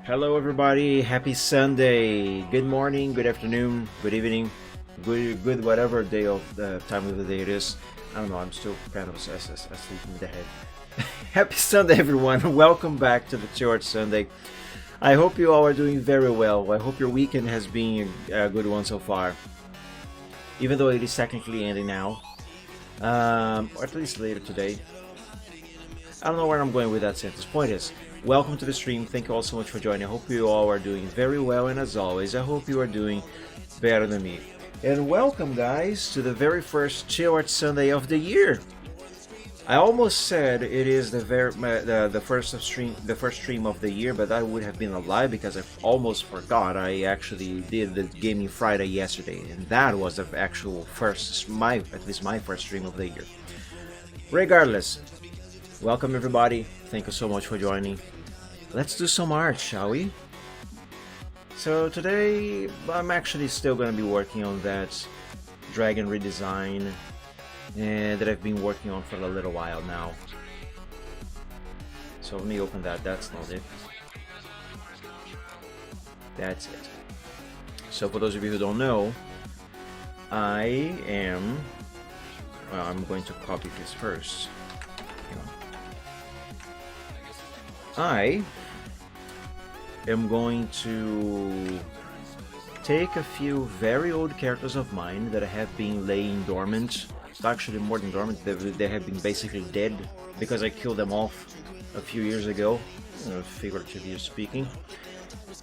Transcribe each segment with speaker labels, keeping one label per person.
Speaker 1: Hello, everybody. Happy Sunday. Good morning, good afternoon, good evening, good whatever day of the time of the day it is. I don't know. I'm still kind of asleep in the head. Happy Sunday, everyone. Welcome back to the Church Sunday. I hope you all are doing very well. I hope your weekend has been a good one so far, even though it is technically ending now, or at least later today. I don't know where I'm going with that sentence. Point is, welcome to the stream. Thank you all so much for joining. I hope you all are doing very well, and as always, I hope you are doing better than me. And welcome, guys, to the very first Chill Art Sunday of the year. I almost said it is the first stream of the year, but that would have been a lie because I almost forgot. I actually did the Gaming Friday yesterday, and that was the actual first, at least my first stream of the year. Regardless, welcome everybody. Thank you so much for joining. Let's do some art, shall we? So today I'm actually still going to be working on that dragon redesign that I've been working on for a little while now. So let me open that. That's not it. That's it. So for those of you who don't know, I'm going to copy this first. I am going to take a few very old characters of mine that have been laying dormant. It's actually more than dormant, they have been basically dead because I killed them off a few years ago, figuratively speaking.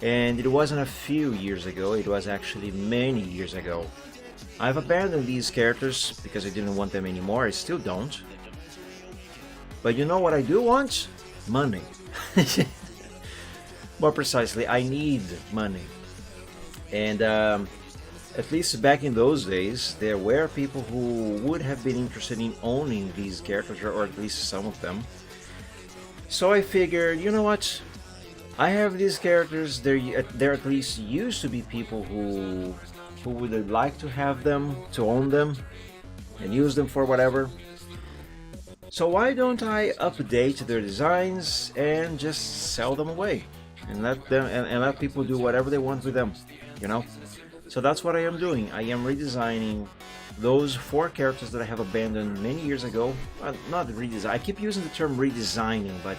Speaker 1: And it wasn't a few years ago, it was actually many years ago. I've abandoned these characters because I didn't want them anymore. I still don't. But you know what I do want? Money. More precisely, I need money. And at least back in those days, there were people who would have been interested in owning these characters, or at least some of them. So I figured, you know what? I have these characters, there at least used to be people who would like to have them, to own them, and use them for whatever. So why don't I update their designs and just sell them away and let people do whatever they want with them, you know? So that's what I am doing. I am redesigning those 4 characters that I have abandoned many years ago. Not redesign. I keep using the term redesigning, but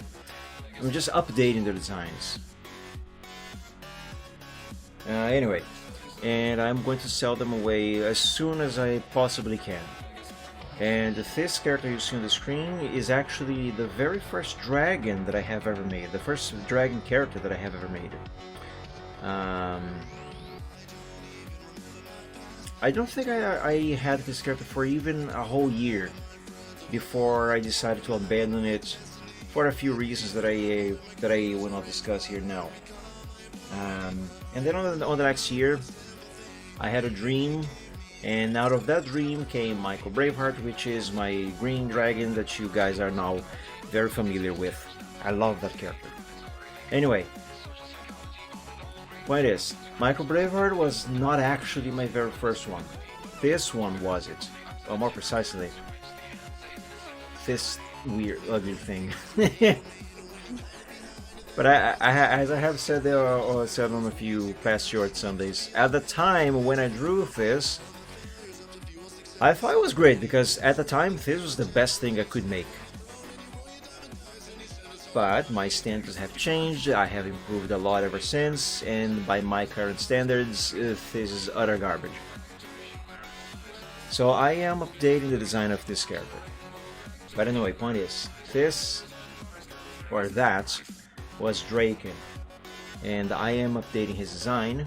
Speaker 1: I'm just updating their designs. Anyway, and I'm going to sell them away as soon as I possibly can. And this character you see on the screen is actually the very first dragon that I have ever made. The first dragon character that I have ever made. I don't think I had this character for even a whole year before I decided to abandon it for a few reasons that I will not discuss here now. And then on the next year, I had a dream. And out of that dream came Michael Braveheart, which is my green dragon that you guys are now very familiar with. I love that character. Anyway, point is, Michael Braveheart was not actually my very first one. This one was it. Well, more precisely, this weird, ugly thing. But as I have said there, or said on a few past short Sundays, at the time when I drew this, I thought it was great because at the time this was the best thing I could make. But my standards have changed, I have improved a lot ever since, and by my current standards, this is utter garbage. So I am updating the design of this character. But anyway, point is, this, or that, was Draken. And I am updating his design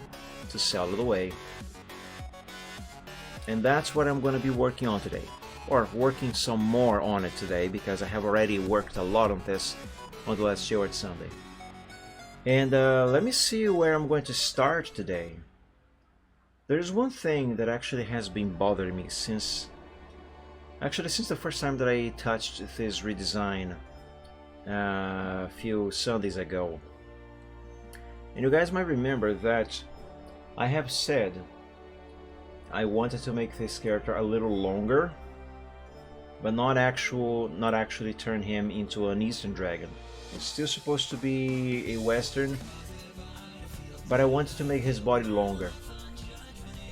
Speaker 1: to sell it away. And that's what I'm going to be working on today, or working some more on it today, because I have already worked a lot on this on the last Chill Art Sunday. And let me see where I'm going to start today. There's one thing that actually has been bothering me since the first time that I touched this redesign a few Sundays ago. And you guys might remember that I have said I wanted to make this character a little longer, but not actually turn him into an Eastern dragon. It's still supposed to be a Western, but I wanted to make his body longer.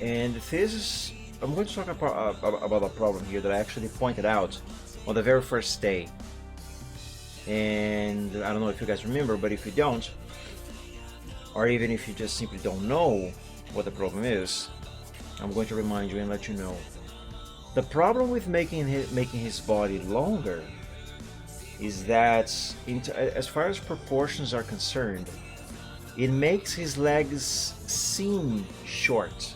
Speaker 1: And this is, I'm going to talk about a problem here that I actually pointed out on the very first day. And I don't know if you guys remember, but if you don't, or even if you just simply don't know what the problem is, I'm going to remind you and let you know. The problem with making his body longer is that, as far as proportions are concerned, it makes his legs seem short.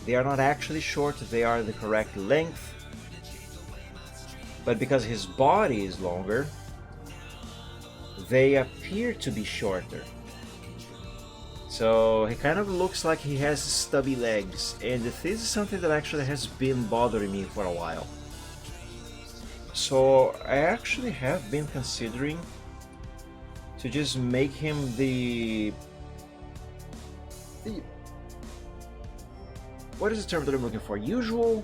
Speaker 1: They are not actually short, they are the correct length, but because his body is longer, they appear to be shorter. So he kind of looks like he has stubby legs, and this is something that actually has been bothering me for a while. So I actually have been considering to just make him the what is the term that I'm looking for? The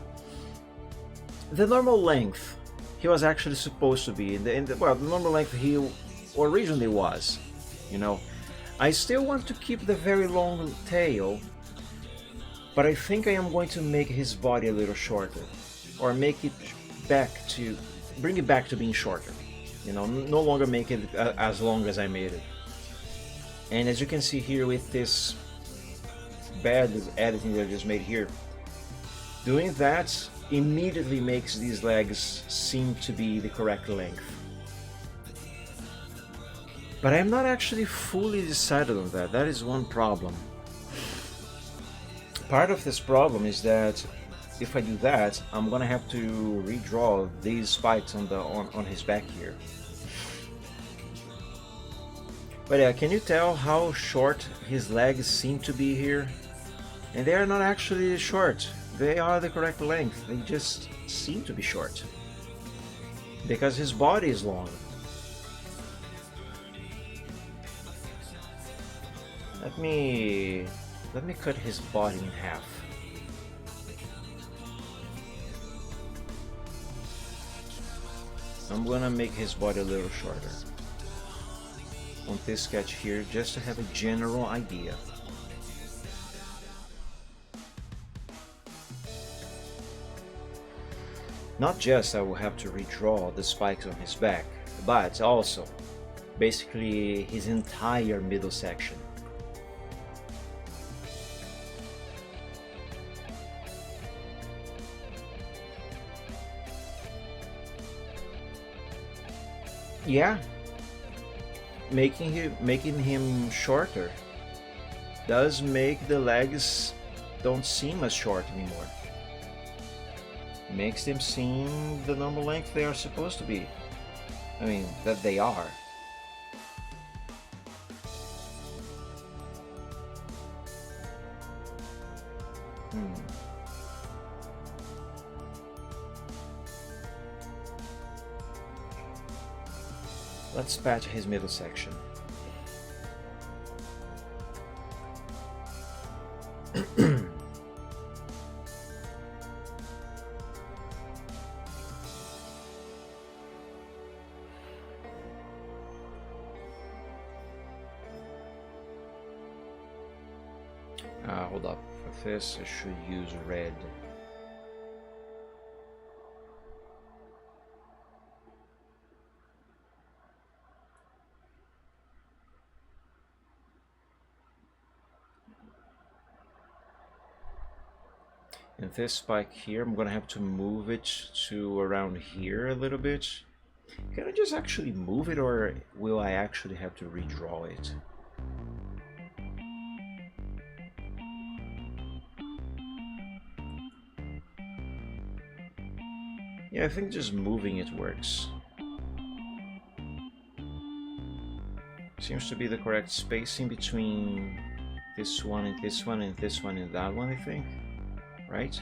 Speaker 1: normal length he was actually supposed to be, well, the normal length he originally was, you know. I still want to keep the very long tail, but I think I am going to make his body a little shorter, or make it bring it back to being shorter, you know, no longer make it as long as I made it. And as you can see here with this bad editing that I just made here, doing that immediately makes these legs seem to be the correct length. But I'm not actually fully decided on that. That is one problem. Part of this problem is that if I do that, I'm gonna have to redraw these spikes on his back here. But yeah, can you tell how short his legs seem to be here? And they are not actually short. They are the correct length. They just seem to be short because his body is long. Let me cut his body in half. I'm gonna make his body a little shorter on this sketch here, just to have a general idea. Not just I will have to redraw the spikes on his back, but also basically his entire middle section. Yeah, making him shorter does make the legs don't seem as short anymore. Makes them seem the normal length they are supposed to be. I mean, that they are. Let's patch his middle section. Hold up. For this, I should use red. And this spike here, I'm gonna have to move it to around here a little bit. Can I just actually move it, or will I actually have to redraw it? Yeah, I think just moving it works. Seems to be the correct spacing between this one and this one and this one and that one, I think. Right?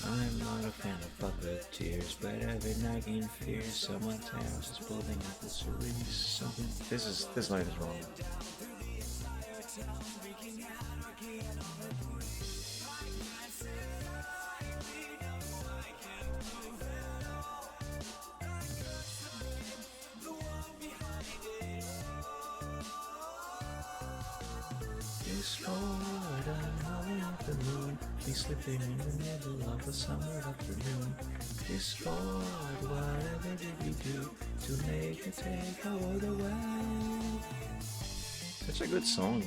Speaker 1: I'm not a fan of puppeteers, but every nagging fear someone else is pulling at the syringe. Something. This line is wrong. This Lord, I'm howling at the moon, be sleeping in the middle of a summer afternoon. This Lord, whatever did we do to make you take our world away? Such a good song.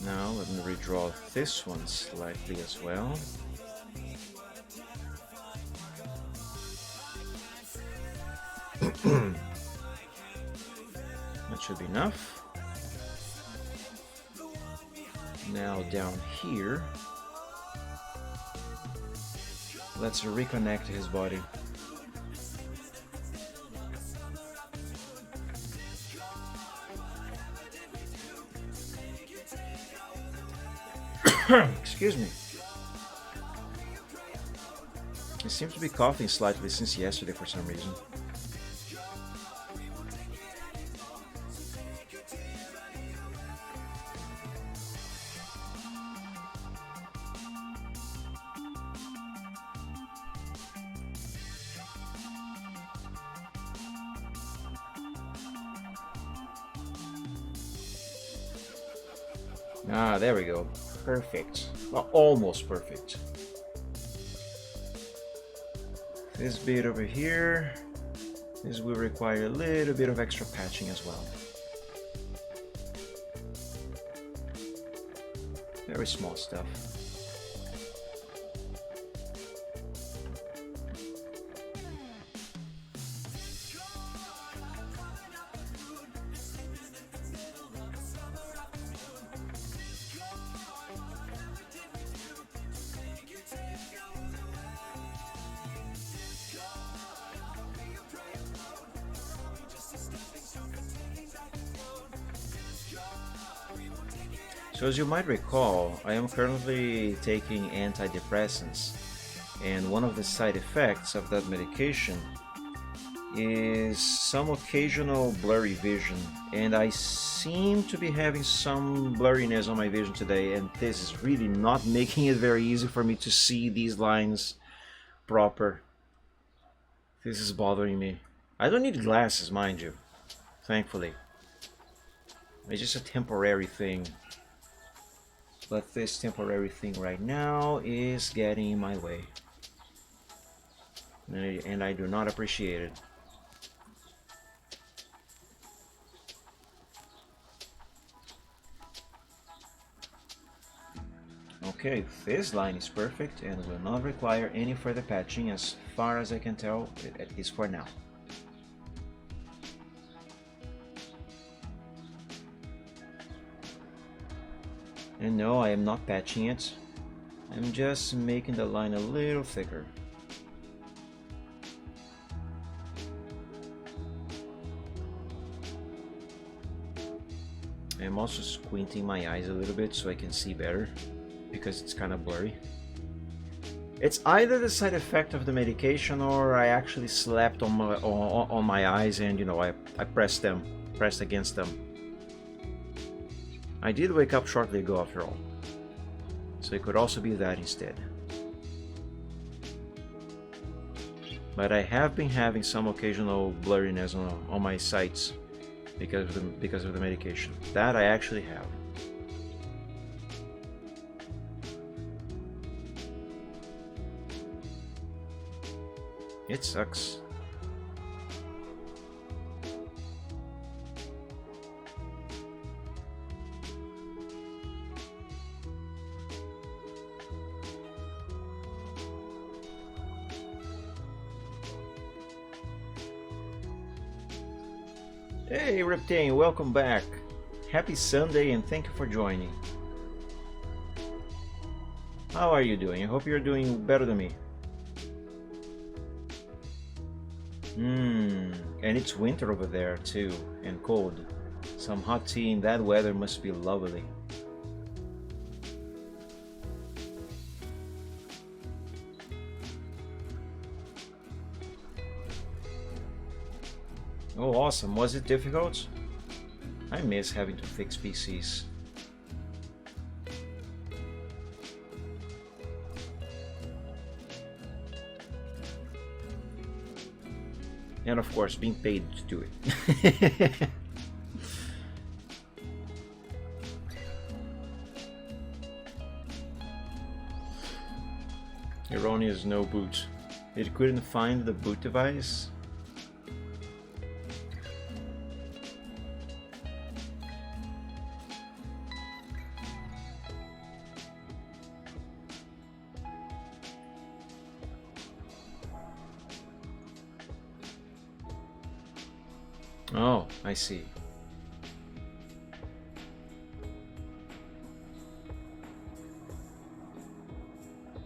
Speaker 1: Now let me redraw this one slightly as well. That should be enough. Now down here, let's reconnect his body. Excuse me. I seem to be coughing slightly since yesterday for some reason. Ah, there we go. Perfect. Well, almost perfect. This bit over here, this will require a little bit of extra patching as well. Very small stuff. So as you might recall, I am currently taking antidepressants, and one of the side effects of that medication is some occasional blurry vision, and I seem to be having some blurriness on my vision today, and this is really not making it very easy for me to see these lines proper. This is bothering me. I don't need glasses, mind you, thankfully. It's just a temporary thing. But this temporary thing right now is getting in my way. And I do not appreciate it. Okay, this line is perfect and will not require any further patching as far as I can tell, at least for now. And no, I am not patching it. I'm just making the line a little thicker. I'm also squinting my eyes a little bit so I can see better, because it's kind of blurry. It's either the side effect of the medication or I actually slept on my eyes and, you know, I pressed against them. I did wake up shortly ago after all, so it could also be that instead. But I have been having some occasional blurriness on my sights because of the medication. That I actually have. It sucks. Hey Reptane, welcome back. Happy Sunday and thank you for joining. How are you doing? I hope you're doing better than me. And it's winter over there too, and cold. Some hot tea in that weather must be lovely. Oh, awesome. Was it difficult? I miss having to fix PCs. And of course, being paid to do it. Erroneous no boot. It couldn't find the boot device. Oh, I see.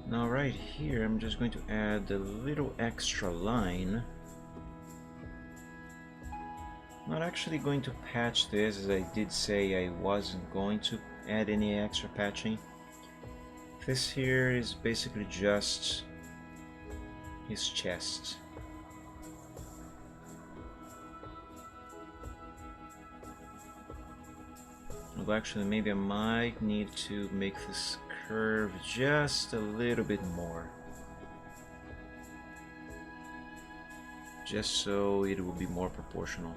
Speaker 1: Now right here, I'm just going to add a little extra line. Not actually going to patch this, as I did say I wasn't going to add any extra patching. This here is basically just his chest. Although actually maybe I might need to make this curve just a little bit more. Just so it will be more proportional.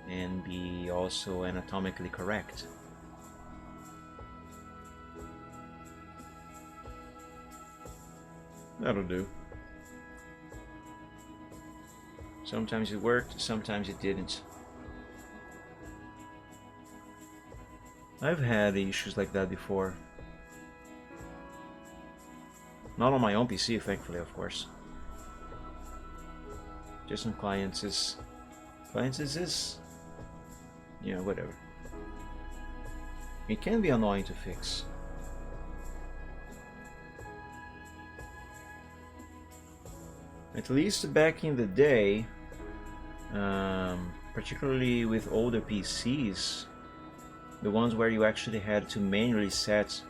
Speaker 1: And be also anatomically correct. That'll do. Sometimes it worked, sometimes it didn't. I've had issues like that before. Not on my own PC, thankfully, of course. Just on clients is... you know, whatever. It can be annoying to fix. At least back in the day, particularly with older PCs, the ones where you actually had to manually set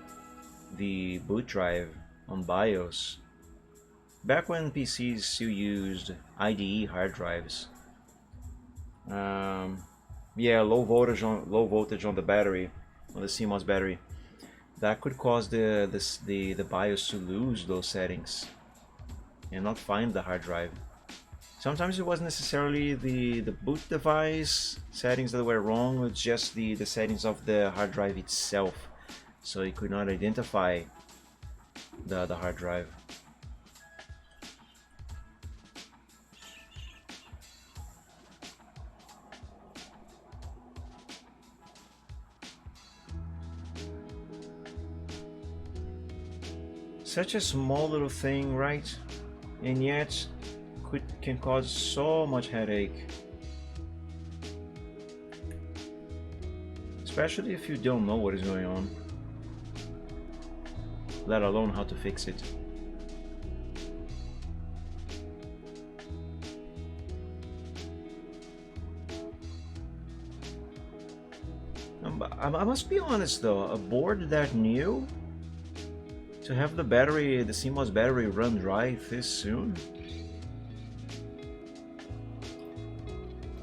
Speaker 1: the boot drive on BIOS. Back when PCs still used IDE hard drives. Yeah, low voltage on the battery, on the CMOS battery. That could cause the BIOS to lose those settings and not find the hard drive. Sometimes it wasn't necessarily the boot device settings that were wrong, it's just the settings of the hard drive itself. So it could not identify the hard drive. Such a small little thing, right? And yet can cause so much headache. Especially if you don't know what is going on, let alone how to fix it. I must be honest though, a board that new, to have the battery, the CMOS battery run dry this soon?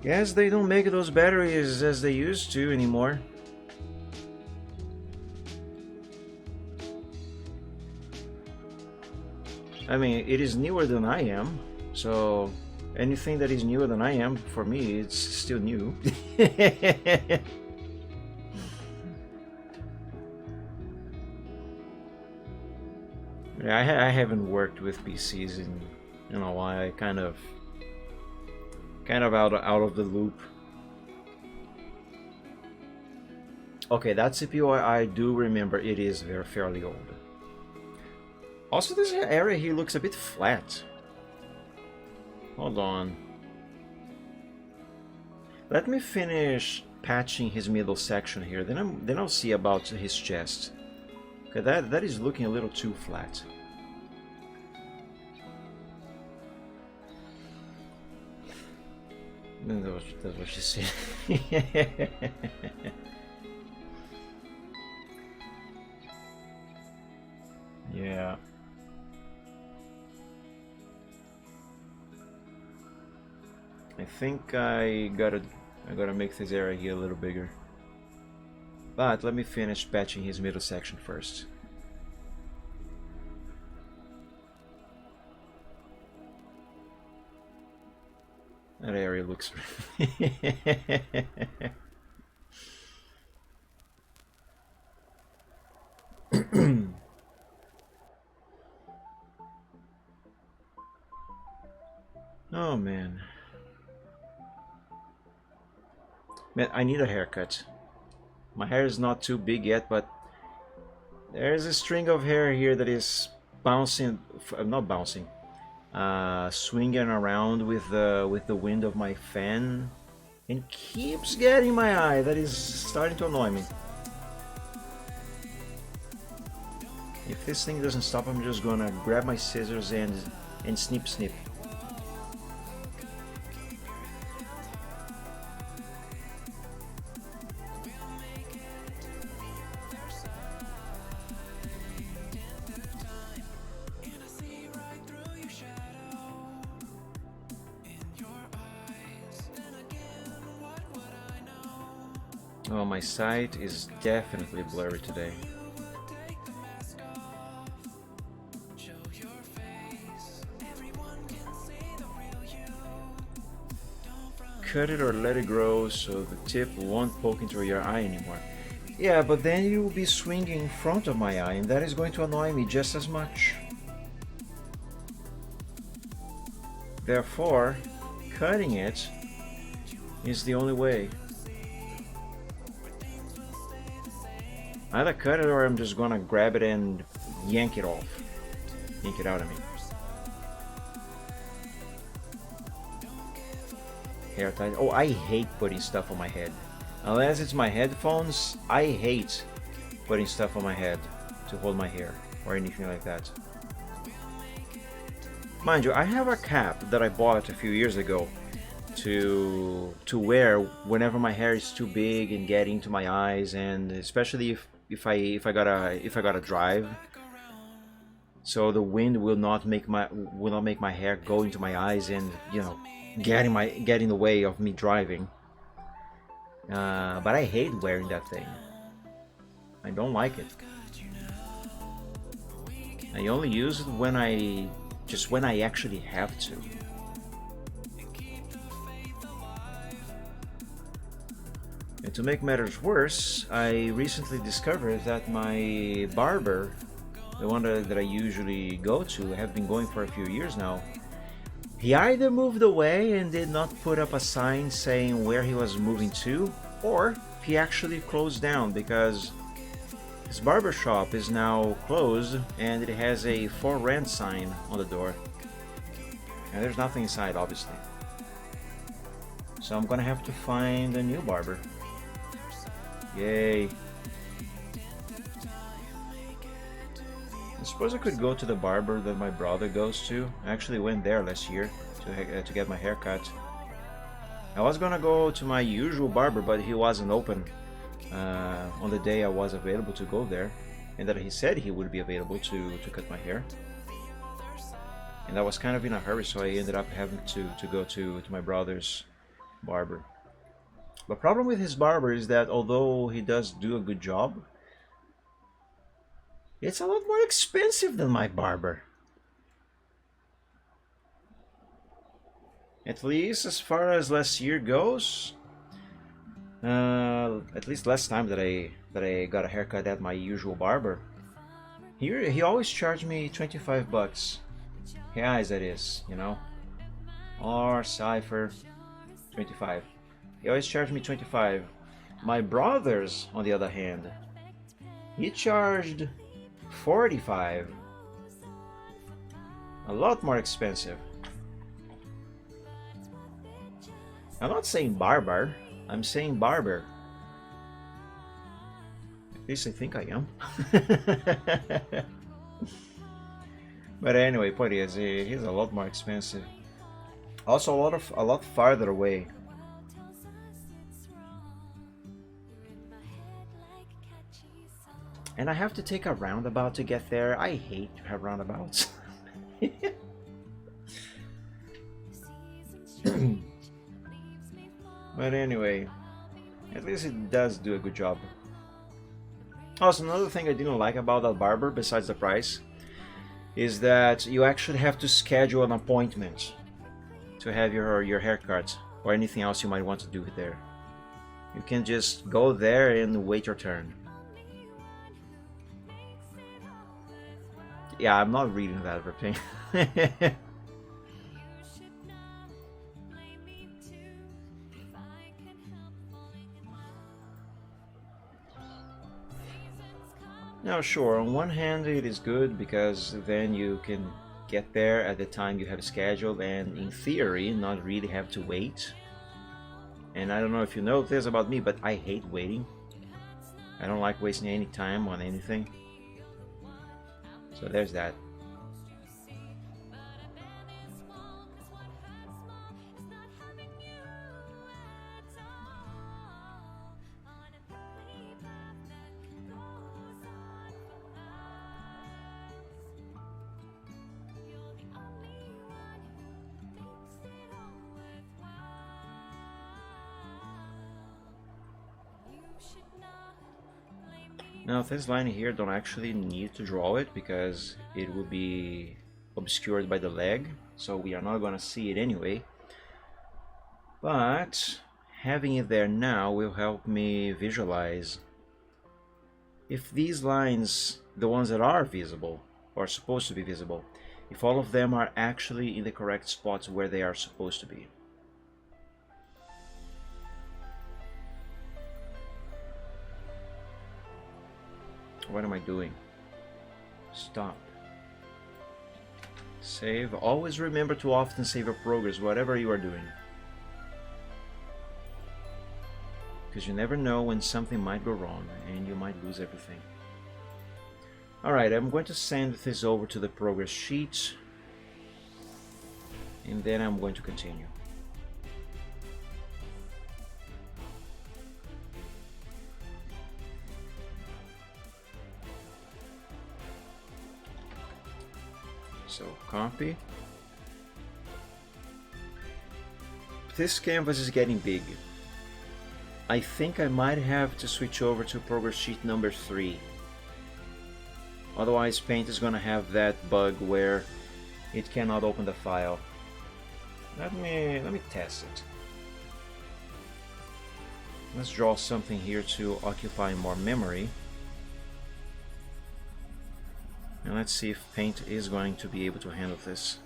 Speaker 1: Guess they don't make those batteries as they used to anymore. I mean, it is newer than I am, so anything that is newer than I am, for me, it's still new. Yeah, I haven't worked with PCs in a while. I kind of out of the loop. Okay, that CPU I do remember. It is fairly old. Also, this area here looks a bit flat. Hold on. Let me finish patching his middle section here. Then I'll see about his chest. Okay, that is looking a little too flat. That's what she said. Yeah. I think I got I'm gonna make this area here a little bigger. But let me finish patching his middle section first. That area looks... Oh man. Man, I need a haircut. My hair is not too big yet, but there's a string of hair here that is bouncing, not bouncing, swinging around with the wind of my fan, and keeps getting my eye. That is starting to annoy me. If this thing doesn't stop, I'm just gonna grab my scissors and snip snip. Oh, my sight is definitely blurry today. Cut it or let it grow so the tip won't poke into your eye anymore. Yeah, but then you will be swinging in front of my eye, and that is going to annoy me just as much. Therefore, cutting it is the only way. Either cut it or I'm just gonna grab it and yank it off. Yank it out of me. Hair tight. Oh, I hate putting stuff on my head. Unless it's my headphones, I hate putting stuff on my head to hold my hair or anything like that. Mind you, I have a cap that I bought a few years ago to wear whenever my hair is too big and getting into my eyes, and especially if I gotta drive, so the wind will not make my hair go into my eyes and, you know, get in the way of me driving. But I hate wearing that thing. I don't like it. I only use it when I actually have to. And to make matters worse, I recently discovered that my barber, the one that I usually go to, have been going for a few years now, he either moved away and did not put up a sign saying where he was moving to, or he actually closed down because his barber shop is now closed and it has a for rent sign on the door. And there's nothing inside, obviously. So I'm gonna have to find a new barber. Yay. I suppose I could go to the barber that my brother goes to. I actually went there last year to get my hair cut. I was gonna go to my usual barber, but he wasn't open on the day I was available to go there, and that he said he would be available to cut my hair. And I was kind of in a hurry, so I ended up having to go to my brother's barber. The problem with his barber is that although he does do a good job, it's a lot more expensive than my barber. At least as far as last year goes, at least last time that I got a haircut at my usual barber, he always charged me 25 bucks. Reais, that is, you know, or cipher, 25. He always charged me 25. My brother's, on the other hand, he charged 45. A lot more expensive. I'm not saying barber, I'm saying barber. At least I think I am. But anyway, point is, he's a lot more expensive. Also a lot farther away. And I have to take a roundabout to get there. I hate roundabouts. But anyway, at least it does do a good job. Also, another thing I didn't like about that barber, besides the price, is that you actually have to schedule an appointment to have your haircut or anything else you might want to do there. You can just go there and wait your turn. Yeah, I'm not reading that everything. Now, sure, on one hand it is good because then you can get there at the time you have scheduled and in theory not really have to wait. And I don't know if you know this about me, but I hate waiting. I don't like wasting any time on anything. So there's that. Now this line here don't actually need to draw it because it would be obscured by the leg, so we are not going to see it anyway. But having it there now will help me visualize if these lines, the ones that are visible or supposed to be visible, if all of them are actually in the correct spots where they are supposed to be. What am I doing? Stop. Save. Always remember to often save your progress, whatever you are doing. Because you never know when something might go wrong and you might lose everything. Alright, I'm going to send this over to the progress sheet. And then I'm going to continue. So copy. This canvas is getting big. I think I might have to switch over to progress sheet number 3. Otherwise Paint is gonna have that bug where it cannot open the file. Let me test it. Let's draw something here to occupy more memory. And let's see if Paint is going to be able to handle this.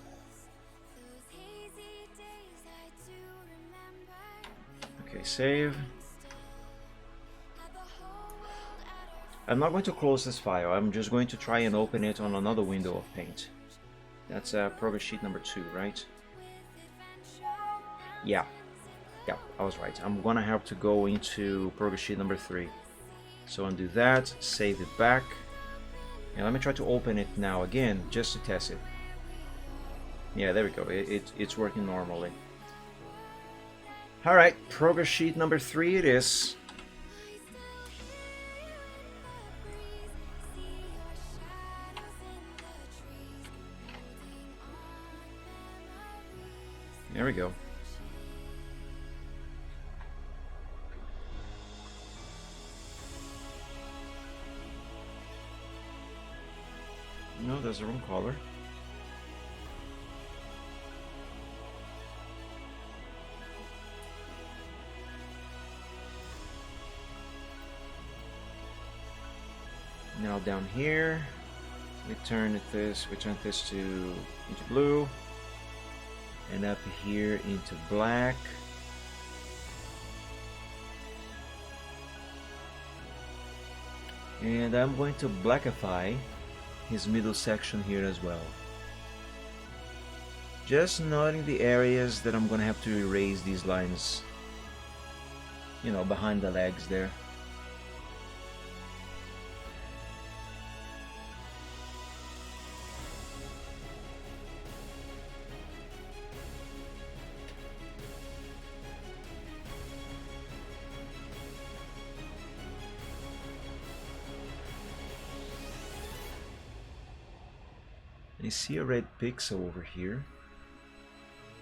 Speaker 1: Okay, save. I'm not going to close this file, I'm just going to try and open it on another window of Paint. That's progress sheet number 2, right? Yeah, I was right. I'm gonna have to go into progress sheet number 3. So undo that, save it back. And let me try to open it now again, just to test it. Yeah, there we go. It's working normally. Alright, progress sheet number 3 it is. There we go. No, that's the wrong color. Now down here, we turn this into blue, and up here into black. And I'm going to blackify his middle section here as well. Just noting the areas that I'm gonna have to erase these lines, you know, behind the legs there. I see a red pixel over here.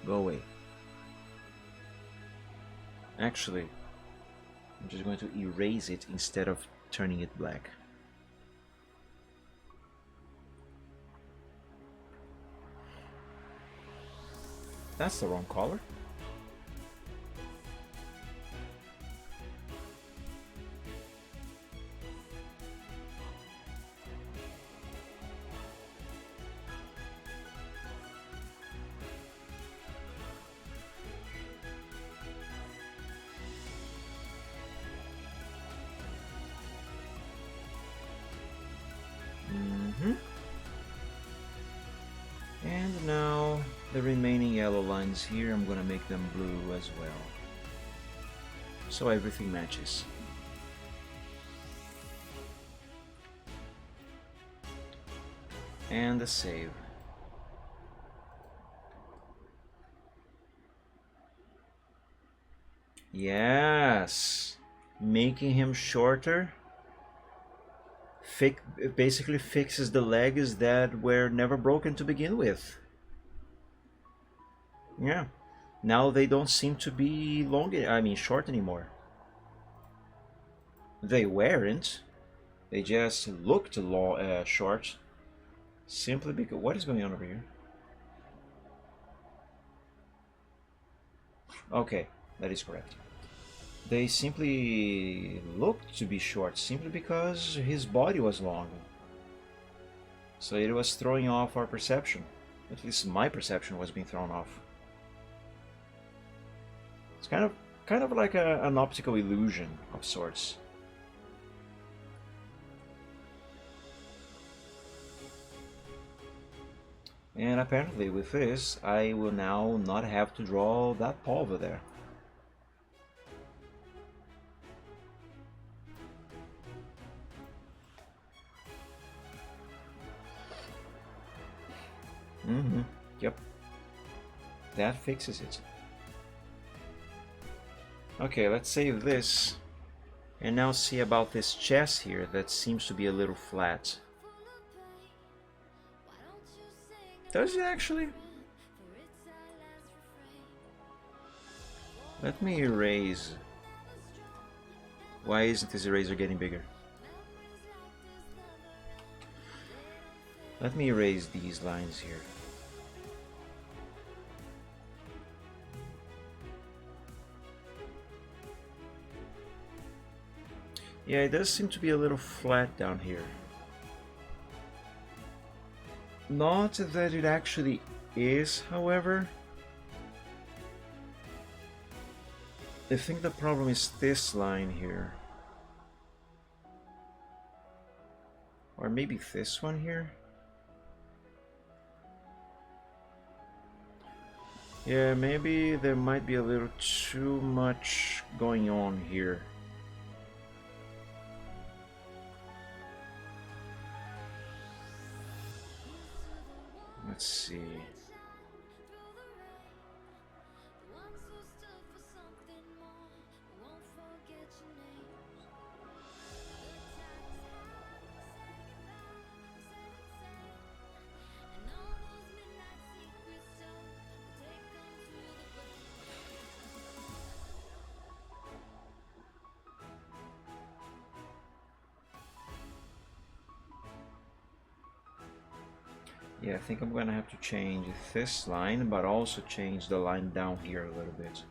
Speaker 1: Go away. Actually, I'm just going to erase it instead of turning it black. That's the wrong color. And now the remaining yellow lines here, I'm gonna make them blue as well, so everything matches. And the save. Yes, making him shorter basically fixes the legs that were never broken to begin with. Yeah, now they don't seem to be short anymore. They weren't. They just looked short, simply because... What is going on over here? Okay, that is correct. They simply looked to be short, simply because his body was long. So it was throwing off our perception. At least my perception was being thrown off. It's kind of like an optical illusion of sorts. And apparently with this, I will now not have to draw that pulver there. Yep. That fixes it. Okay, let's save this. And now see about this chest here that seems to be a little flat. Does it actually? Let me erase. Why isn't this eraser getting bigger? Let me erase these lines here. Yeah, it does seem to be a little flat down here. Not that it actually is, however. I think the problem is this line here. Or maybe this one here? Yeah, maybe there might be a little too much going on here. Let's see. Yeah, I think I'm gonna have to change this line, but also change the line down here a little bit.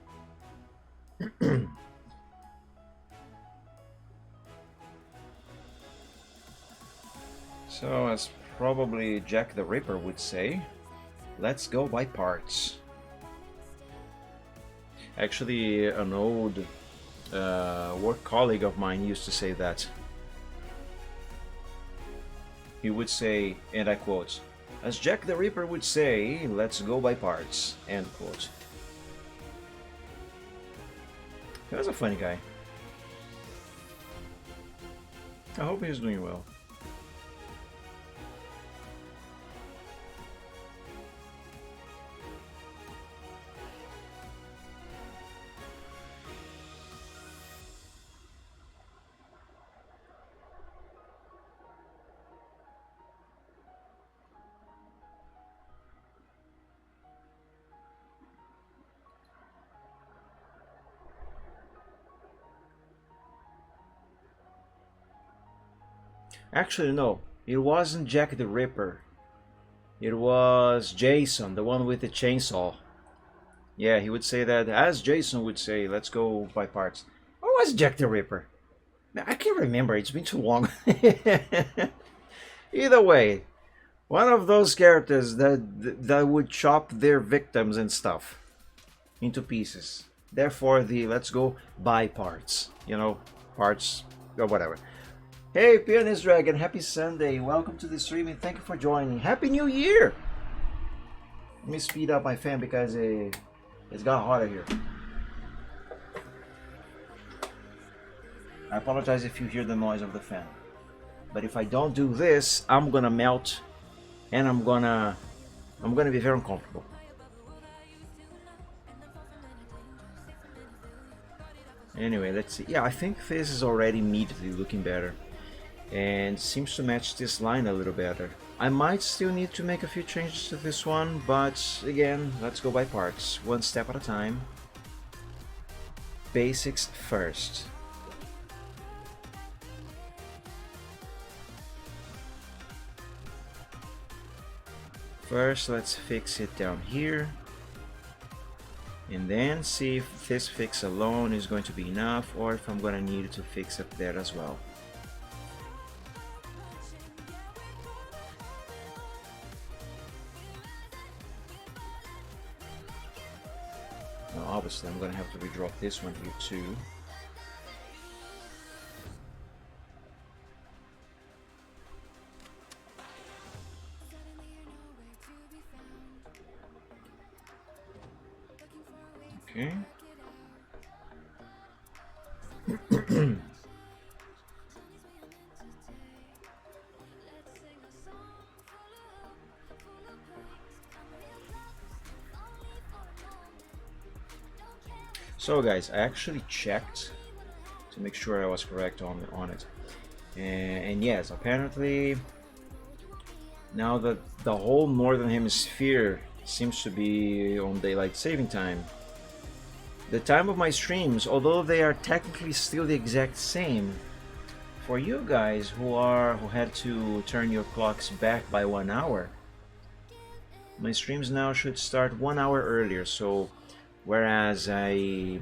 Speaker 1: So, as probably Jack the Ripper would say, let's go by parts. Actually, an old work colleague of mine used to say that. He would say, and I quote, "As Jack the Ripper would say, let's go by parts," end quote. He was a funny guy. I hope he's doing well. Actually, no. It wasn't Jack the Ripper. It was Jason, the one with the chainsaw. Yeah, he would say that, as Jason would say, let's go by parts. Or was Jack the Ripper? I can't remember, it's been too long. Either way, one of those characters that would chop their victims and stuff into pieces. Therefore, the let's go by parts. You know, parts or whatever. Hey, Pianist Dragon, happy Sunday. Welcome to the stream and thank you for joining. Happy New Year! Let me speed up my fan because it's got hotter here. I apologize if you hear the noise of the fan. But if I don't do this, I'm gonna melt and I'm gonna be very uncomfortable. Anyway, let's see. Yeah, I think this is already immediately looking better and seems to match this line a little better. I might still need to make a few changes to this one, but again, let's go by parts, one step at a time. Basics first. First, let's fix it down here. And then see if this fix alone is going to be enough or if I'm going to need to fix up there as well. Now obviously I'm going to have to redraw this one here too. Okay. So guys, I actually checked to make sure I was correct on it. And yes, apparently now that the whole northern hemisphere seems to be on daylight saving time, the time of my streams, although they are technically still the exact same, for you guys who had to turn your clocks back by 1 hour, my streams now should start 1 hour earlier. So whereas the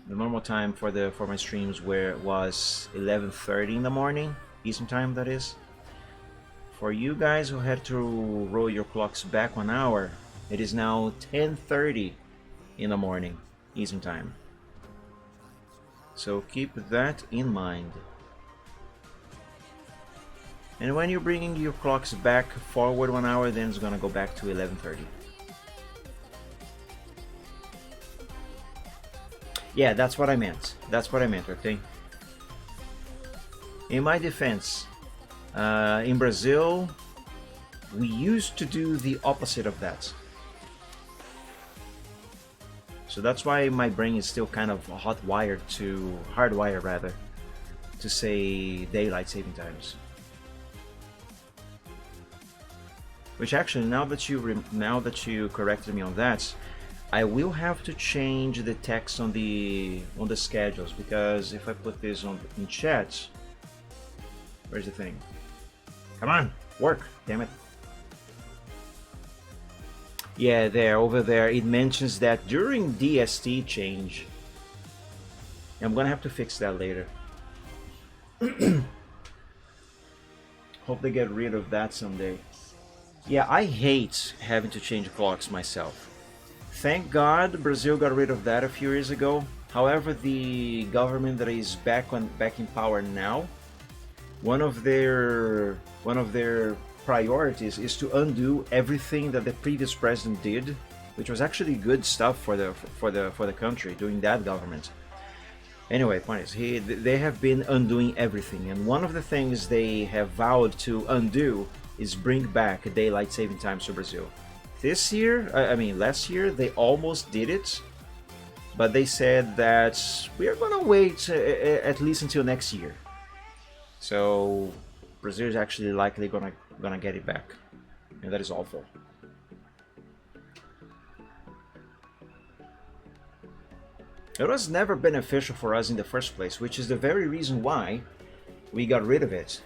Speaker 1: normal time for my streams was 11:30 in the morning, Eastern time that is, for you guys who had to roll your clocks back 1 hour, it is now 10:30 in the morning Eastern time. So keep that in mind. And when you're bringing your clocks back forward 1 hour, then it's gonna go back to 11:30. Yeah, that's what I meant. That's what I meant, okay? In my defense, in Brazil, we used to do the opposite of that. So that's why my brain is still kind of hardwired rather, to say daylight saving times. Which actually, now that you corrected me on that, I will have to change the text on the schedules, because if I put this in chat, where's the thing? Come on, work, damn it. Yeah, over there, it mentions that during DST change. I'm gonna have to fix that later. Hope they get rid of that someday. Yeah, I hate having to change clocks myself. Thank God Brazil got rid of that a few years ago. However, the government that is back in power now, one of their priorities is to undo everything that the previous president did, which was actually good stuff for the country during that government. Anyway, point is, they have been undoing everything, and one of the things they have vowed to undo is bring back daylight saving times to Brazil. This year, last year, they almost did it, but they said that we are gonna wait at least until next year. So Brazil is actually likely gonna get it back, and that is awful. It was never beneficial for us in the first place, which is the very reason why we got rid of it.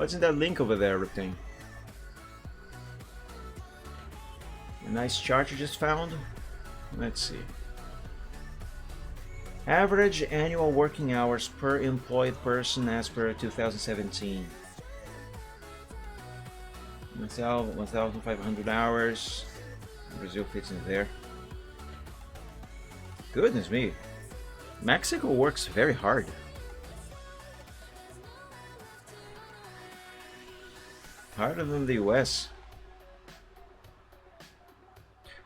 Speaker 1: What's in that link over there, Riptane? A nice chart you just found? Let's see. Average annual working hours per employed person as per 2017. 1,500 hours. Brazil fits in there. Goodness me. Mexico works very hard. Harder than the US.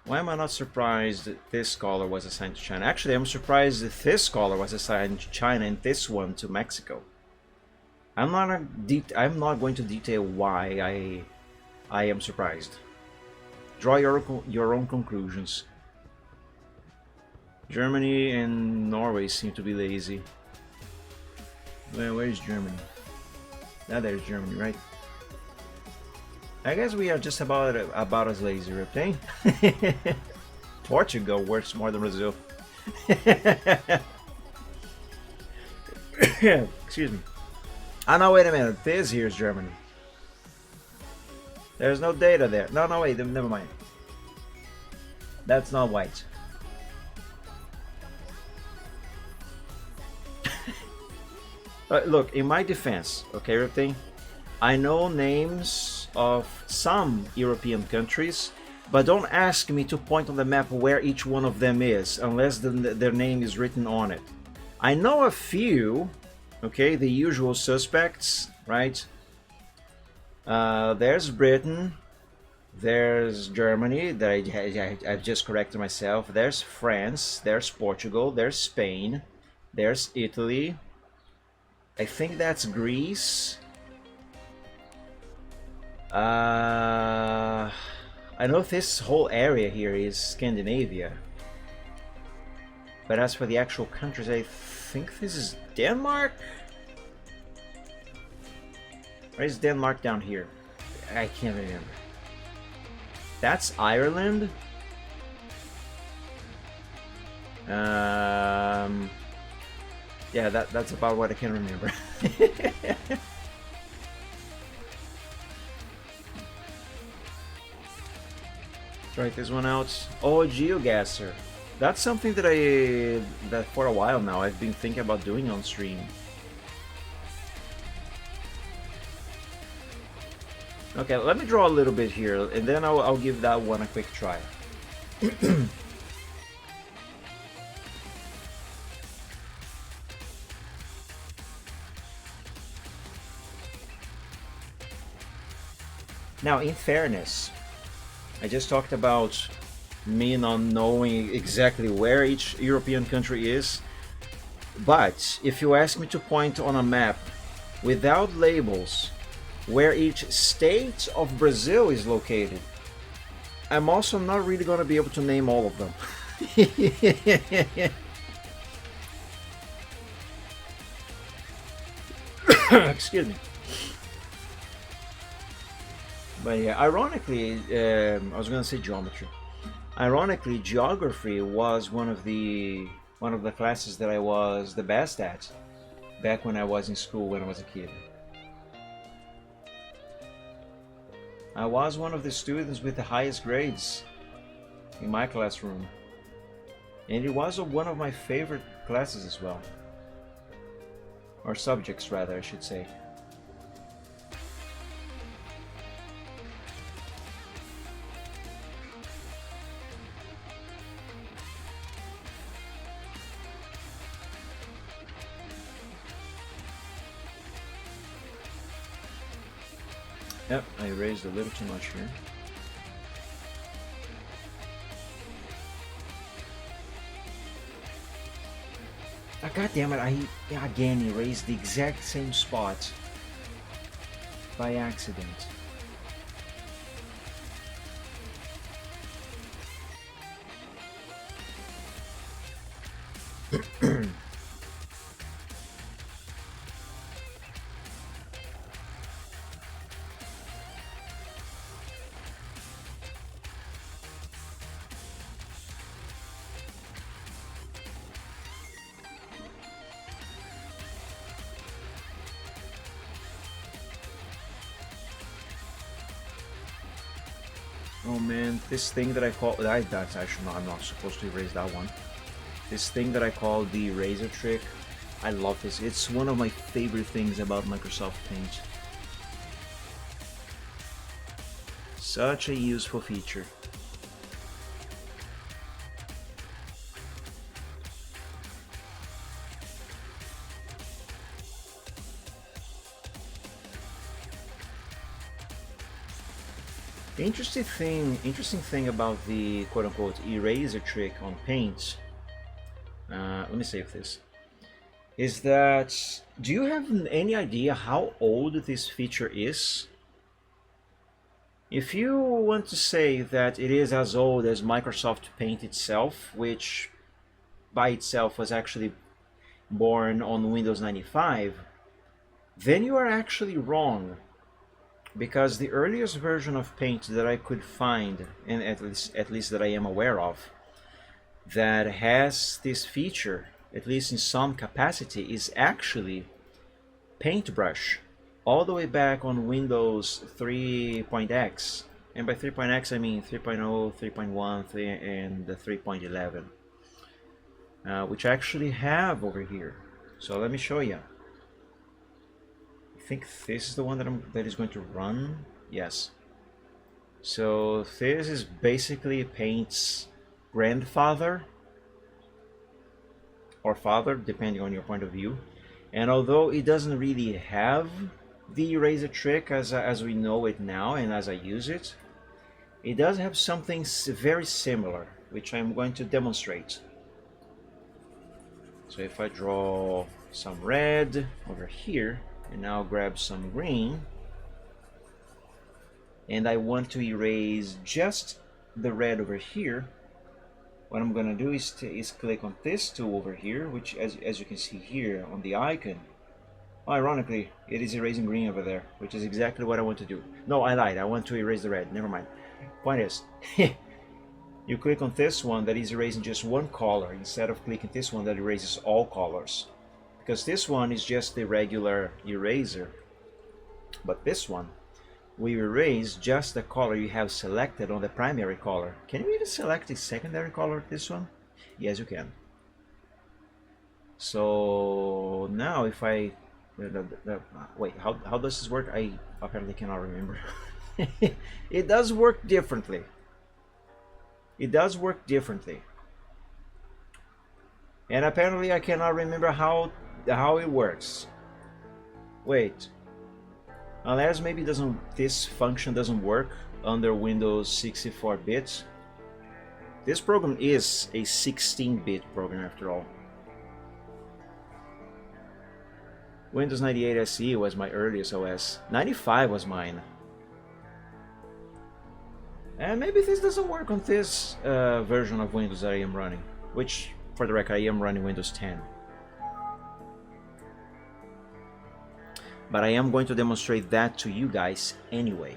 Speaker 1: Why am I not surprised that this scholar was assigned to China? Actually, I'm surprised that this scholar was assigned to China and this one to Mexico. I'm not going to detail why I am surprised. Draw your own conclusions. Germany and Norway seem to be lazy. Well, where is Germany? Now there's Germany, right? I guess we are just about as lazy, Riptane. Portugal works more than Brazil. Excuse me. Oh no, wait a minute. This here is Germany. There's no data there. No, wait. Never mind. That's not white. Look, in my defense, okay, Riptane, I know names of some European countries, but don't ask me to point on the map where each one of them is unless their name is written on it. I know a few, okay, the usual suspects, right? There's Britain, there's Germany, that I've just corrected myself, there's France, there's Portugal, there's Spain, there's Italy, I think that's Greece. I know this whole area here is Scandinavia. But as for the actual countries, I think this is Denmark? Where is Denmark down here? I can't remember. That's Ireland? Yeah, that's about what I can remember. Try this one out. Oh, GeoGuessr. That's something that for a while now I've been thinking about doing on stream. Okay, let me draw a little bit here, and then I'll give that one a quick try. Now, in fairness, I just talked about me not knowing exactly where each European country is, but if you ask me to point on a map without labels where each state of Brazil is located, I'm also not really going to be able to name all of them. Excuse me. But yeah, ironically, I was going to say geometry. Ironically, geography was one of the classes that I was the best at back when I was in school when I was a kid. I was one of the students with the highest grades in my classroom, and it was one of my favorite classes as well, or subjects rather, I should say. Yep, I erased a little too much here. Ah, God damn it, I again erased the exact same spot by accident. Oh man, this thing that I call that's actually not, I'm not supposed to erase that one. This thing that I call the eraser trick, I love this. It's one of my favorite things about Microsoft Paint. Such a useful feature. The interesting thing about the quote-unquote eraser trick on Paint, let me save this, is that, do you have any idea how old this feature is? If you want to say that it is as old as Microsoft Paint itself, which by itself was actually born on Windows 95, then you are actually wrong. Because the earliest version of Paint that I could find, and at least that I am aware of, that has this feature, at least in some capacity, is actually Paintbrush, all the way back on Windows 3.x. And by 3.x I mean 3.0, 3.1, and the 3.11, which I actually have over here. So let me show you. I think this is the one that is going to run. Yes. So this is basically Paint's grandfather or father, depending on your point of view. And although it doesn't really have the eraser trick as we know it now and as I use it, it does have something very similar, which I'm going to demonstrate. So if I draw some red over here, and now grab some green, and I want to erase just the red over here, what I'm gonna do is click on this tool over here, which as you can see here on the icon, ironically it is erasing green over there, which is exactly what I want to do. No, I lied, I want to erase the red, never mind. Point is, you click on this one that is erasing just one color instead of clicking this one that erases all colors. Because this one is just the regular eraser, but this one we erase just the color you have selected on the primary color. Can you even select the secondary color of this one? Yes, you can. So now if I wait, how does this work? I apparently cannot remember. It does work differently. It does work differently, and apparently I cannot remember how it works. Wait, unless maybe this function doesn't work under Windows 64-bit. This program is a 16-bit program after all. Windows 98 SE was my earliest OS. 95 was mine. And maybe this doesn't work on this version of Windows that I am running, which, for the record, I am running Windows 10. But I am going to demonstrate that to you guys anyway.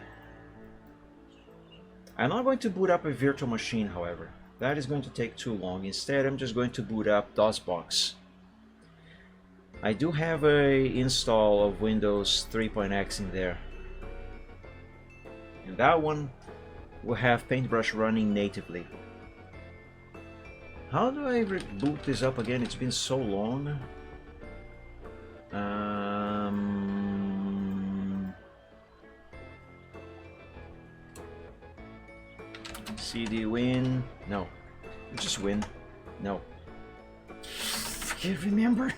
Speaker 1: I'm not going to boot up a virtual machine, however. That is going to take too long. Instead, I'm just going to boot up DOSBox. I do have a install of Windows 3.x in there. And that one will have Paintbrush running natively. How do I boot this up again? It's been so long. CD win. No. Just win. No. I can't remember.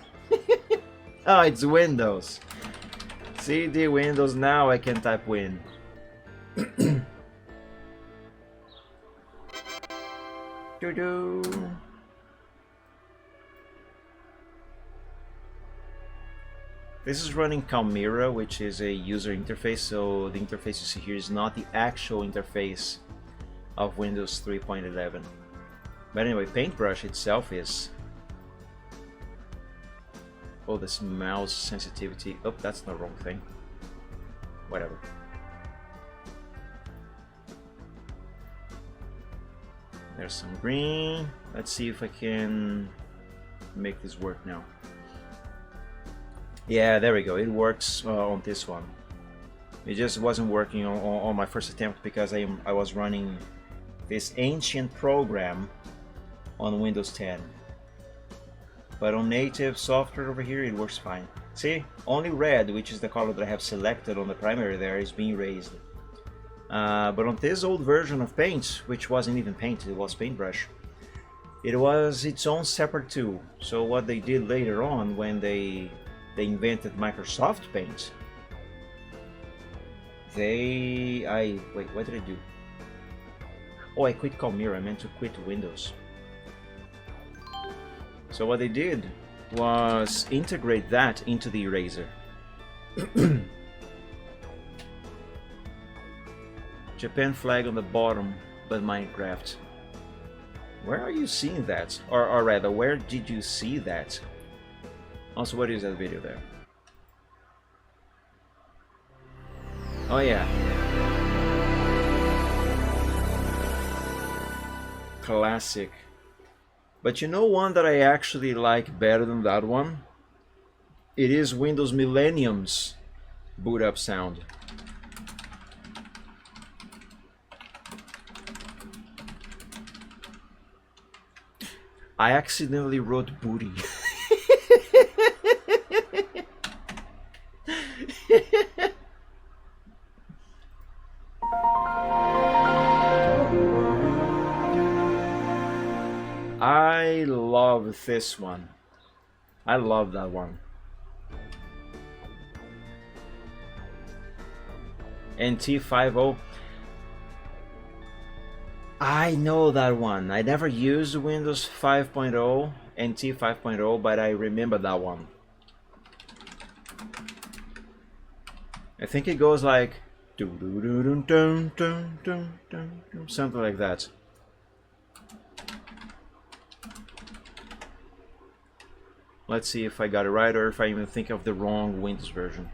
Speaker 1: Oh, it's Windows. CD Windows. Now I can type win. Doo-doo. This is running Chimera, which is a user interface, so the interface you see here is not the actual interface of Windows 3.11. But anyway, Paintbrush itself is... Oh, this mouse sensitivity. Oh, that's the wrong thing. Whatever. There's some green. Let's see if I can make this work now. Yeah, there we go. It works on this one. It just wasn't working on my first attempt because I was running this ancient program on Windows 10. But on native software over here, it works fine. See, only red, which is the color that I have selected on the primary there, is being raised. But on this old version of Paint, which wasn't even Paint, it was Paintbrush, it was its own separate tool. So what they did later on, when they invented Microsoft Paint, wait, what did I do? Oh, I quit Calmira, I meant to quit Windows. So what they did was integrate that into the eraser. Japan flag on the bottom, but Minecraft. Where are you seeing that? Or rather, where did you see that? Also, what is that video there? Oh yeah. Classic. But you know one that I actually like better than that one? It is Windows Millennium's boot up sound. I accidentally wrote booty. I love this one. I love that one. NT50. I know that one. I never used Windows 5.0, NT 5.0, but I remember that one. I think it goes like something like that. Let's see if I got it right or if I even think of the wrong Windows version.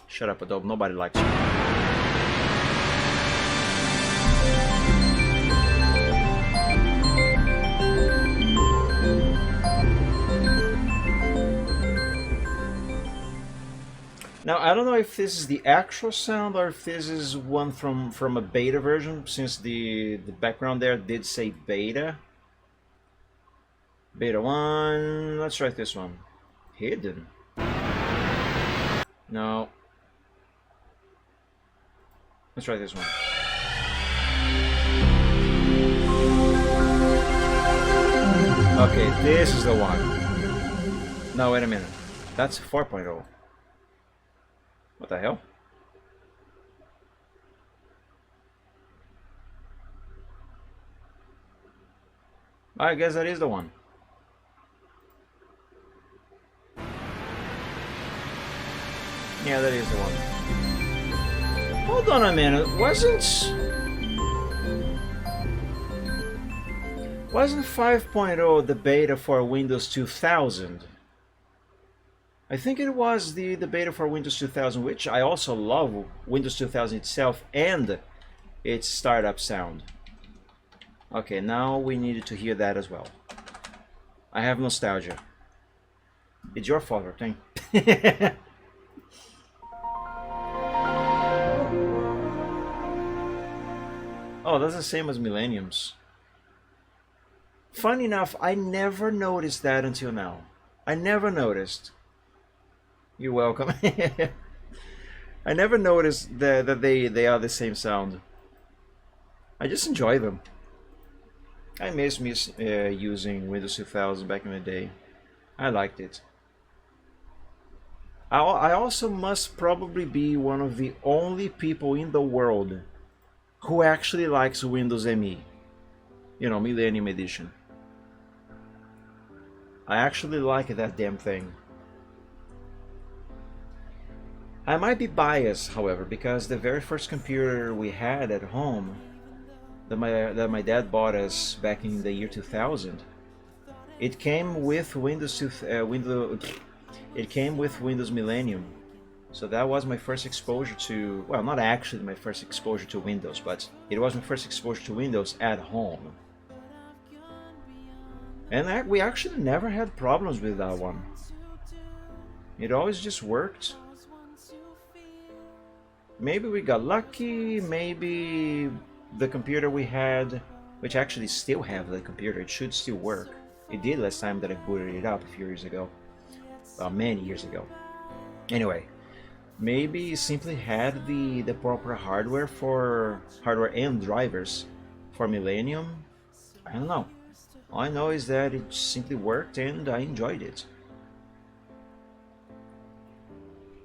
Speaker 1: Shut up, Adobe. Nobody likes you. Now, I don't know if this is the actual sound or if this is one from a beta version, since the background there did say beta. Beta 1, let's try this one. Hidden. No. Let's try this one. Okay, this is the one. No, wait a minute. That's 4.0. What the hell? I guess that is the one. Yeah, that is the one. Hold on a minute. Wasn't 5.0 the beta for Windows 2000? I think it was the beta for Windows 2000, which I also love Windows 2000 itself and its startup sound. Okay, now we needed to hear that as well. I have nostalgia. It's your fault, Roteng. Oh, that's the same as Millennium's. Funny enough, I never noticed that until now. I never noticed. You're welcome. I never noticed that they are the same sound. I just enjoy them. I miss using Windows 2000 back in the day. I liked it. I also must probably be one of the only people in the world who actually likes Windows ME. You know, Millennium Edition. I actually like that damn thing. I might be biased, however, because the very first computer we had at home that my dad bought us back in the year 2000, it came with Windows Millennium. So that was my first exposure to, well, not actually my first exposure to Windows, but it was my first exposure to Windows at home. And we actually never had problems with that one. It always just worked. Maybe we got lucky, maybe the computer we had, which actually still have the computer, it should still work. It did last time that I booted it up a few years ago. Many years ago. Anyway, maybe it simply had the proper hardware and drivers for Millennium. I don't know. All I know is that it simply worked and I enjoyed it.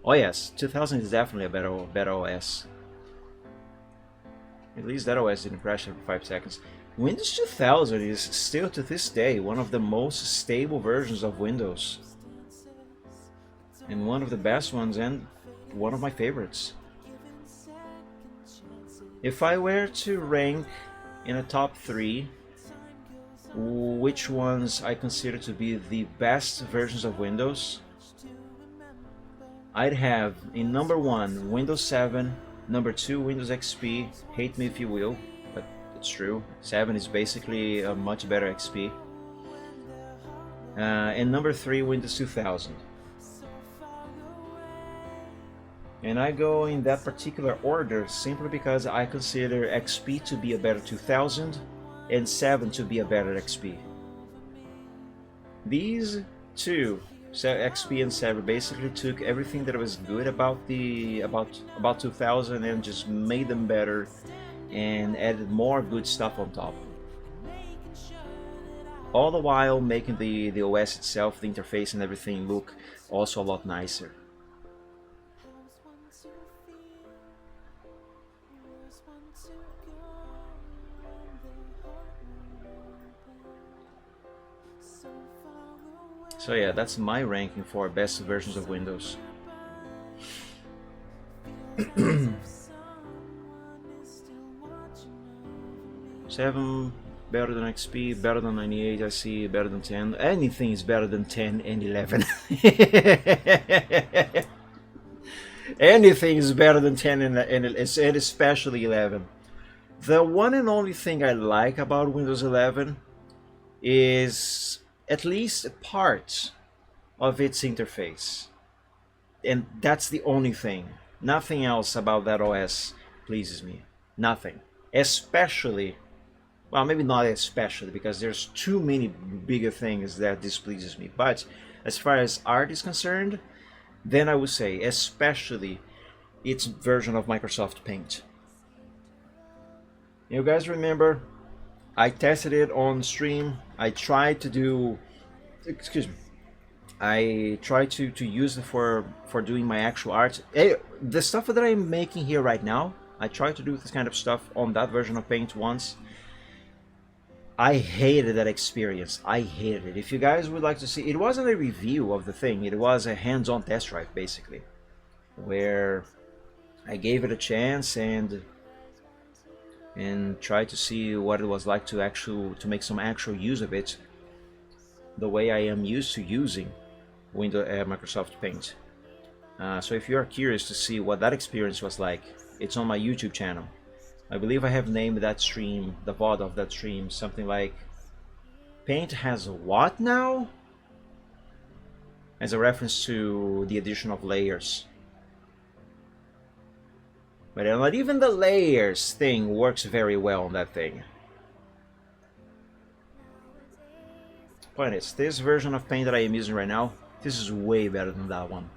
Speaker 1: Oh yes, 2000 is definitely a better OS. At least that OS didn't crash every 5 seconds. Windows 2000 is still to this day one of the most stable versions of Windows. And one of the best ones and one of my favorites. If I were to rank in a top 3 which ones I consider to be the best versions of Windows, I'd have in number 1 Windows 7, number 2 Windows XP, hate me if you will, but it's true, 7 is basically a much better XP, and number 3 Windows 2000. And I go in that particular order simply because I consider XP to be a better 2000 and 7 to be a better XP. These two, XP and 7, basically took everything that was good about 2000 and just made them better and added more good stuff on top. All the while making the OS itself, the interface and everything look also a lot nicer. So yeah, that's my ranking for best versions of Windows. 7 better than XP, better than 98, I see, better than 10. Anything is better than 10 and 11. Anything is better than 10 and especially 11. The one and only thing I like about Windows 11 is at least a part of its interface. And that's the only thing. Nothing else about that OS pleases me. Nothing. Especially, well, maybe not especially, because there's too many bigger things that displeases me. But as far as art is concerned, then I would say especially its version of Microsoft Paint. You guys remember, I tested it on stream. I tried to do, I tried to use it for doing my actual art. The stuff that I'm making here right now, I tried to do this kind of stuff on that version of Paint once. I hated that experience. I hated it. If you guys would like to see, it wasn't a review of the thing. It was a hands-on test drive, basically, where I gave it a chance and tried to see what it was like to make some actual use of it, the way I am used to using Microsoft Paint. So if you are curious to see what that experience was like, it's on my YouTube channel. I believe I have named that stream, the VOD of that stream, something like Paint has what now? As a reference to the addition of layers. But not even the layers thing works very well on that thing. Point is, this version of Paint that I am using right now, this is way better than that one.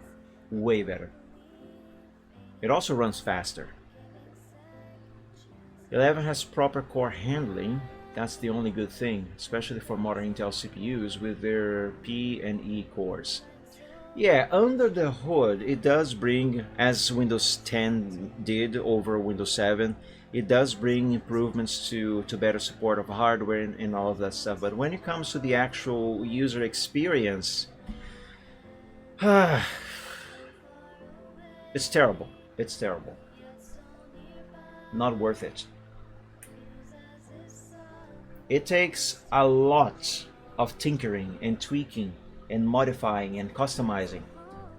Speaker 1: Way better. It also runs faster. 11 has proper core handling. That's the only good thing, especially for modern Intel CPUs with their P and E cores. Yeah, under the hood, it does bring, as Windows 10 did over Windows 7, it does bring improvements to better support of hardware and all of that stuff. But when it comes to the actual user experience, it's terrible. It's terrible. Not worth it. It takes a lot of tinkering and tweaking and modifying and customizing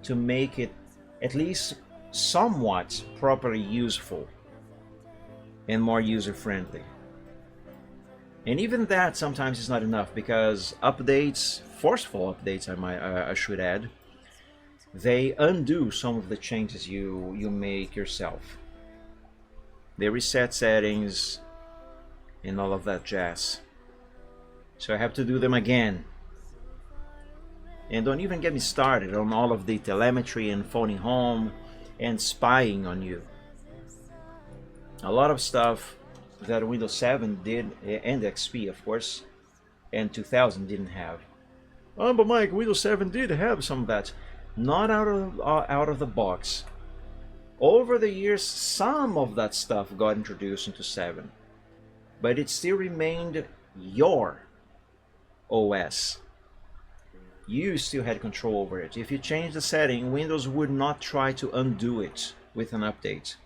Speaker 1: to make it at least somewhat properly useful and more user-friendly. And even that sometimes is not enough, because updates, forceful updates I should add, they undo some of the changes you make yourself. They reset settings and all of that jazz. So I have to do them again. And don't even get me started on all of the telemetry and phoning home and spying on you. A lot of stuff that Windows 7 did, and XP of course, and 2000 didn't have. Oh, but Mike, Windows 7 did have some of that. Not out of the box. Over the years, some of that stuff got introduced into 7, but it still remained your OS. You still had control over it. If you changed the setting, Windows would not try to undo it with an update.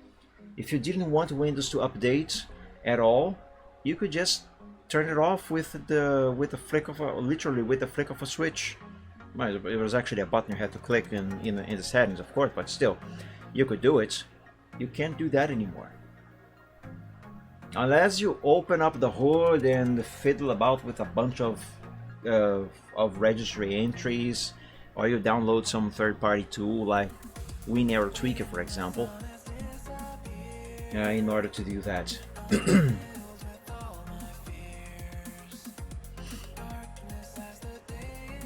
Speaker 1: If you didn't want Windows to update at all, you could just turn it off with the flick of literally with the flick of a switch. Well, it was actually a button you had to click in the settings, of course, but still, you could do it. You can't do that anymore. Unless you open up the hood and fiddle about with a bunch of registry entries, or you download some third-party tool like WinAeroTweaker, for example, in order to do that.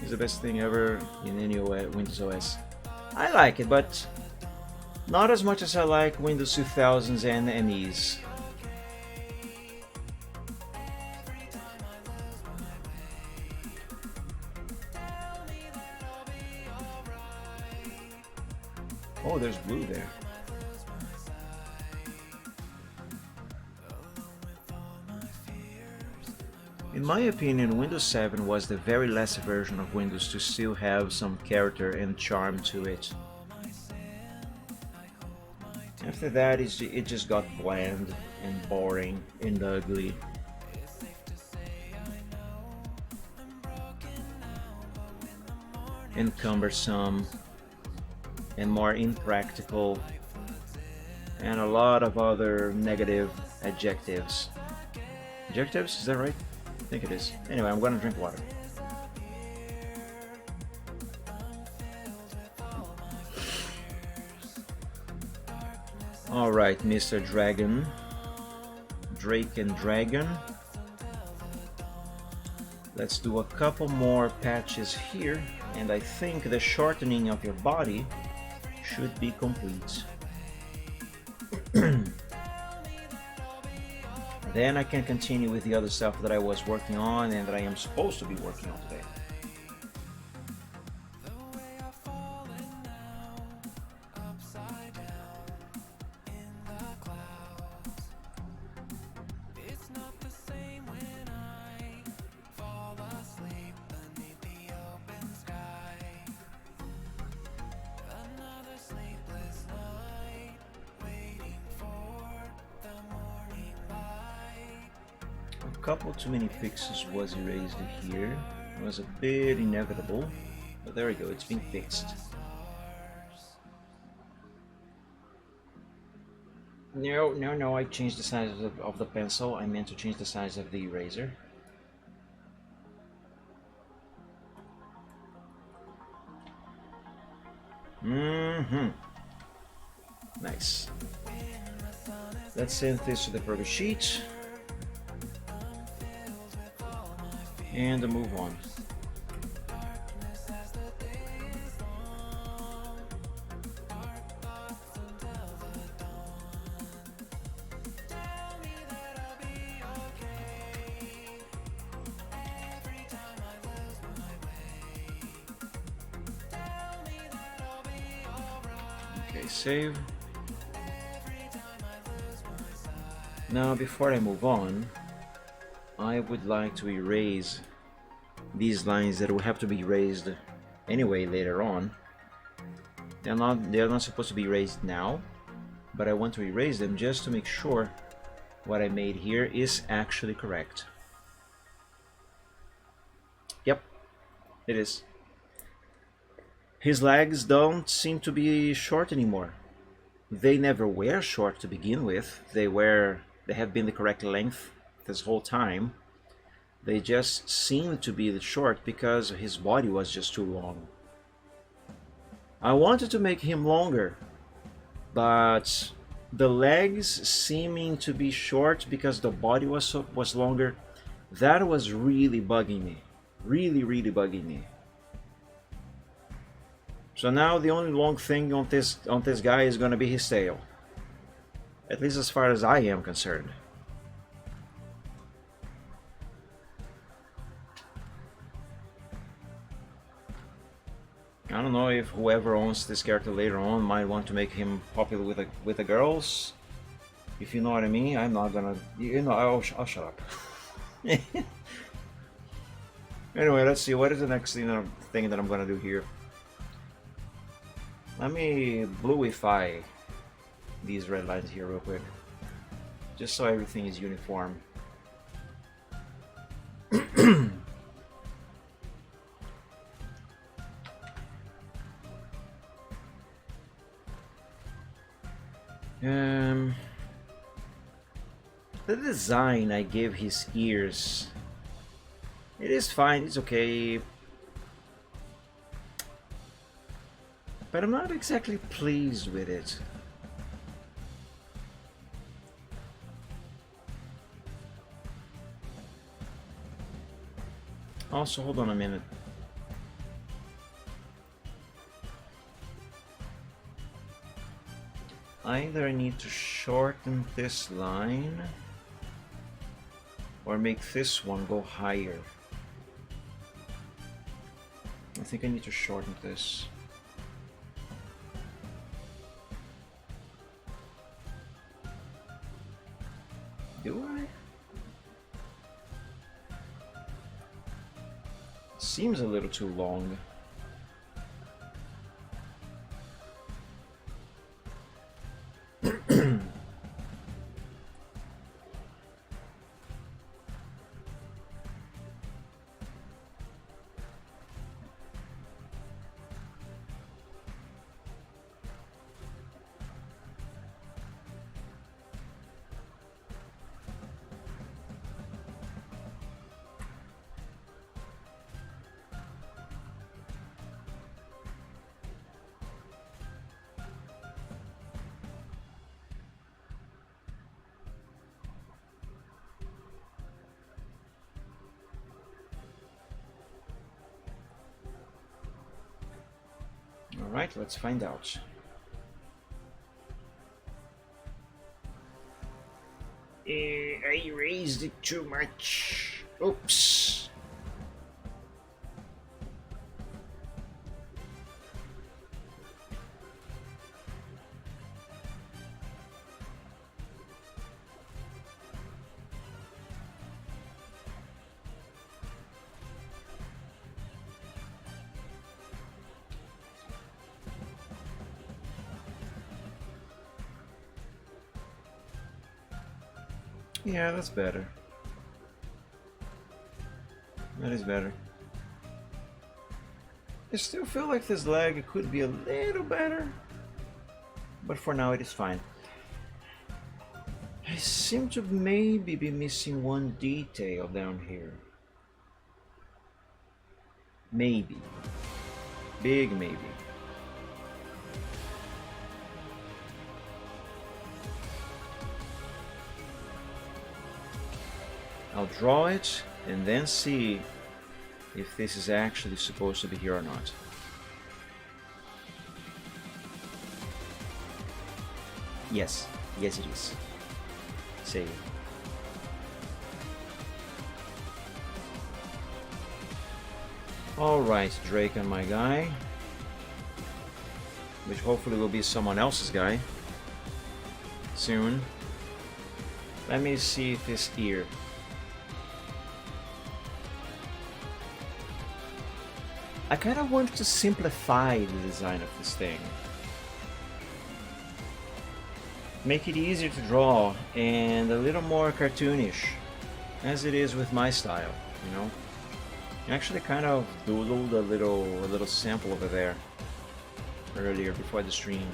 Speaker 1: It's the best thing ever in any Windows OS. I like it, but not as much as I like Windows 2000s and MEs. Oh, there's blue there. In my opinion, Windows 7 was the very last version of Windows to still have some character and charm to it. After that, it just got bland and boring and ugly. And cumbersome and more impractical and a lot of other negative adjectives. Adjectives? Is that right? I think it is. Anyway, I'm gonna drink water. Alright, Mr. Dragon. Drake and Dragon. Let's do a couple more patches here, and I think the shortening of your body should be complete. Then I can continue with the other stuff that I was working on and that I am supposed to be working on today. A couple too many fixes was erased here. It was a bit inevitable, but there we go, it's been fixed. No, I changed the size of the pencil. I meant to change the size of the eraser. Nice. Let's send this to the program sheet. And move on. Okay, save. Now, before I move on, I would like to erase these lines that will have to be erased anyway later on. They're not supposed to be erased now, but I want to erase them just to make sure what I made here is actually correct. Yep, it is. His legs don't seem to be short anymore. They never were short to begin with. They have been the correct length this whole time. They just seemed to be short because his body was just too long. I wanted to make him longer, but the legs seeming to be short because the body was longer. That was really bugging me, really bugging me. So now the only long thing on this guy is gonna be his tail, at least as far as I am concerned. I don't know if whoever owns this character later on might want to make him popular with the girls. If you know what I mean. I'm not gonna, I'll shut up. Anyway, let's see what is the next thing that I'm gonna do here. Let me bluify these red lines here real quick, just so everything is uniform. The design I gave his ears, it is fine, it's okay, but I'm not exactly pleased with it. Also, hold on a minute. Either I need to shorten this line or make this one go higher. I think I need to shorten this. Do I? Seems a little too long. Alright, let's find out. I raised it too much. Oops. Yeah, that's better. That is better. I still feel like this leg could be a little better, but for now it is fine. I seem to maybe be missing one detail down here. Maybe. Big maybe. I'll draw it and then see if this is actually supposed to be here or not. Yes, yes it is. Save. Alright, Drake and my guy. Which hopefully will be someone else's guy. Soon. Let me see if it's here. I kind of want to simplify the design of this thing. Make it easier to draw and a little more cartoonish, as it is with my style, you know? I actually kind of doodled a little sample over there earlier before the stream.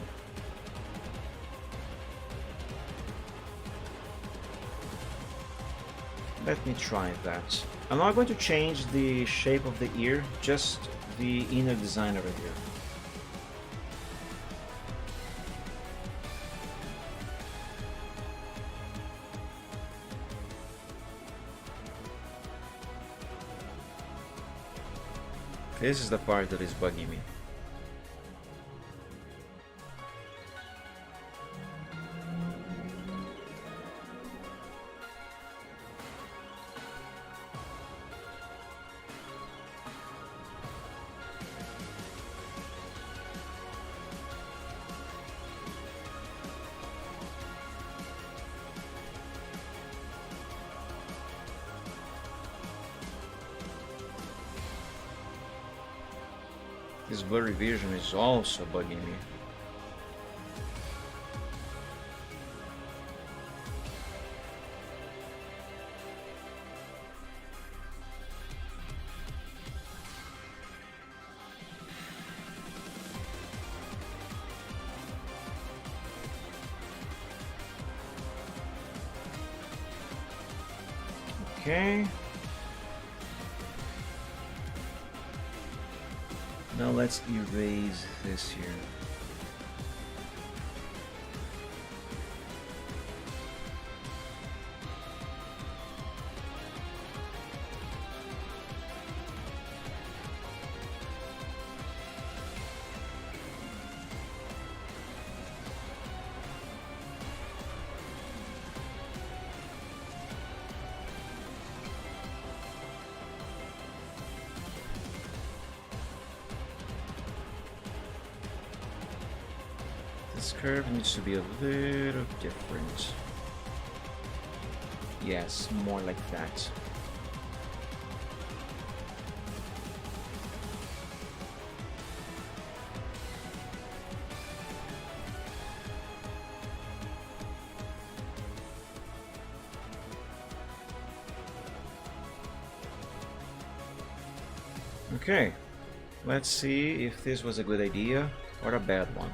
Speaker 1: Let me try that. I'm not going to change the shape of the ear, just the inner design over here. This is the part that is bugging me. This blurry vision is also bugging me. Okay. Now let's erase this here. This curve needs to be a little different. Yes, more like that. Okay, let's see if this was a good idea or a bad one.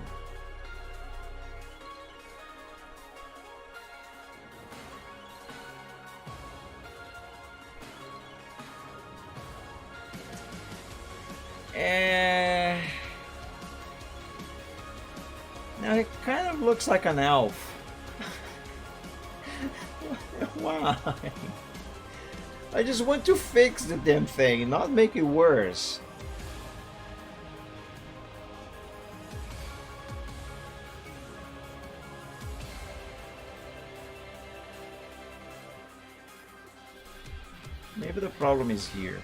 Speaker 1: Now it kind of looks like an elf. Why? I just want to fix the damn thing, not make it worse. Maybe the problem is here.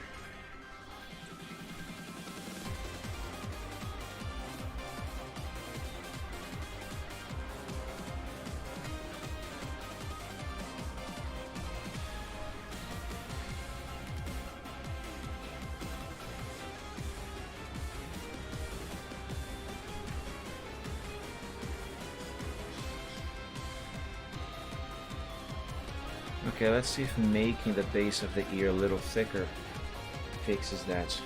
Speaker 1: Okay, let's see if making the base of the ear a little thicker fixes that.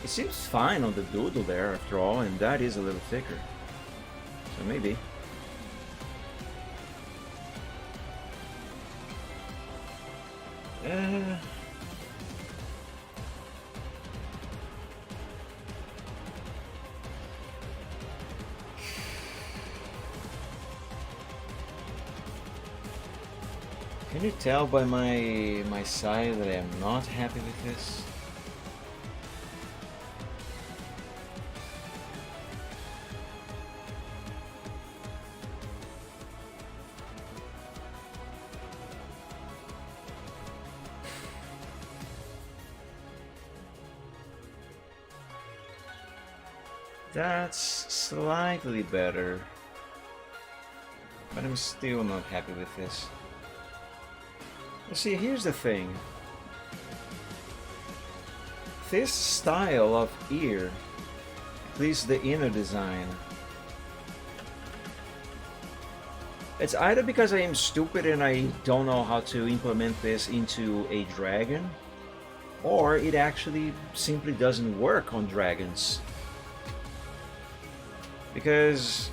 Speaker 1: It seems fine on the doodle there after all, and that is a little thicker. So maybe. Can you tell by my side that I am not happy with this? That's slightly better, but I'm still not happy with this. You see, here's the thing. This style of ear, at least the inner design, it's either because I am stupid and I don't know how to implement this into a dragon, or it actually simply doesn't work on dragons. Because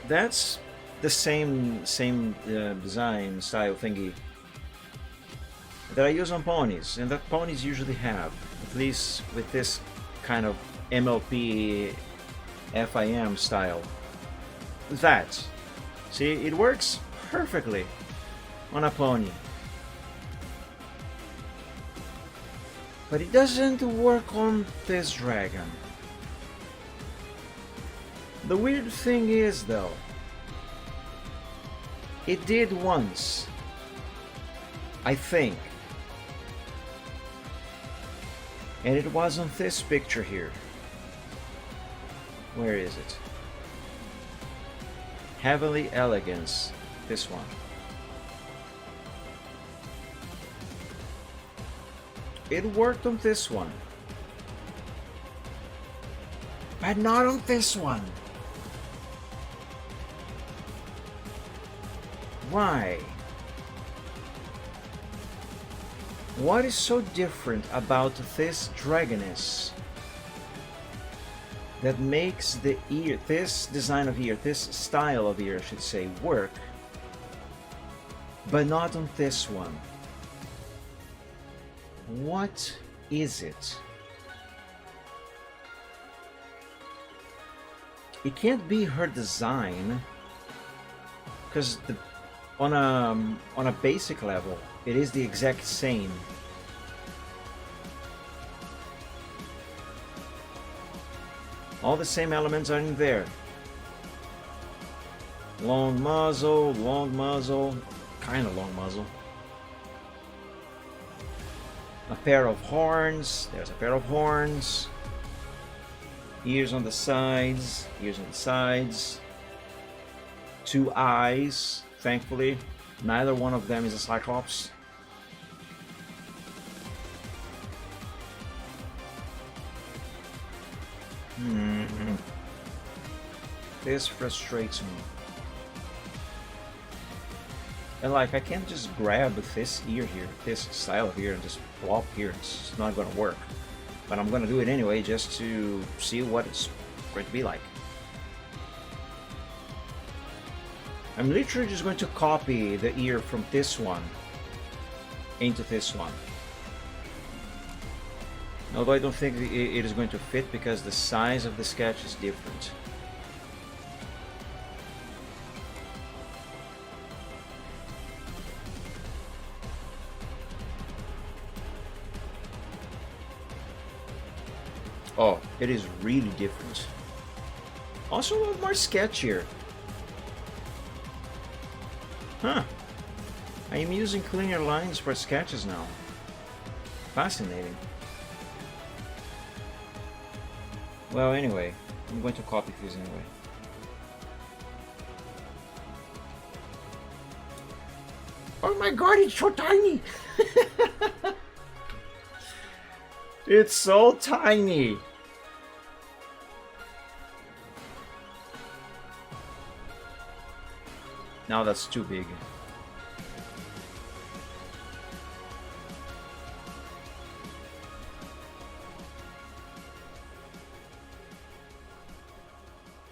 Speaker 1: that's the same design style thingy that I use on ponies, and that ponies usually have, at least with this kind of MLP FIM style. That, see, it works perfectly on a pony. But it doesn't work on this dragon. The weird thing is, though, it did once, I think. And it was on this picture here. Where is it? Heavenly Elegance. This one. It worked on this one. But not on this one. Why? What is so different about this Dragoness that makes the ear, this design of ear, this style of ear, I should say, work, but not on this one? What is it? It can't be her design, because on a basic level, it is the exact same. All the same elements are in there. Long muzzle, kind of long muzzle. A pair of horns, there's a pair of horns. Ears on the sides, Two eyes, thankfully. Neither one of them is a Cyclops. This frustrates me. And like, I can't just grab this ear here, this style here, and just plop here. It's not gonna work. But I'm gonna do it anyway, just to see what it's going to be like. I'm literally just going to copy the ear from this one into this one. Although I don't think it is going to fit because the size of the sketch is different. Oh, it is really different. Also a little more sketchier. Huh. I am using cleaner lines for sketches now. Fascinating. Well, anyway, I'm going to copy these anyway. Oh my god, it's so tiny! It's so tiny! Now that's too big.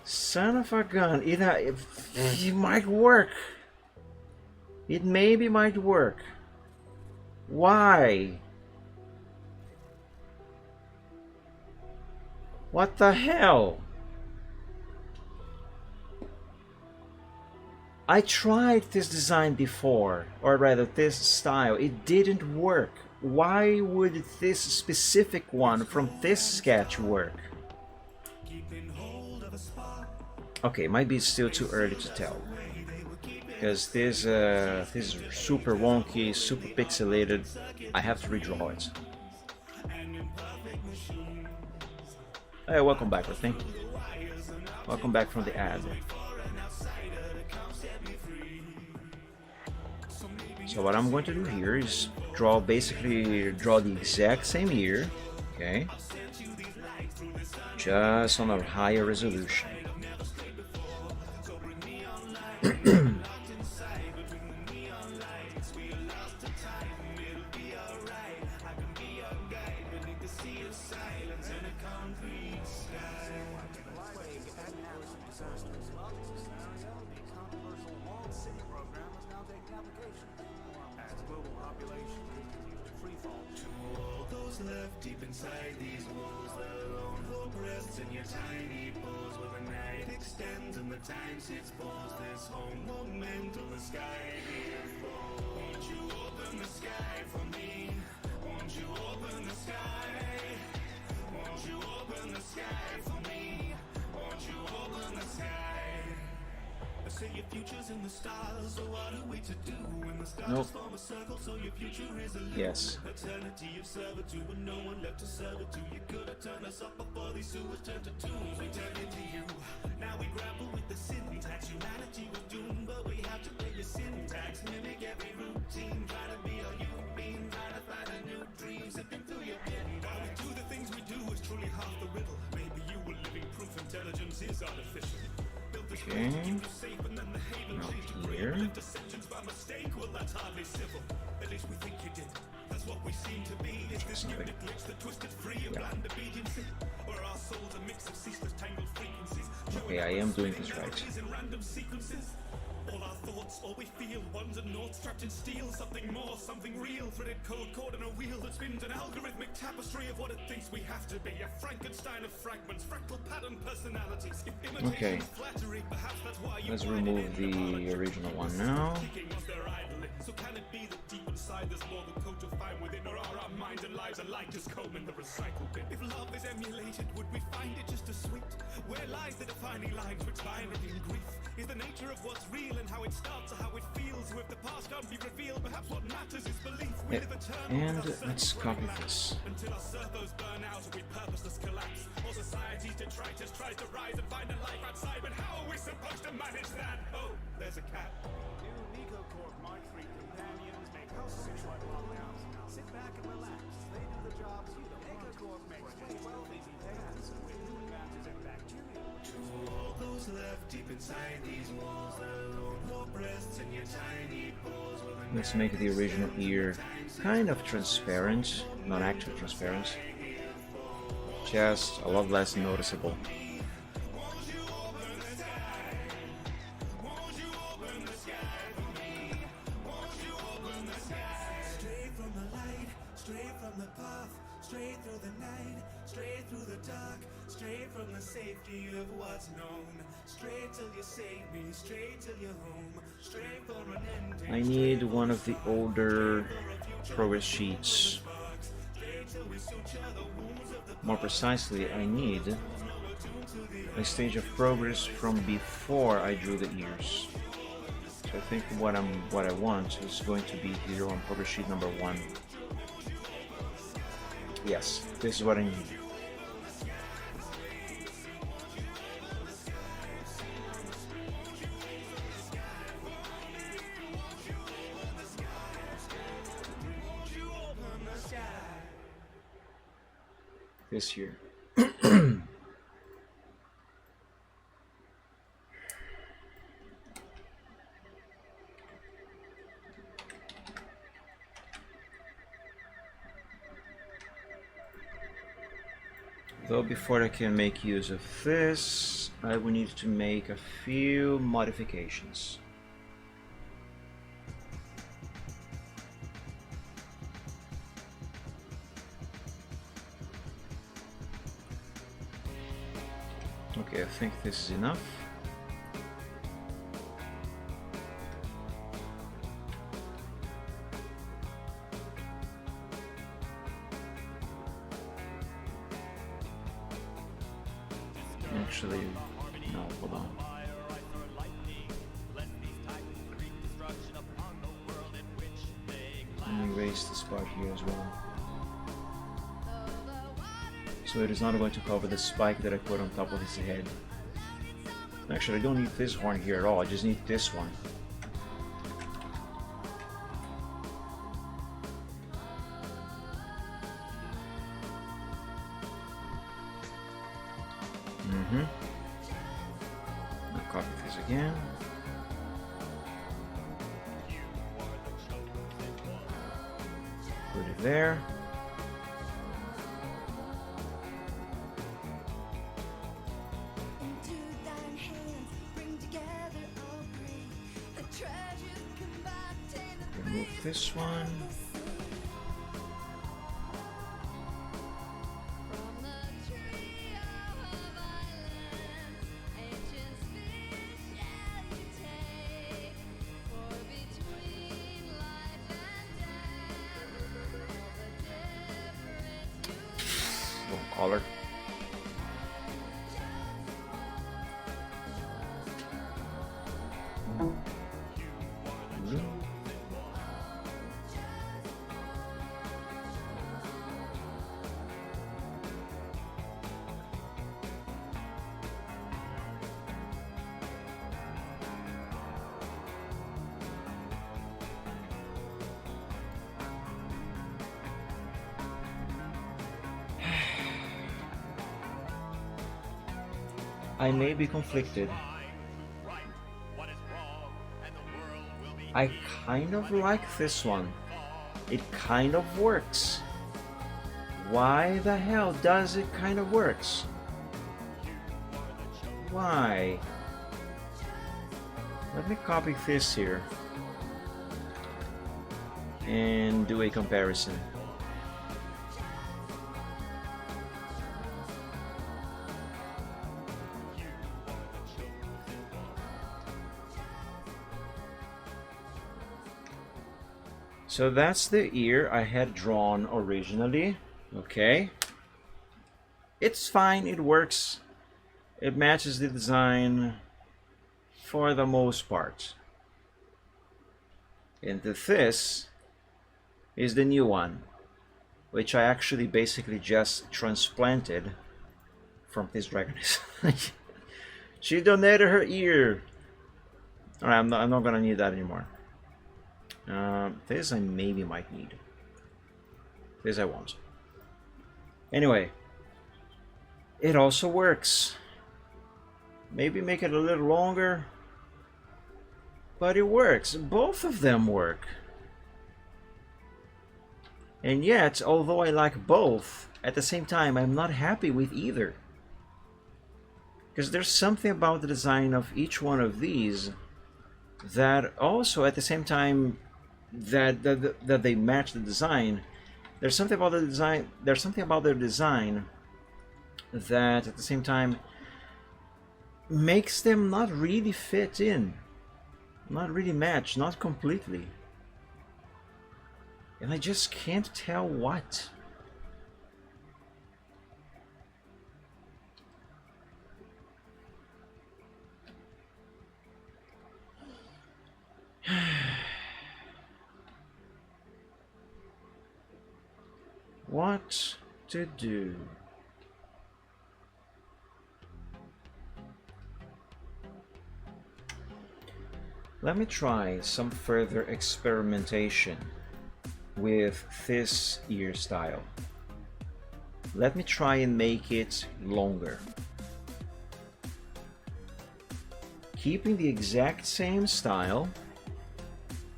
Speaker 1: Son of a gun, it might work. It maybe might work. Why? What the hell? I tried this design before, or rather this style. It didn't work. Why would this specific one from this sketch work? Okay, it might be still too early to tell. Because this is super wonky, super pixelated. I have to redraw it. Hey, welcome back, Ruthney. Welcome back from the ad. So what I'm going to do here is basically draw the exact same ear, okay? Just on a higher resolution.
Speaker 2: Left deep inside these walls, the lone hope rests in your tiny paws, where the night extends and the time sits pause. This home moment on the sky here falls. Won't you open the sky for me? Won't you open the sky? say your future's in the stars, so what are we to do when the stars
Speaker 1: Nope.
Speaker 2: form a circle, so your future is a loop?
Speaker 1: Yes.
Speaker 2: Eternity of servitude with no one left to serve it to. You could have turned us up before these sewers turned to tombs. We turned into you. Now we grapple with the syntax. Humanity was doomed, but we have to play your syntax. Mimic every routine, try to be all you've been, trying to find a new dream, sipping through your pen. Why we do the things we do is truly half the riddle. Maybe you were living proof intelligence is artificial. Built this way to keep you safe, and then the haven
Speaker 1: Not
Speaker 2: changed to
Speaker 1: here.
Speaker 2: brave. Left ascensions by mistake, well that's hardly civil. At least we think you did. That's what we seem to be. Is this new neglect, the twisted free of blind obedience? Or are our souls a mix of ceaseless tangled frequencies?
Speaker 1: Okay, I am doing this right.
Speaker 2: In random sequences. All our thoughts, all we feel, ones and noughts trapped in steel. Something more, something real, threaded code caught in a wheel that spins an algorithmic tapestry of what it thinks we have to be. A Frankenstein of fragments, fractal pattern personalities. If imitation
Speaker 1: Okay.
Speaker 2: is flattery, perhaps that's why you
Speaker 1: Let's
Speaker 2: find it
Speaker 1: remove
Speaker 2: in
Speaker 1: the original one now.
Speaker 2: kicking us their idling. So can it be that deep inside there's more than code to find within, or are our minds and lives alike just comb in the recycle bin? If love is emulated, would we find it just as sweet? Where lies the defining line twixt binary and grief? Is the nature of what's real and how it starts or how it feels? So if the past can't be revealed, perhaps what matters is belief. We live eternal
Speaker 1: And
Speaker 2: with our
Speaker 1: let's
Speaker 2: circle
Speaker 1: copy
Speaker 2: collapse.
Speaker 1: this.
Speaker 2: Until our servos burn out or we purposeless collapse. Or society's detritus tries to rise and find a life outside. But how are we supposed to manage that? Oh, there's a cat.
Speaker 3: New NecoCorp Mark III companions make house-sexual lockdowns. Sit back and relax. They do the jobs you don't want. NecoCorp makes 12 easy tasks with new advances in bacteria.
Speaker 2: To all those left deep inside these walls, the lone hope rests in your tiny paws.
Speaker 1: Let's make the original ear kind of transparent, not actually transparent, just a lot less noticeable.
Speaker 2: Straight from the light, straight from the path, straight through the night, straight through the dark, straight from the safety of what's known, straight till you save me, straight till you're home, straight for an ending.
Speaker 1: I need one of the older progress sheets. More precisely, I need a stage of progress from before I drew the ears. So I think what I want is going to be here on progress sheet number 1. Yes, this is what I need. This here. Though before I can make use of this, I will need to make a few modifications. Okay, I think this is enough. Actually, no, hold on. Let me erase this part here as well. So it is not going to cover the spike that I put on top of his head. Actually, I don't need this horn here at all, I just need this one. I'll copy this again. Put it there.
Speaker 4: Into thine hands, bring together all great. The treasures combined, tame the
Speaker 1: Remove this one.
Speaker 4: from the trio of islands. Ancient fish shall you take, for between life and death, all the difference you
Speaker 1: Little collar. I may be conflicted. I kind of like this one. It kind of works. Why the hell does it kind of works? Why? Let me copy this here and do a comparison. So that's the ear I had drawn originally. Okay. It's fine, it works. It matches the design for the most part. And this is the new one, which I actually basically just transplanted from this dragoness. She donated her ear. Alright, I'm not gonna need that anymore. This I maybe might need. This I won't. Anyway, it also works. Maybe make it a little longer, but it works. Both of them work. And yet, although I like both, at the same time I'm not happy with either. Because there's something about the design of each one of these that also at the same time that they match the design, there's something about the design, there's something about their design that at the same time makes them not really fit in, not really match, not completely. And I just can't tell what. What to do? Let me try some further experimentation with this ear style. Let me try and make it longer. Keeping the exact same style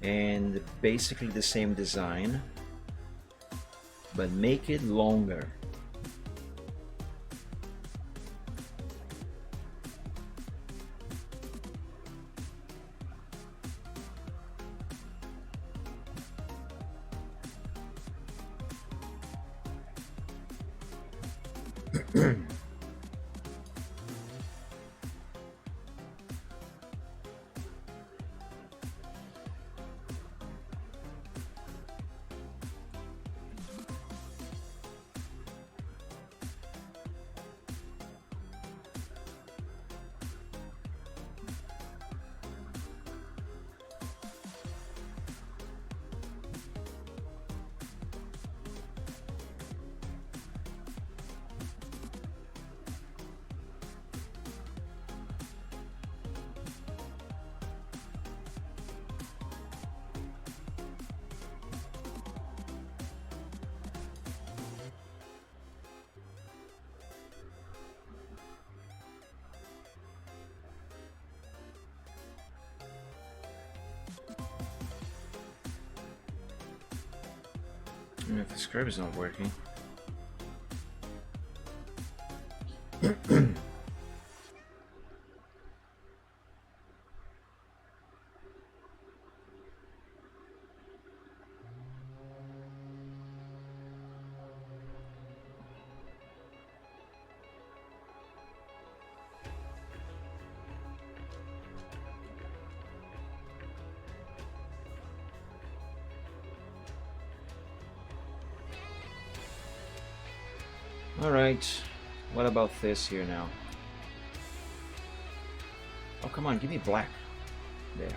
Speaker 1: and basically the same design, but make it longer. If the script is not working. Alright, what about this here now? Oh, come on, give me black. There.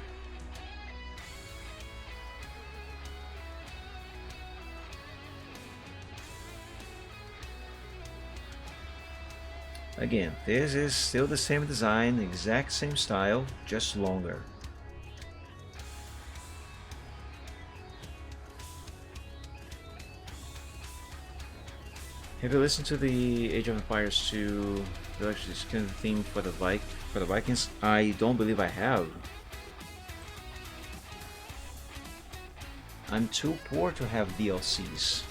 Speaker 1: Again, this is still the same design, exact same style, just longer. Have you listened to the Age of Empires 2 Village skin theme for the Vikings? I don't believe I have. I'm too poor to have DLCs.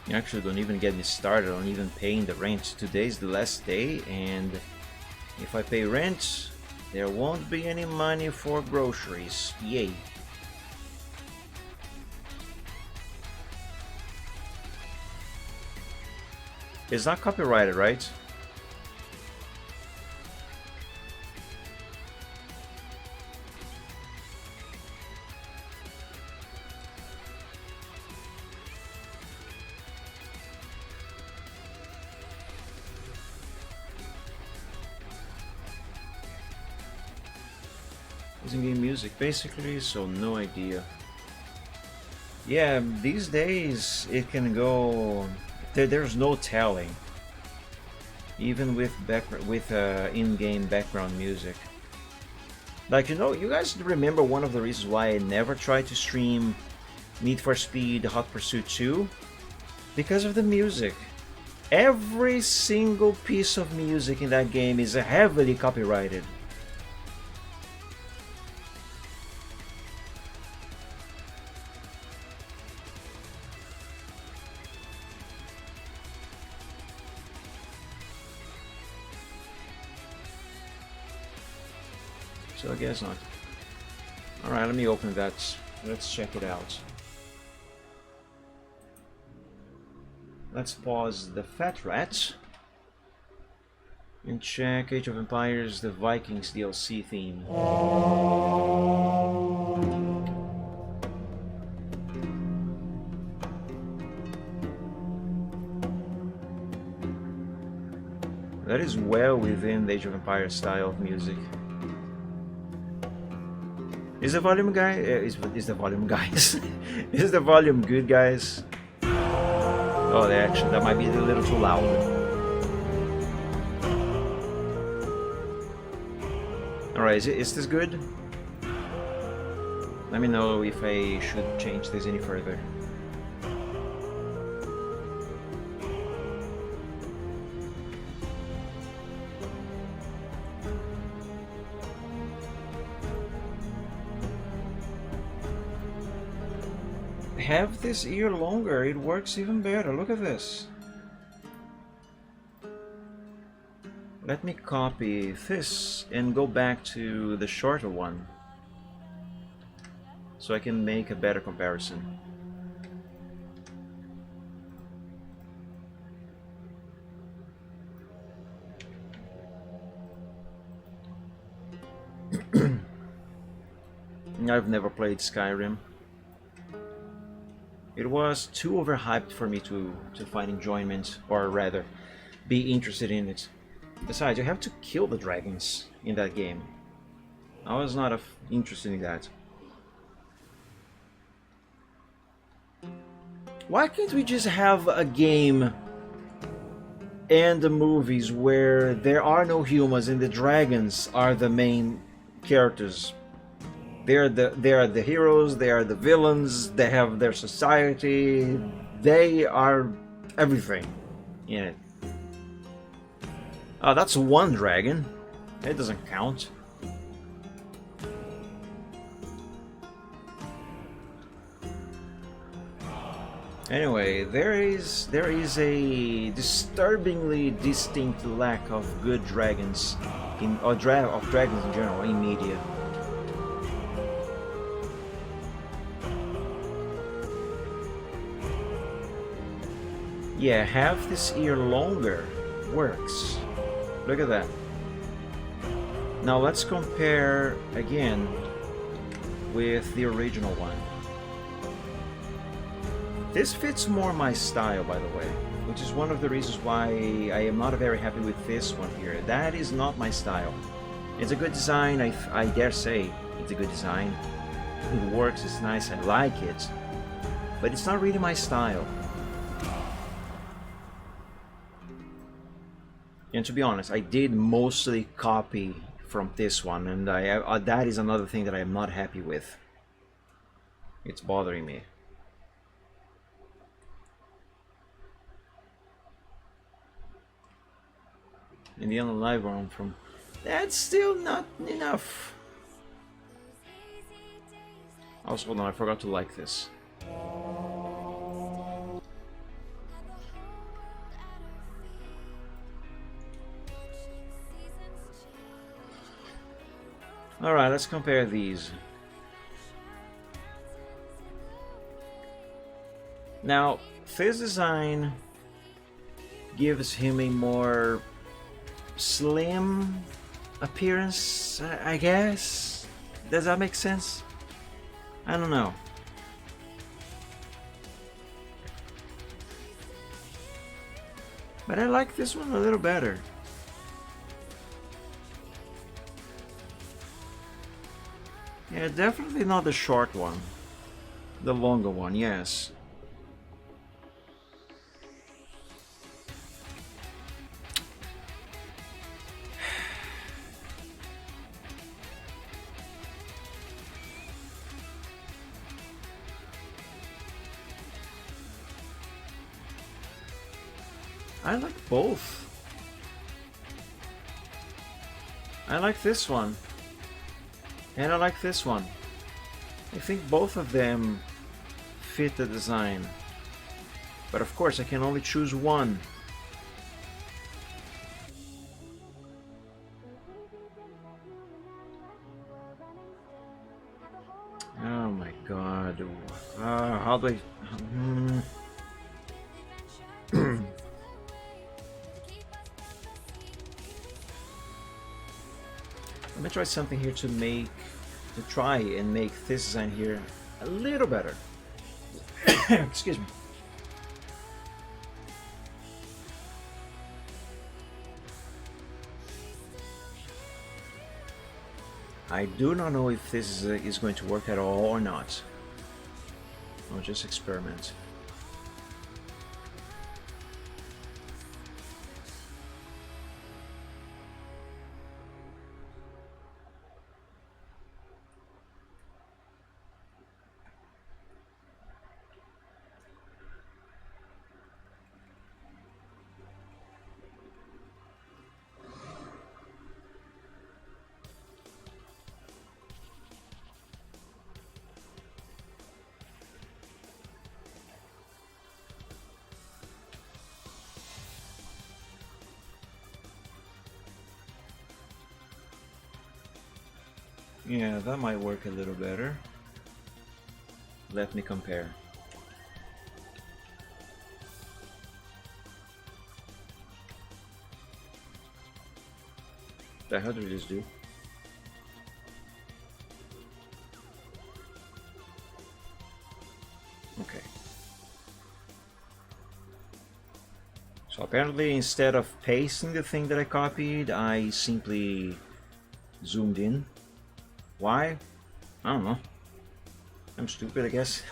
Speaker 1: You actually don't even get me started on even paying the rent. Today's the last day, and if I pay rent, there won't be any money for groceries. Yay. It's not copyrighted, right? Using game music basically, so no idea. Yeah, these days it can go. There's no telling, even with in-game background music. Like, you know, you guys remember one of the reasons why I never tried to stream Need for Speed Hot Pursuit 2? Because of the music. Every single piece of music in that game is heavily copyrighted. So I guess not. Alright, let me open that. Let's check it out. Let's pause the Fat Rat and check Age of Empires the Vikings DLC theme. That is well within the Age of Empires style of music. Is the volume guy? Is the volume guys? Is the volume good, guys? Oh, that might be a little too loud. Alright, is this good? Let me know if I should change this any further. Have this ear longer, it works even better. Look at this. Let me copy this and go back to the shorter one so I can make a better comparison. I've never played Skyrim. It was too overhyped for me to find enjoyment, or rather, be interested in it. Besides, you have to kill the dragons in that game. I was not interested in that. Why can't we just have a game and the movies where there are no humans and the dragons are the main characters? They are the heroes, they are the villains, they have their society, they are everything in it. Oh, that's one dragon. It doesn't count. Anyway, there is a disturbingly distinct lack of good dragons of dragons in general in media. Yeah, have this ear longer works. Look at that. Now let's compare again with the original one. This fits more my style, by the way, which is one of the reasons why I am not very happy with this one here. That is not my style. It's a good design, I dare say it's a good design. It works, it's nice, I like it. But it's not really my style. And to be honest, I did mostly copy from this one, and that is another thing that I am not happy with. It's bothering me. In the live one from, that's still not enough. Also, hold on, I forgot to like this. Alright, let's compare these. Now, this design gives him a more slim appearance, I guess? Does that make sense? I don't know. But I like this one a little better. Yeah, definitely not the short one. The longer one, yes. I like both. I like this one. And I like this one. I think both of them fit the design. But of course, I can only choose one. Oh my god. How do I... Let me try something here to try and make this design here a little better. Excuse me. I do not know if this is going to work at all or not. I'll just experiment. Yeah, that might work a little better. Let me compare. The hell did this do? Okay. So apparently instead of pasting the thing that I copied, I simply zoomed in. Why? I don't know. I'm stupid, I guess.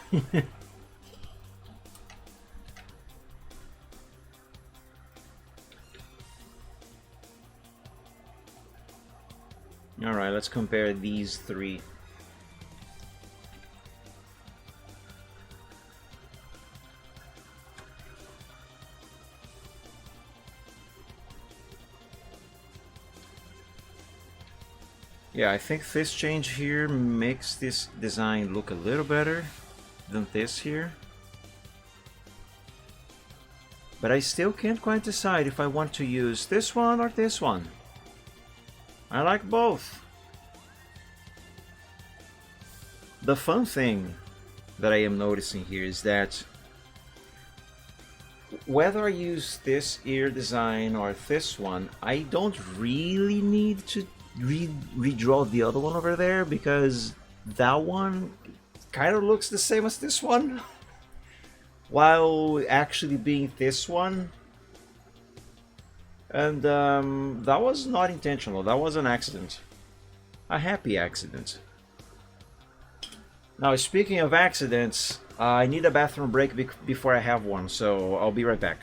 Speaker 1: Alright, let's compare these three. Yeah, I think this change here makes this design look a little better than this here. But I still can't quite decide if I want to use this one or this one. I like both. The fun thing that I am noticing here is that whether I use this ear design or this one, I don't really need to redraw the other one over there, because that one kind of looks the same as this one while actually being this one. And that was not intentional, that was an accident, a happy accident. Now, speaking of accidents, I need a bathroom break before I have one, so I'll be right back.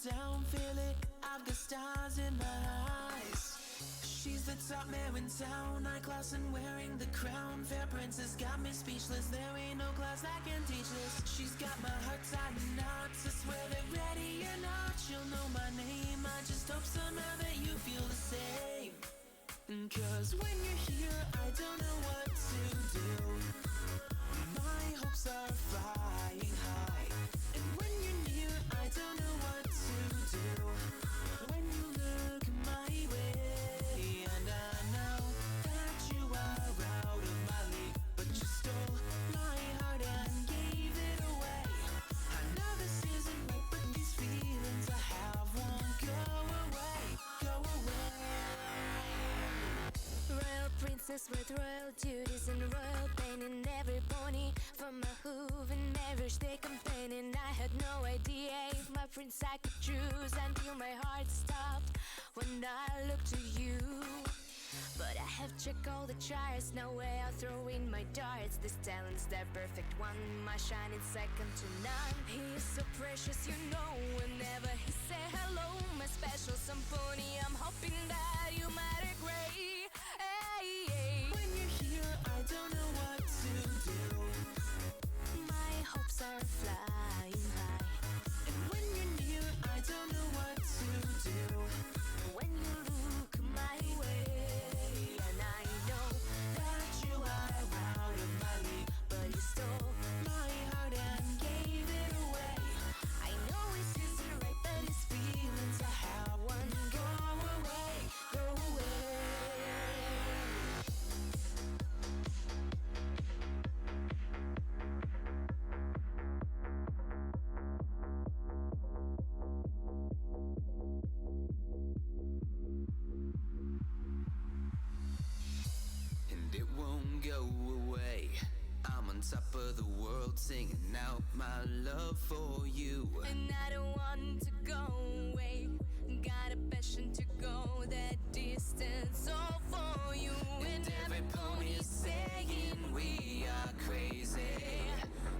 Speaker 5: down, feel it, I've got stars in my eyes. She's the top mare in town, high class and wearing the crown. Fair princess got me speechless, there ain't no class that can teach this. She's got my heart tied in knots, I swear that ready or not, she'll know my name. I just hope somehow that you feel the same. Cause when you're here, I don't know what to do. My hopes are flying high, and when you're near, I don't know what to do. When you look my way, and I know that you are out of my league, but you stole my heart and gave it away. I know this isn't right, but these feelings I have won't go away, go away.
Speaker 4: Royal princess with royal duties and royal pain in every pony. From my hoof and marriage they complaining. I had no idea if my prince I could choose until my heart stopped when I looked to you. But I have checked all the charts, no way I'll throw in my darts. This talent's the perfect one, my shining second to none. He is so precious, you know, whenever he say hello. My special symphony, I'm hoping that you might agree. Hey, hey.
Speaker 5: When you're here, I don't know what to do.
Speaker 4: My hopes are flying high.
Speaker 5: And when you're near, I don't know what to do.
Speaker 4: When you look my way, and I know
Speaker 5: That you are out of my league,
Speaker 4: but you stole.
Speaker 5: my heart and gave it away.
Speaker 4: I know it's isn't right, but his feelings I have one
Speaker 5: Go away,
Speaker 4: go away.
Speaker 5: and it won't go away. I'm on top of the world, singing out my love for you.
Speaker 4: And I don't want to go away. Got a passion to go that distance all for you.
Speaker 5: And every pony is saying we are crazy,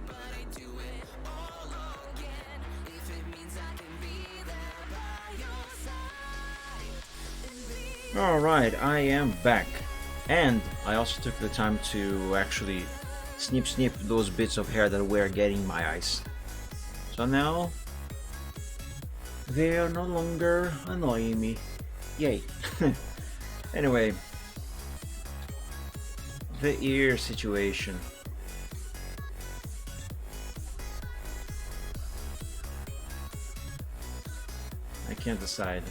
Speaker 5: but I do it all again if it means I can be there by your side.
Speaker 1: Alright, I am back. And I also took the time to actually snip those bits of hair that were getting my eyes. So now they are no longer annoying me. Yay. Anyway, the ear situation. I can't decide.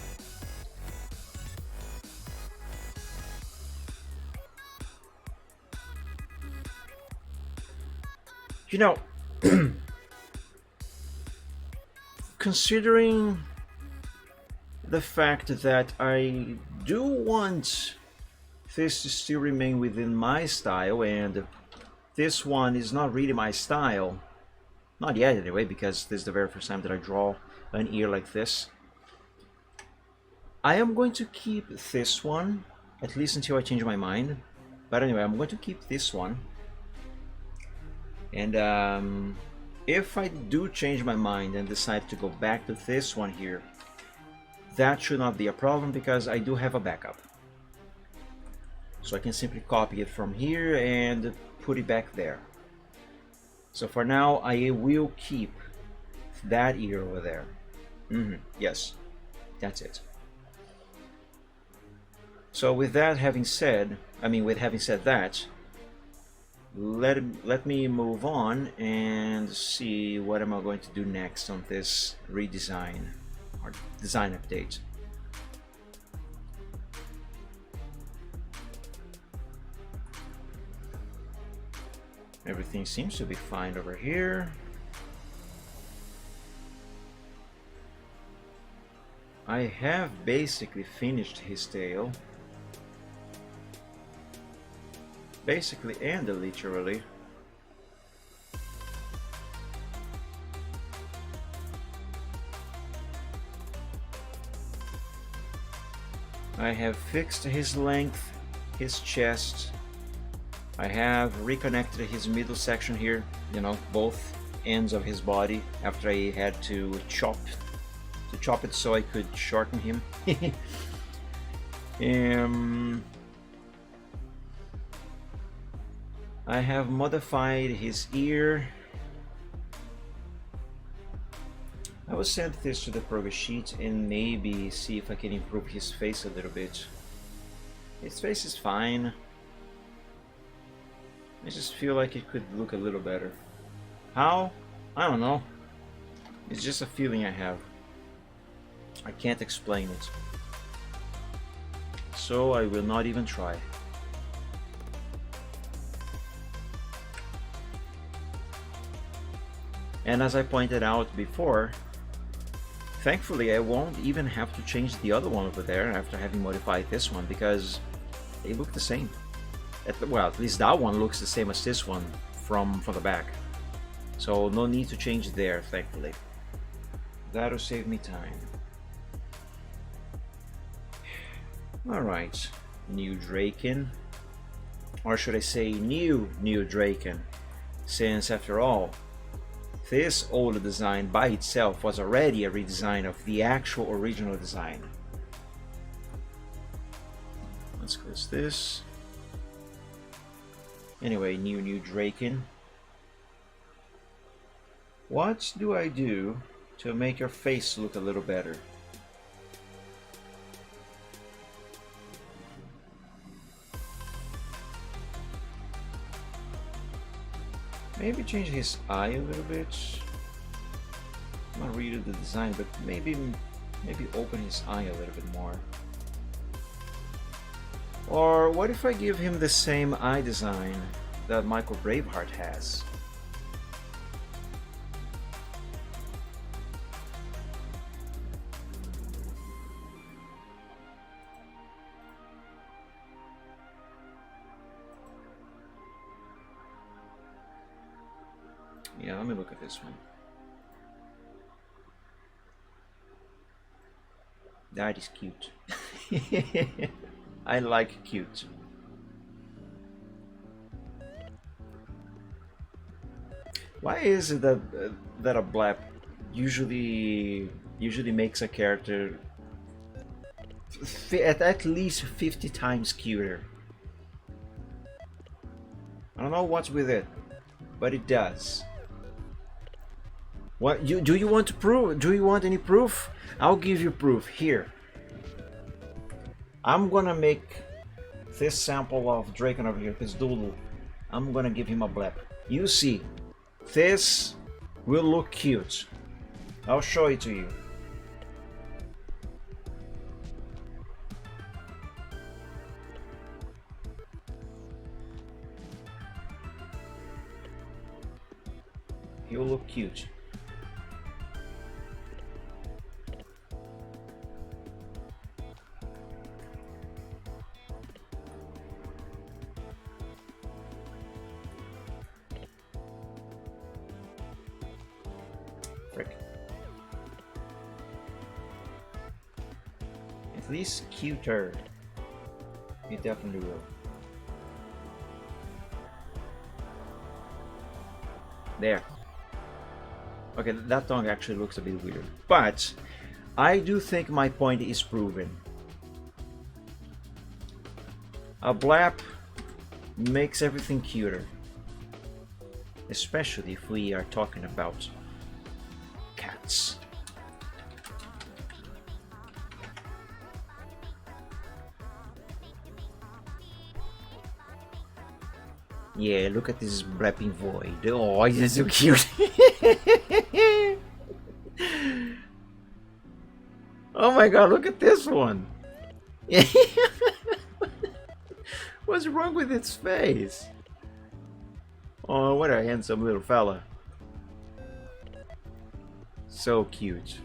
Speaker 1: You know, considering the fact that I do want this to still remain within my style, and this one is not really my style, not yet anyway, because this is the very first time that I draw an ear like this, I am going to keep this one, at least until I change my mind. But anyway, I'm going to keep this one. And if I do change my mind and decide to go back to this one here, that should not be a problem because I do have a backup. So I can simply copy it from here and put it back there. So for now, I will keep that ear over there. Yes, that's it. So with that having said, that, let me move on and see what am I going to do next on this redesign or design update. Everything seems to be fine over here. I have basically finished his tail. Basically and literally. I have fixed his length, his chest. I have reconnected his middle section here, you know, both ends of his body after I had to chop to chop it so I could shorten him. I have modified his ear. I will send this to the progress sheet and maybe see if I can improve his face a little bit. His face is fine. I just feel like it could look a little better. How? I don't know. It's just a feeling I have. I can't explain it. So I will not even try. And as I pointed out before, thankfully I won't even have to change the other one over there after having modified this one, because they look the same. Well, at least that one looks the same as this one from the back. So no need to change there, thankfully. That'll save me time. Alright, new Draken. Or should I say new Draken, since after all, this old design by itself was already a redesign of the actual original design. Let's close this. Anyway, new Draken. What do I do to make your face look a little better? Maybe change his eye a little bit. Not redo the design, but maybe open his eye a little bit more. Or what if I give him the same eye design that Michael Braveheart has? Yeah, let me look at this one. That is cute. I like cute. Why is it that that a blap usually makes a character at least 50 times cuter? I don't know what's with it, but it does. What do you want to prove? Do you want any proof? I'll give you proof here. I'm gonna make this sample of Draken over here, this doodle. I'm gonna give him a blap. You see, this will look cute. I'll show it to you. He'll look cute. At least cuter. It definitely will. There. Okay, that tongue actually looks a bit weird, but I do think my point is proven. A blap makes everything cuter, especially if we are talking about cats. Yeah, look at this blapping void. Oh, he's so cute. Oh my god, look at this one. What's wrong with its face? Oh, what a handsome little fella. So cute.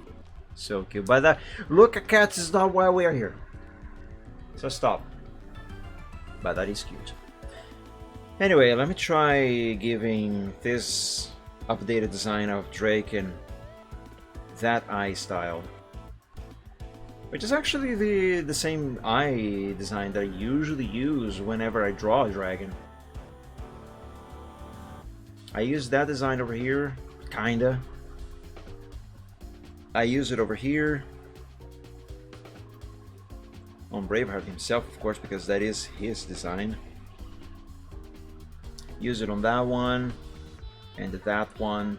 Speaker 1: So cute. But look at cats is not why we are here. So stop. But that is cute. Anyway, let me try giving this updated design of Draken that eye style, which is actually the same eye design that I usually use whenever I draw a dragon. I use that design over here, kinda. I use it over here on Braveheart himself, of course, because that is his design. Use it on that one and that one.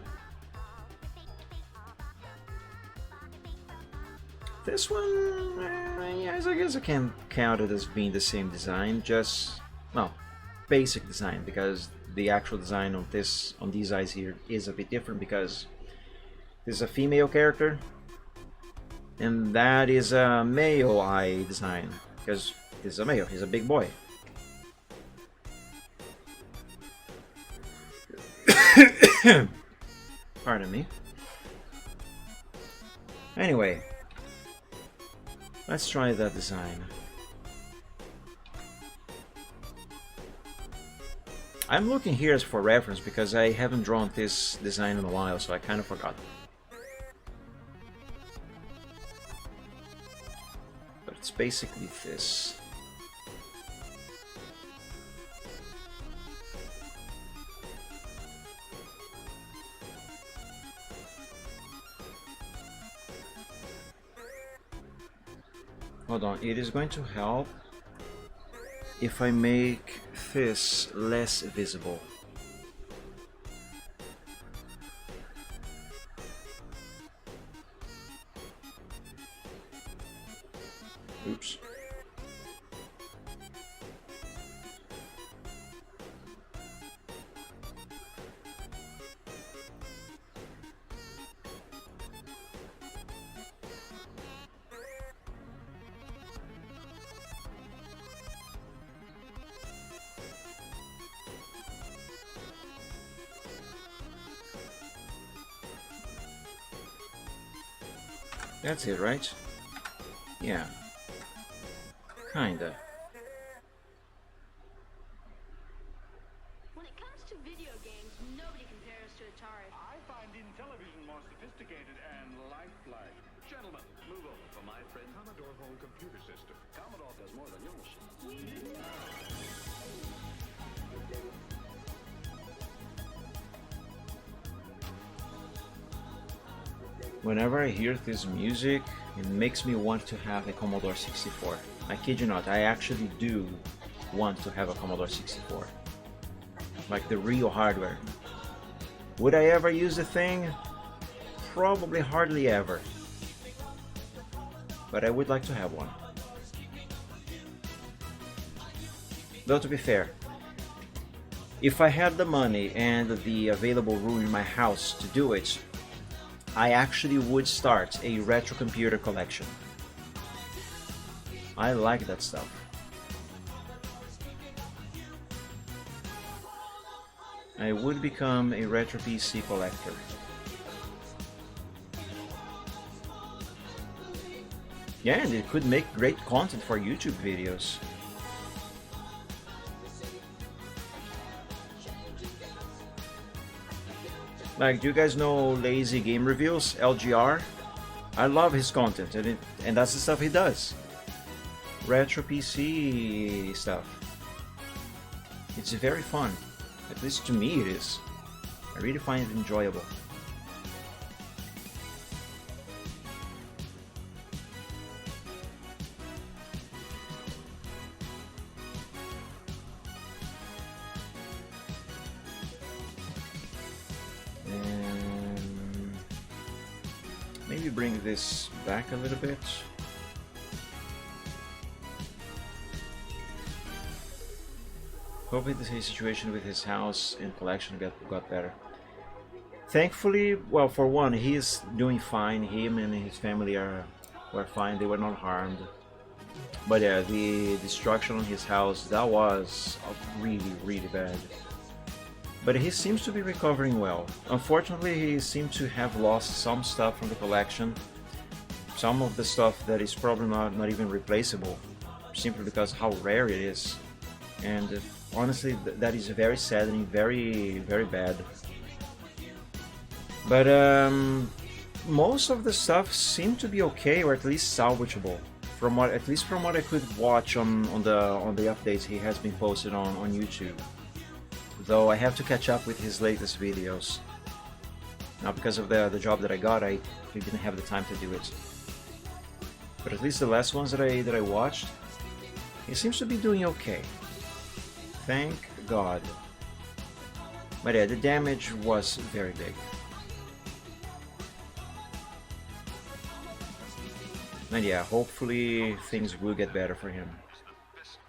Speaker 1: This one, yes, I guess I can count it as being the same design, just, well, basic design, because the actual design on these eyes here is a bit different, because this is a female character and that is a male eye design, because this is a male, he's a big boy. Pardon me. Anyway, let's try that design. I'm looking here as for reference because I haven't drawn this design in a while, so I kind of forgot. But it's basically this. Hold on, it is going to help if I make this less visible. Oops. That's it, right? Yeah. Kinda.
Speaker 6: When it comes to video games, nobody compares to Atari.
Speaker 3: I find Intellivision more sophisticated and lifelike.
Speaker 7: Gentlemen, move over for my friend Commodore Home Computer System. Commodore does more than your machine.
Speaker 1: Whenever I hear this music, it makes me want to have a Commodore 64. I kid you not, I actually do want to have a Commodore 64. Like the real hardware. Would I ever use the thing? Probably hardly ever. But I would like to have one. Though to be fair, if I had the money and the available room in my house to do it, I actually would start a retro computer collection. I like that stuff. I would become a retro PC collector. Yeah, and it could make great content for YouTube videos. Like, do you guys know Lazy Game Reviews, LGR? I love his content, and that's the stuff he does. Retro PC stuff. It's very fun. At least to me it is. I really find it enjoyable. Maybe bring this back a little bit. Hoping the situation with his house and collection got better. Thankfully, well, for one, he is doing fine. Him and his family were fine. They were not harmed. But yeah, the destruction on his house, that was really, really bad. But he seems to be recovering well. Unfortunately, he seems to have lost some stuff from the collection. Some of the stuff that is probably not even replaceable, simply because how rare it is. And honestly, that is very saddening, very, very bad. But most of the stuff seemed to be okay, or at least salvageable. At least from what I could watch on the updates he has been posted on YouTube. Though I have to catch up with his latest videos. Now, because of the job that I got, I didn't have the time to do it. But at least the last ones that I watched, he seems to be doing okay. Thank God. But yeah, the damage was very big. And yeah, hopefully things will get better for him.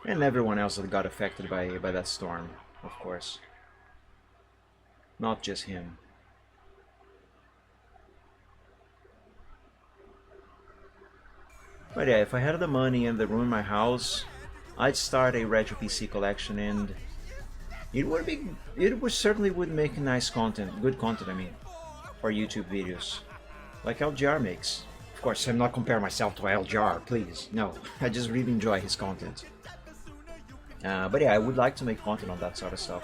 Speaker 1: And everyone else that got affected by that storm, of course. Not just him. But yeah, if I had the money and the room in my house, I'd start a retro PC collection, and it would certainly make nice content, good content I mean, for YouTube videos, like LGR makes. Of course, I'm not comparing myself to LGR, please, no, I just really enjoy his content. But yeah, I would like to make content on that sort of stuff.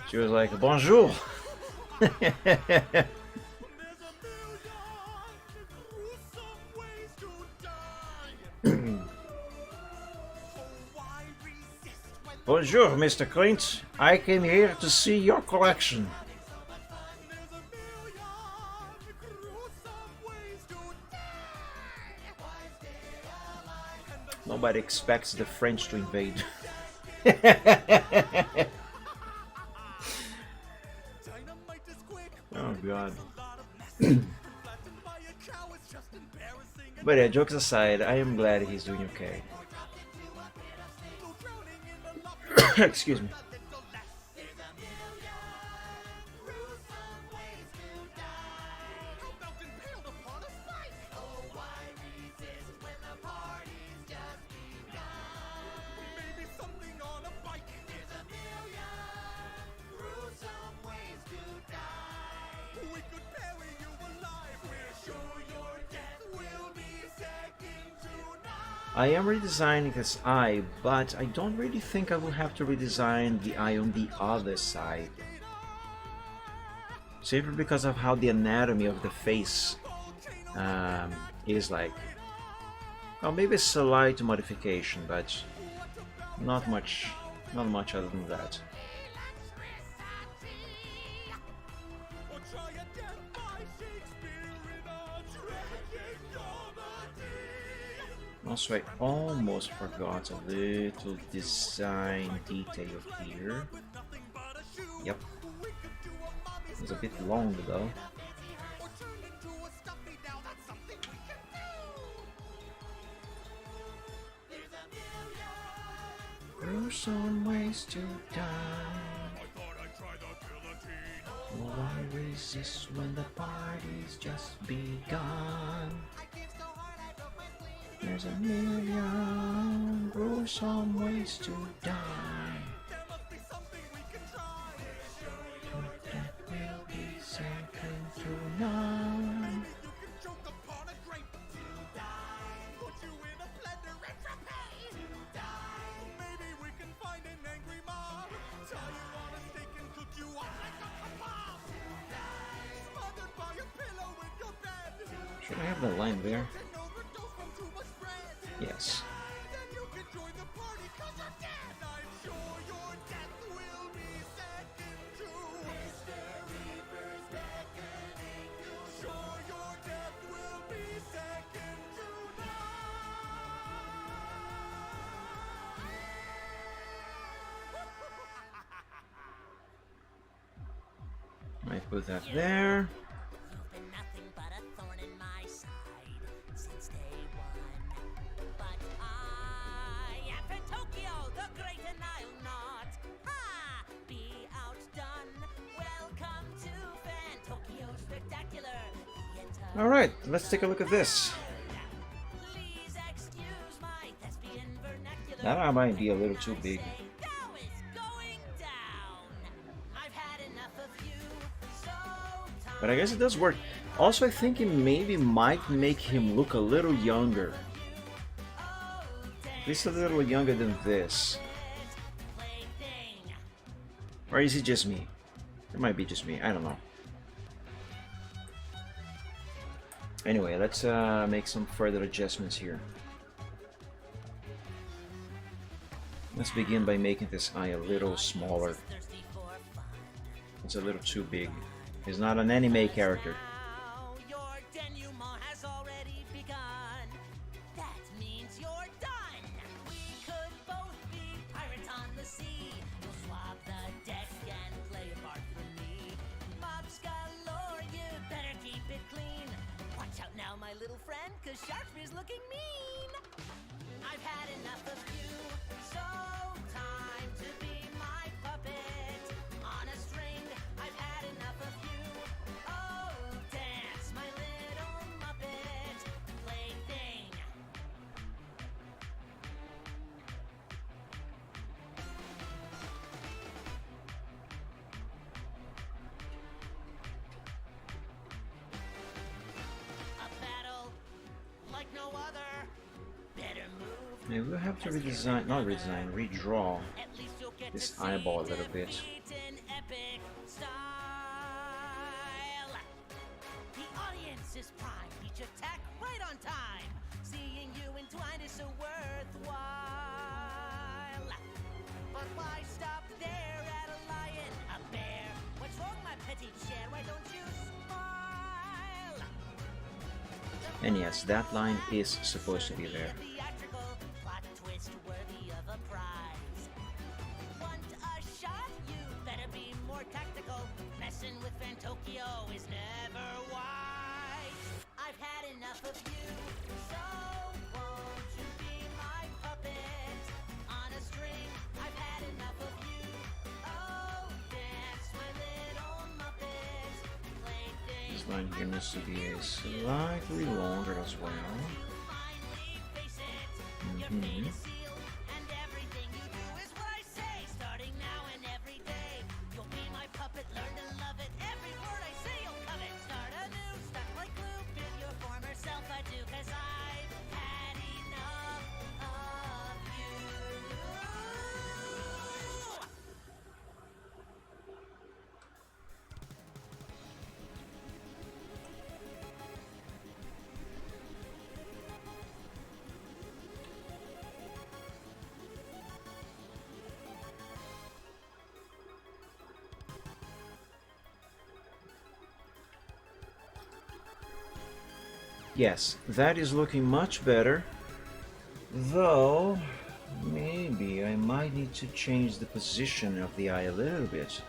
Speaker 1: She was like, bonjour! Bonjour, Mr. Clint. I came here to see your collection. Nobody expects the French to invade. Oh God. But yeah, jokes aside, I am glad he's doing okay. Excuse me. I am redesigning this eye, but I don't really think I will have to redesign the eye on the other side. Simply because of how the anatomy of the face is like. Well, maybe a slight modification, but not much other than that. Also, I almost forgot a little design detail here. Yep. It was a bit long though. There are some ways to die. Why resist when the party's just begun? There's a million gruesome ways to die. That will be second to none. Should I have the line there? Yes. I put that there. Alright, let's take a look at this. That might be a little too big. But I guess it does work. Also, I think it maybe might make him look a little younger. At least a little younger than this. Or is it just me? It might be just me, I don't know. Anyway, let's make some further adjustments here. Let's begin by making this eye a little smaller. It's a little too big. He's not an anime character.
Speaker 5: Now your denouement has already begun. That means you're done. We could both be pirates on the sea. You'll swab the deck and play a part for me. Mobs galore, you better keep it clean. Watch out now, my little friend, 'cause Sharkspeare's looking mean. I've had enough of you, so time to be my puppet on a string. I've had enough of you. Oh, dance, my little Muppet plaything. A battle like no other. Better move.
Speaker 1: Yeah, we'll have to redesign, not redesign, redraw
Speaker 5: At least you'll get
Speaker 1: this
Speaker 5: to see
Speaker 1: eyeball a little bit.
Speaker 5: defeat in epic style. The audience is primed, each attack right on time. Seeing you entwined is so worthwhile. But why stop there at a lion, a bear? What's wrong, my petite cher? Why don't you smile?
Speaker 1: And yes, that line is supposed to be there.
Speaker 5: Theatrical plot twist worthy of a prize. Want a shot? You better be more tactical. Messing with Fantokyo is never wise. I've had enough of you, so won't you be my puppet on a string? I've had enough of you. Oh, dance, my little Muppet plaything.
Speaker 1: This line here needs to be slightly longer as well.
Speaker 5: Finally face it. Your
Speaker 1: Mhm.
Speaker 5: fate is sealed, and everything you do is what I say. Starting now and every day, you'll be my puppet. Learn to love it. Every word I say, you'll covet. Start anew, stuck like glue. Bid your former self adieu, 'cause I've had enough of you.
Speaker 1: Yes, that is looking much better. Though, maybe I might need to change the position of the eye a little bit.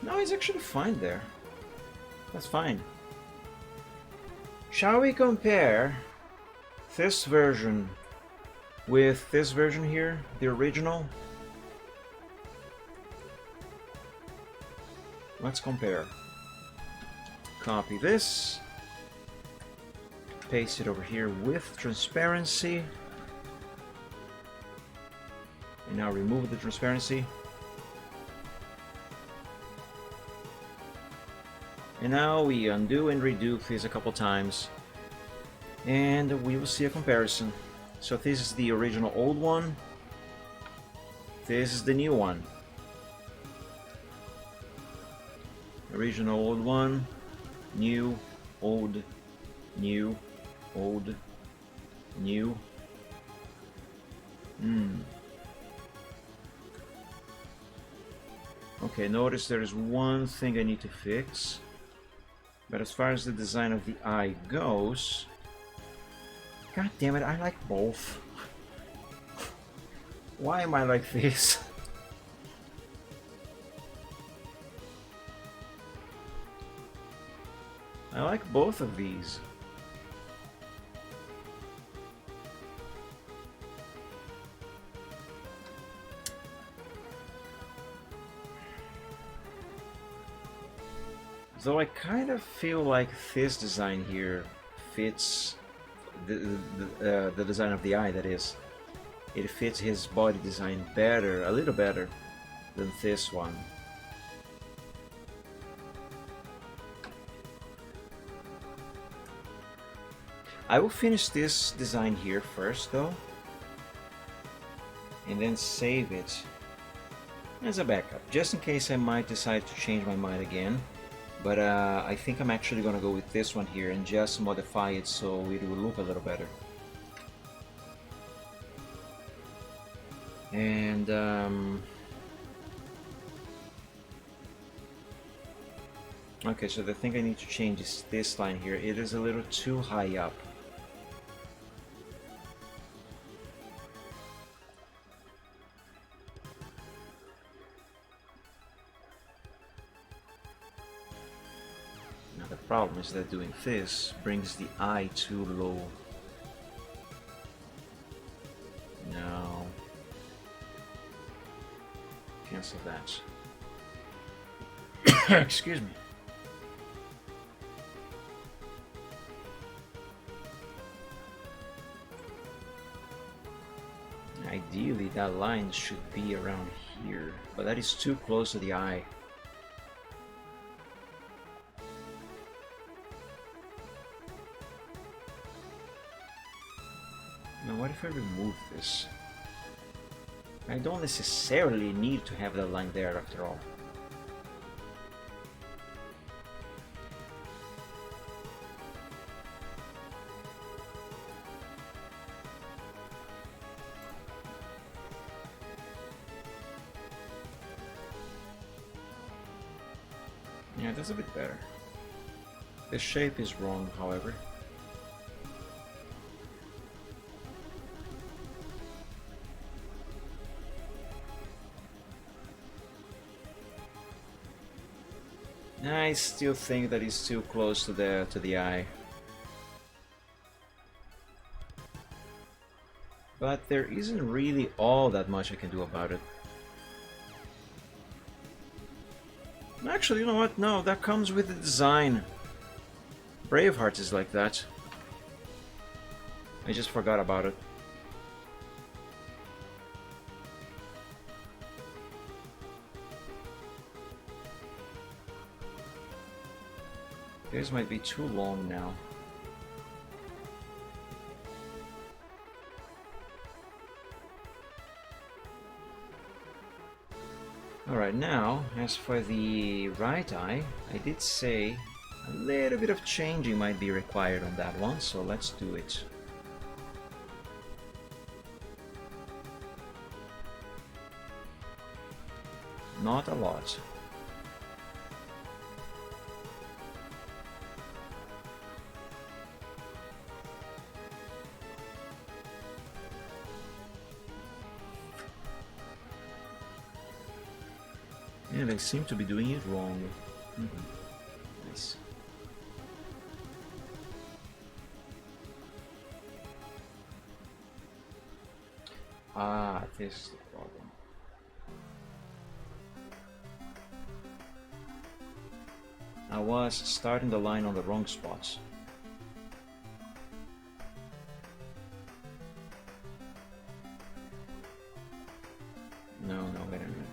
Speaker 1: No, it's actually fine there. That's fine. Shall we compare this version with this version here, the original? Let's compare. Copy this, paste it over here with transparency, and now remove the transparency. And now we undo and redo this a couple times, and we will see a comparison. So this is the original old one, this is the new one. Original old one, new, old, new, old, new. Okay, notice there is one thing I need to fix. But as far as the design of the eye goes, god damn it, I like both. Why am I like this? I like both of these. Though I kind of feel like this design here fits the design of the eye, that is. It fits his body design better, a little better than this one. I will finish this design here first though, and then save it as a backup, just in case I might decide to change my mind again But I think I'm actually gonna go with this one here and just modify it so it will look a little better. And okay, so the thing I need to change is this line here. It is a little too high up. Now the problem is that doing this brings the eye too low. No. Cancel that. Excuse me. Ideally, that line should be around here, but that is too close to the eye. Now, what if I remove this? I don't necessarily need to have that line there after all. Yeah, that's a bit better. The shape is wrong, however. I still think that it's too close to the eye. But there isn't really all that much I can do about it. Actually, you know what? No, that comes with the design. Braveheart is like that. I just forgot about it. This might be too long now. Alright, now, as for the right eye, I did say a little bit of changing might be required on that one, so let's do it. Not a lot. Yeah, they seem to be doing it wrong. Nice. Ah, this is the problem. I was starting the line on the wrong spots. No, wait a minute.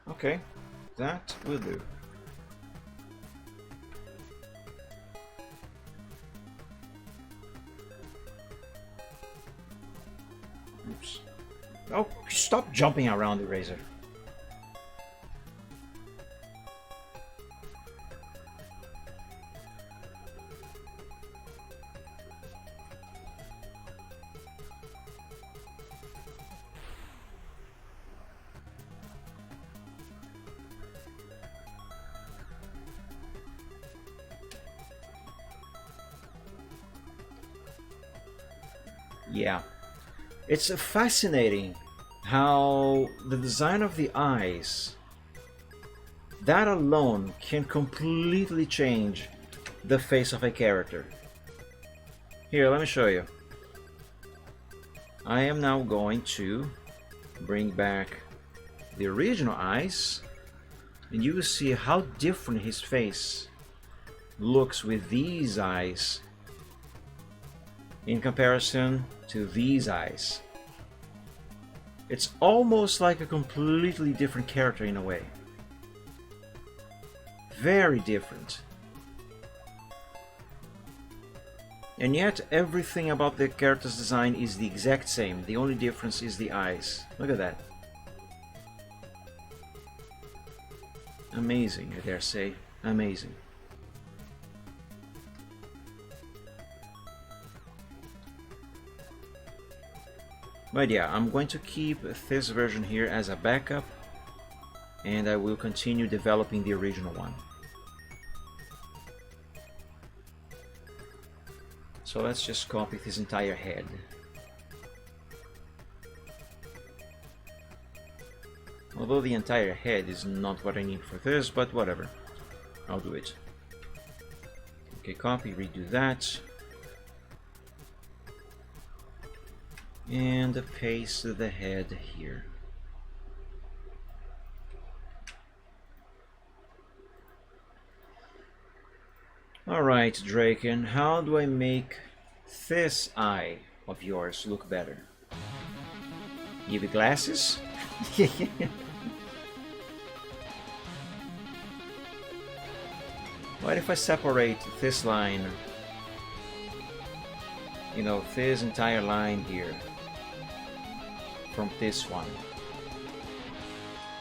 Speaker 1: Okay, that will do. Oops. Oh, stop jumping around the razor. Yeah, It's fascinating how the design of the eyes, that alone can completely change the face of a character. Here, let me show you. I am now going to bring back the original eyes, and you will see how different his face looks with these eyes in comparison to these eyes. It's almost like a completely different character in a way. Very different. And yet everything about the character's design is the exact same. The only difference is the eyes. Look at that. Amazing, I dare say. Amazing. But yeah, I'm going to keep this version here as a backup, and I will continue developing the original one. So let's just copy this entire head. Although the entire head is not what I need for this, but whatever. I'll do it. Okay, copy, redo that. And paste the head here. Alright, Draken, how do I make this eye of yours look better? Give it glasses? What if I separate this line, you know, this entire line here from this one?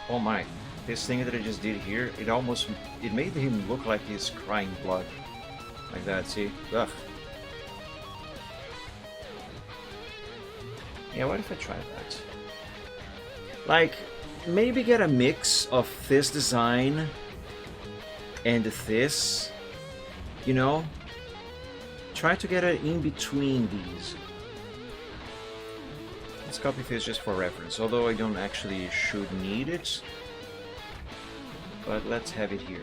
Speaker 1: Oh my, this thing that I just did here, it made him look like he's crying blood. Like that, see? Ugh. Yeah, what if I try that? Like, maybe get a mix of this design and this, you know? Try to get it in between these. Let's copy this just for reference, although I don't actually should need it. But let's have it here.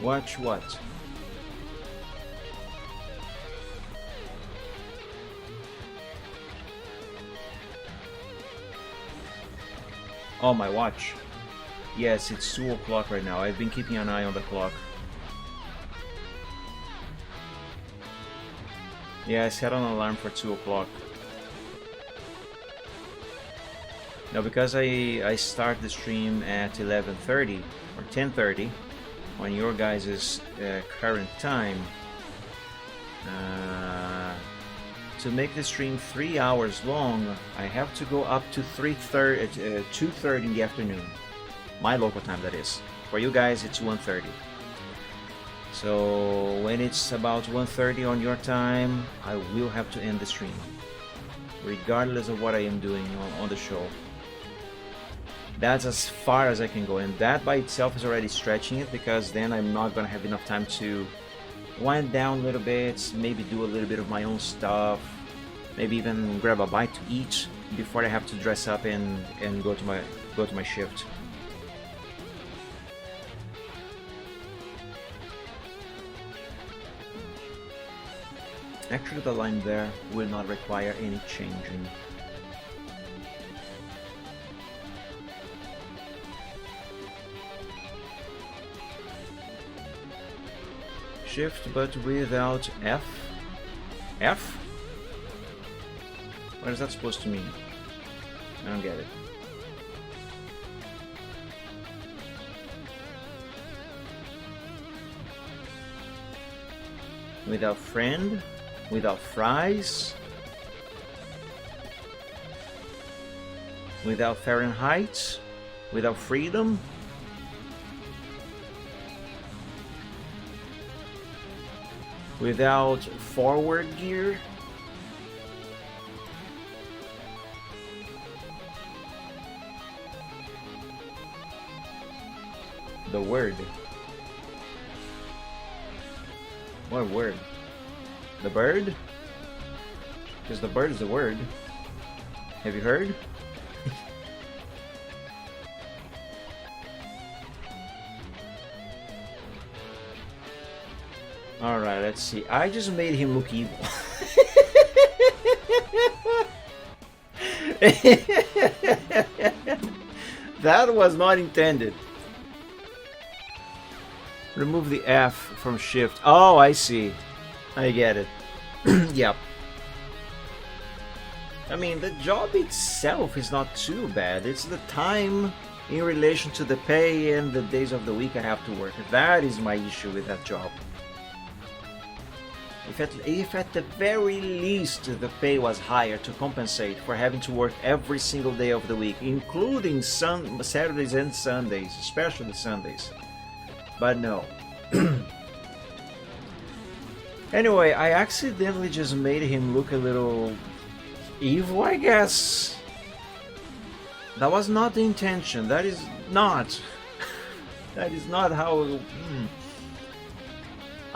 Speaker 1: Watch what? Oh, my watch. Yes, it's 2 o'clock right now. I've been keeping an eye on the clock. Yeah, I set an alarm for 2 o'clock. Now, because I start the stream at 11:30 or 10:30 on your guys' current time, to make the stream 3 hours long, I have to go up to 2:30 in the afternoon. My local time, that is. For you guys, it's 1:30. So when it's about 1:30 on your time, I will have to end the stream, regardless of what I am doing on the show. That's as far as I can go, and that by itself is already stretching it, because then I'm not gonna have enough time to wind down a little bit, maybe do a little bit of my own stuff, maybe even grab a bite to eat before I have to dress up and go to my shift. Actually, the line there will not require any changing. Shift, but without F? F? What is that supposed to mean? I don't get it. without friend, without fries, without Fahrenheit, without freedom. Without forward gear. The word. What word? The bird? Because the bird is the word. Have you heard? Alright, let's see. I just made him look evil. That was not intended. Remove the F from shift. Oh, I see. I get it. Yep. I mean, the job itself is not too bad. It's the time in relation to the pay and the days of the week I have to work. That is my issue with that job. If at the very least the pay was higher to compensate for having to work every single day of the week, including Saturdays and Sundays, especially Sundays. But no. Anyway, I accidentally just made him look a little evil, I guess. That was not the intention. That is not. That is not how.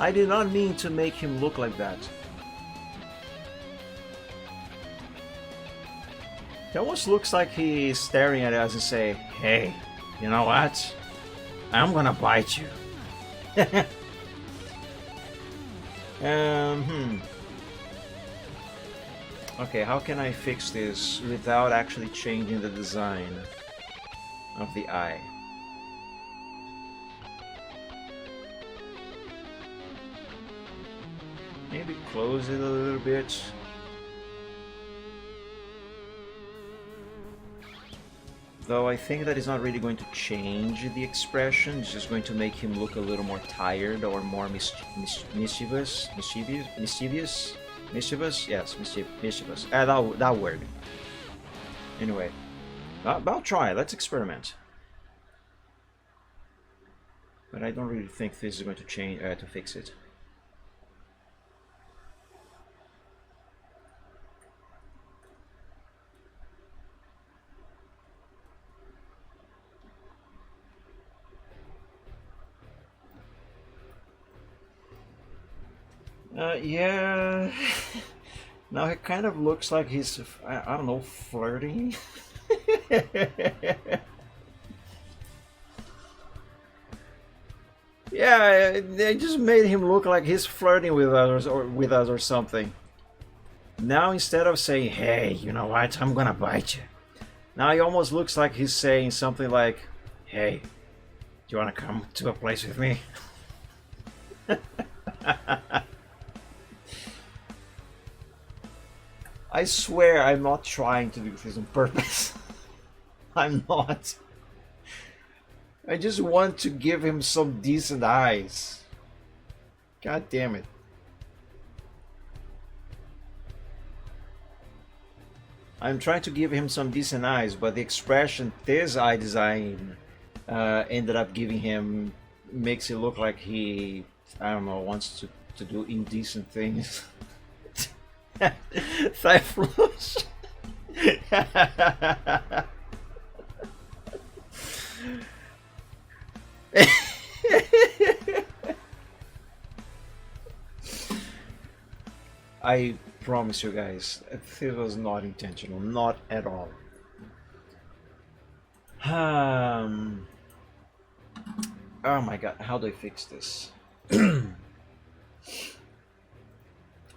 Speaker 1: I did not mean to make him look like that. It almost looks like he's staring at us and say, "Hey, you know what? I'm gonna bite you." Okay, how can I fix this without actually changing the design of the eye? Maybe close it a little bit. Though I think that is not really going to change the expression, it's just going to make him look a little more tired or more mischievous. Yes, mischievous. That word. Anyway, I'll try. Let's experiment. But I don't really think this is going to change to fix it. Yeah. Now it kind of looks like he's, I don't know, flirting. Yeah, they just made him look like he's flirting with us or something. Now instead of saying, "Hey, you know what? I'm gonna bite you," now he almost looks like he's saying something like, "Hey, do you wanna come to a place with me?" I swear I'm not trying to do this on purpose. I'm not. I just want to give him some decent eyes. God damn it. I'm trying to give him some decent eyes, but the expression this eye design ended up giving him makes it look like he, I don't know, wants to do indecent things. Thigh flush. I promise you guys, it was not intentional, not at all. Oh my god, how do I fix this?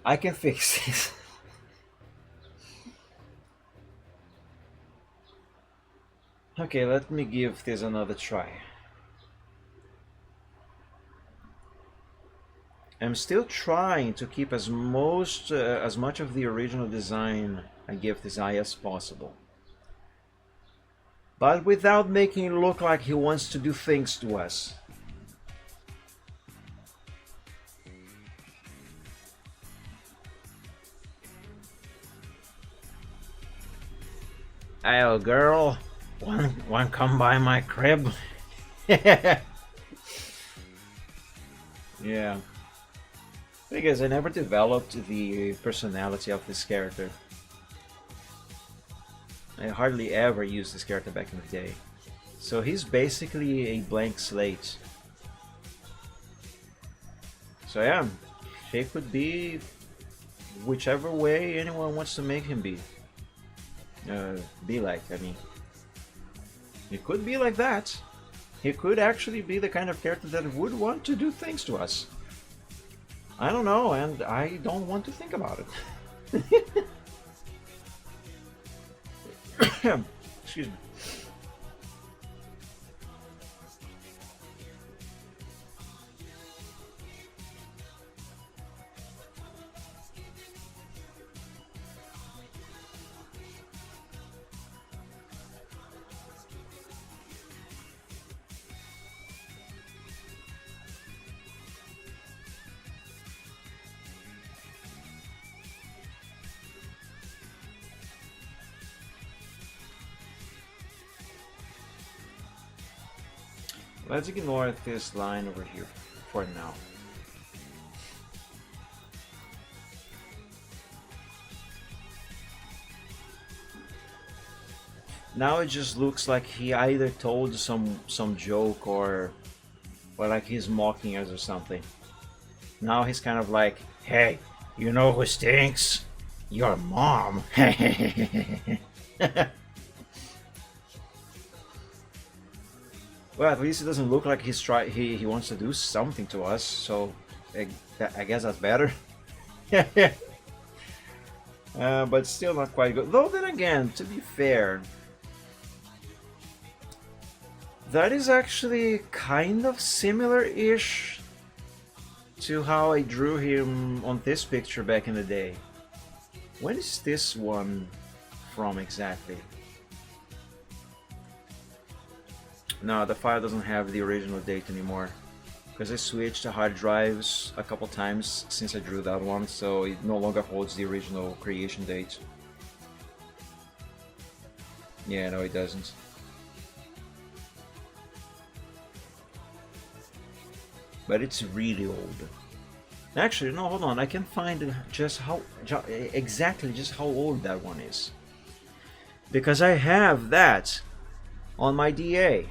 Speaker 1: I can fix this. Okay, let me give this another try. I'm still trying to keep as much of the original design I give this eye as possible, but without making it look like he wants to do things to us. Oh, girl, one come by my crib. Yeah. Because I never developed the personality of this character. I hardly ever used this character back in the day. So he's basically a blank slate. So yeah, he could be whichever way anyone wants to make him be. Be like, I mean. He could be like that. He could actually be the kind of character that would want to do things to us. I don't know, and I don't want to think about it. Excuse me. Let's ignore this line over here for now. Now it just looks like he either told some joke or like he's mocking us or something. Now he's kind of like, hey, you know who stinks? Your mom. Well, at least it doesn't look like he wants to do something to us, so I guess that's better. But still not quite good. Though then again, to be fair, that is actually kind of similar-ish to how I drew him on this picture back in the day. When is this one from exactly? No, the file doesn't have the original date anymore, because I switched to hard drives a couple times since I drew that one, so it no longer holds the original creation date. Yeah, no, it doesn't. But it's really old. Actually, no, hold on. I can find just exactly how old that one is, because I have that on my DA.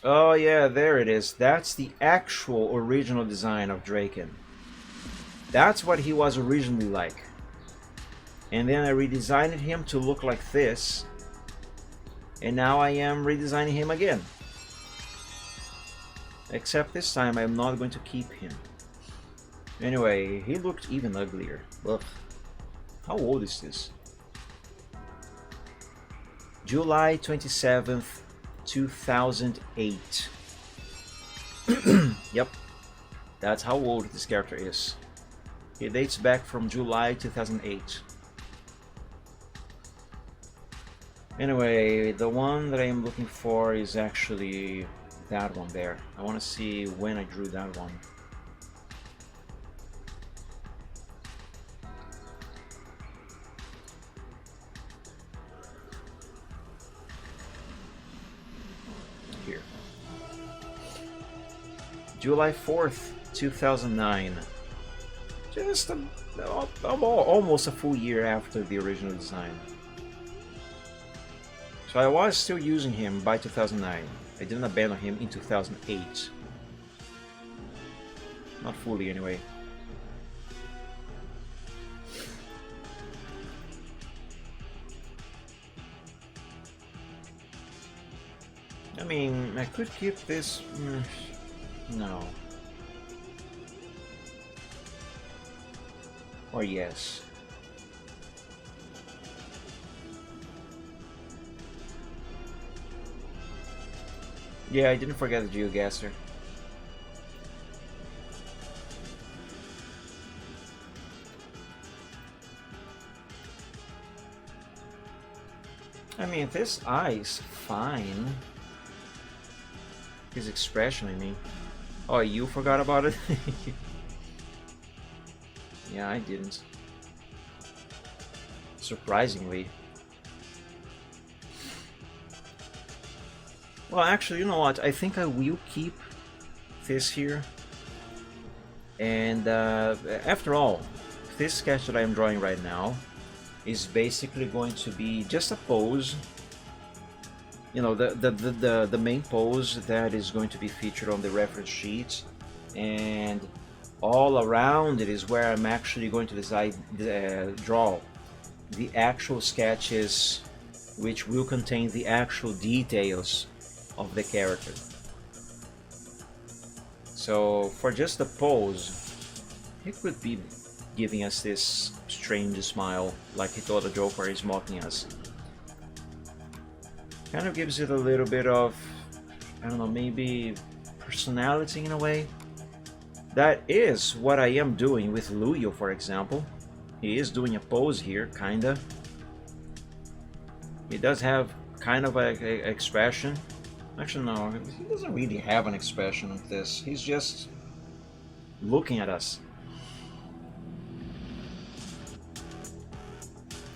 Speaker 1: Oh yeah, there it is. That's the actual original design of Draken. That's what he was originally like. And then I redesigned him to look like this. And now I am redesigning him again. Except this time I'm not going to keep him. Anyway, he looked even uglier. Ugh. How old is this? July 27th, 2008. Yep, that's how old this character is. It dates back from July 2008. Anyway, the one that I am looking for is actually that one there. I want to see when I drew that one. Here. July 4th, 2009. Just almost a full year after the original design. So I was still using him by 2009. I didn't abandon him in 2008. Not fully anyway. I mean, I could keep this... no. Or yes. Yeah, I didn't forget the GeoGuessr. I mean, this eye is fine. His expression, I mean. Oh, you forgot about it? Yeah, I didn't. Surprisingly. Well, actually, you know what? I think I will keep this here. And after all, this sketch that I am drawing right now is basically going to be just a pose. You know, the main pose that is going to be featured on the reference sheet, and all around it is where I'm actually going to draw the actual sketches, which will contain the actual details of the character. So for just the pose, he could be giving us this strange smile, like he thought the Joker is mocking us. Kind of gives it a little bit of, I don't know, maybe personality in a way. That is what I am doing with Luyo, for example. He is doing a pose here, kinda. He does have kind of a expression. Actually, no, he doesn't really have an expression of this. He's just looking at us.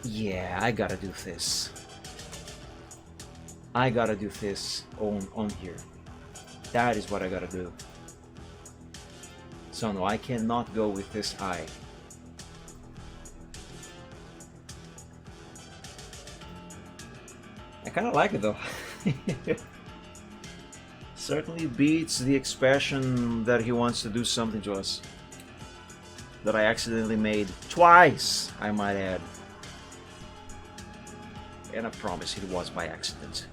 Speaker 1: Yeah, I gotta do this. I gotta do this on here. That is what I gotta do. So no, I cannot go with this eye. I kinda like it though. Certainly beats the expression that he wants to do something to us. That I accidentally made twice, I might add. And I promise it was by accident.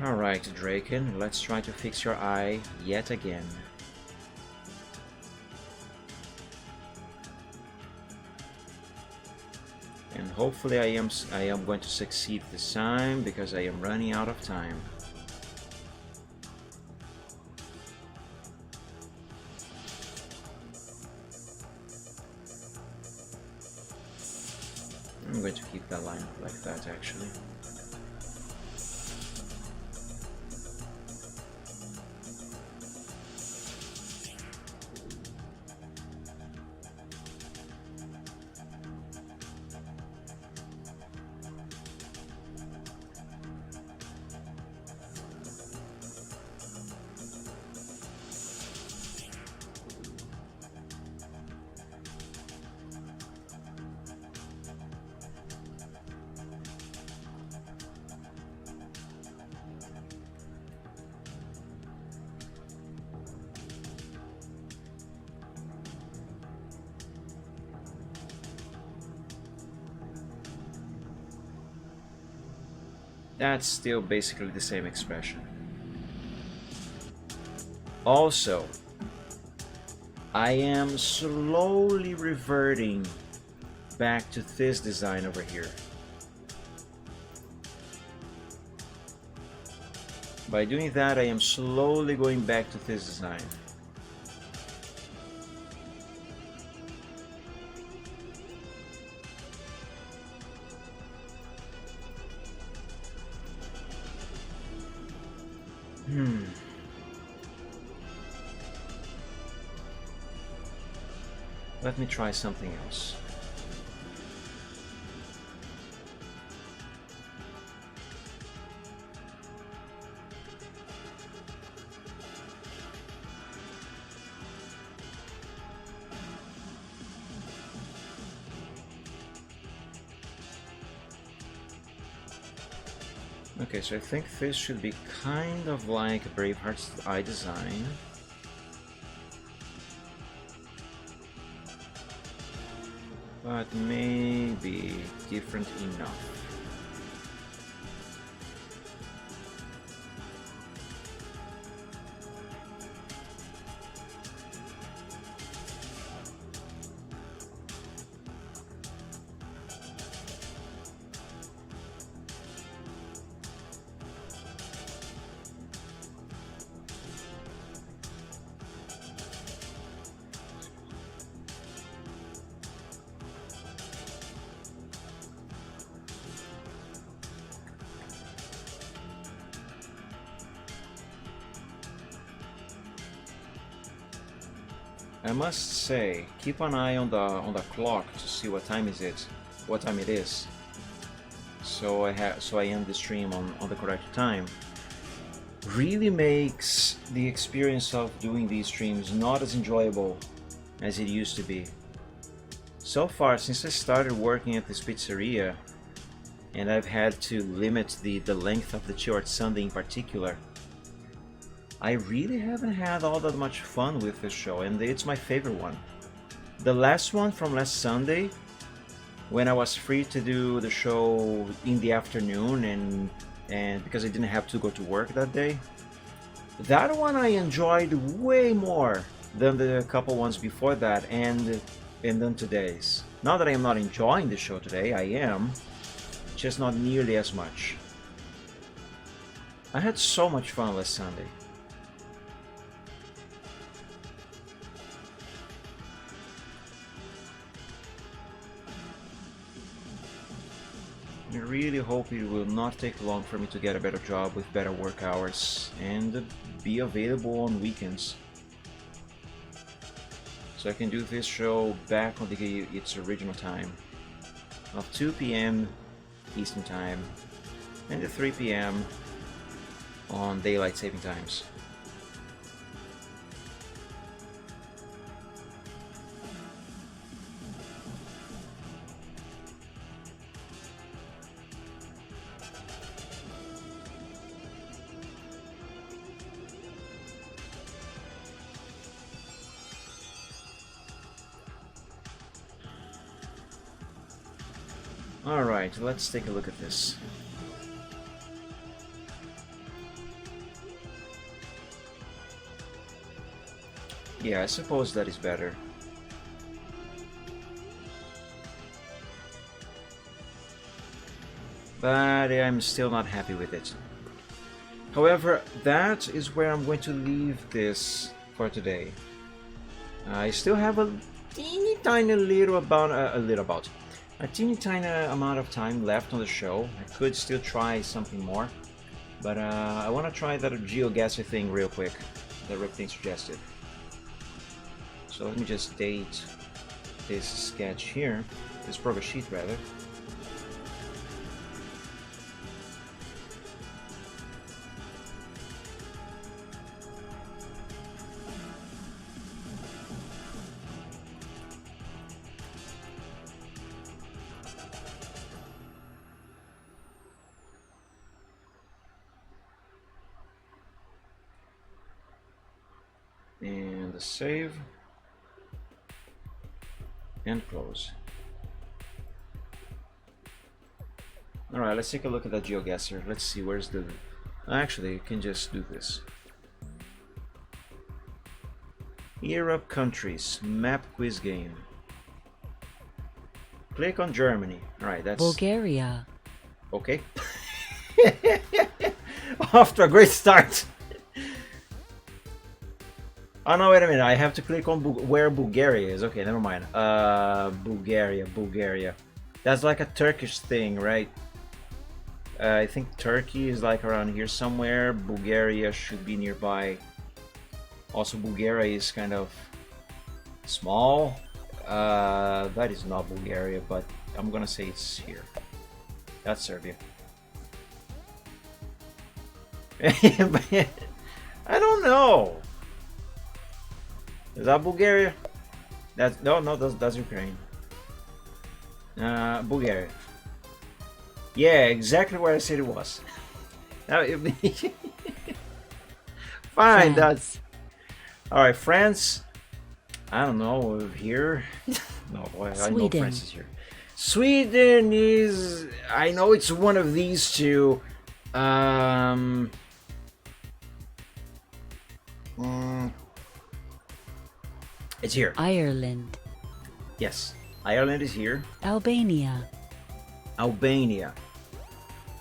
Speaker 1: Alright, Draken, let's try to fix your eye yet again. And hopefully I am going to succeed this time, because I am running out of time. I'm going to keep that line like that, actually. That's still basically the same expression. Also, I am slowly reverting back to this design over here. By doing that, I am slowly going back to this design. Let me try something else. Okay, so I think this should be kind of like Braveheart's eye design. But maybe different enough. I must say, keep an eye on the clock to see what time it is. So I end the stream on the correct time. Really makes the experience of doing these streams not as enjoyable as it used to be. So far, since I started working at this pizzeria, and I've had to limit the length of the Chill Art Sunday in particular, I really haven't had all that much fun with this show, and it's my favorite one. The last one from last Sunday, when I was free to do the show in the afternoon and because I didn't have to go to work that day, that one I enjoyed way more than the couple ones before that and then today's. Not that I am not enjoying the show today, I am, just not nearly as much. I had so much fun last Sunday. I really hope it will not take long for me to get a better job with better work hours and be available on weekends, so I can do this show back on its original time of 2 p.m. Eastern Time and at 3 p.m. on Daylight Saving Times. Alright, let's take a look at this. Yeah, I suppose that is better. But I'm still not happy with it. However, that is where I'm going to leave this for today. I still have a teeny tiny amount of time left on the show. I could still try something more, but I want to try that GeoGuessr thing real quick that Ripting suggested. So let me just date this sketch here, this progress sheet rather. And the save and close. Alright, let's take a look at that GeoGuessr. Let's see where's the... Actually, you can just do this. Europe countries, map quiz game. Click on Germany. Alright, that's...
Speaker 8: Bulgaria.
Speaker 1: Okay. Off to a great start. Oh no, wait a minute, I have to click on where Bulgaria is. Okay, never mind. Bulgaria. That's like a Turkish thing, right? I think Turkey is like around here somewhere. Bulgaria should be nearby. Also, Bulgaria is kind of small. That is not Bulgaria, but I'm gonna say it's here. That's Serbia. I don't know. Is that Bulgaria? That's that's Ukraine. Bulgaria. Yeah, exactly where I said it was. Now fine.
Speaker 8: France.
Speaker 1: That's all right. France. I don't know here. No, I know
Speaker 8: Sweden.
Speaker 1: France is here. Sweden is. I know it's one of these two. It's here.
Speaker 8: Ireland.
Speaker 1: Yes, Ireland is here.
Speaker 8: Albania.
Speaker 1: Albania.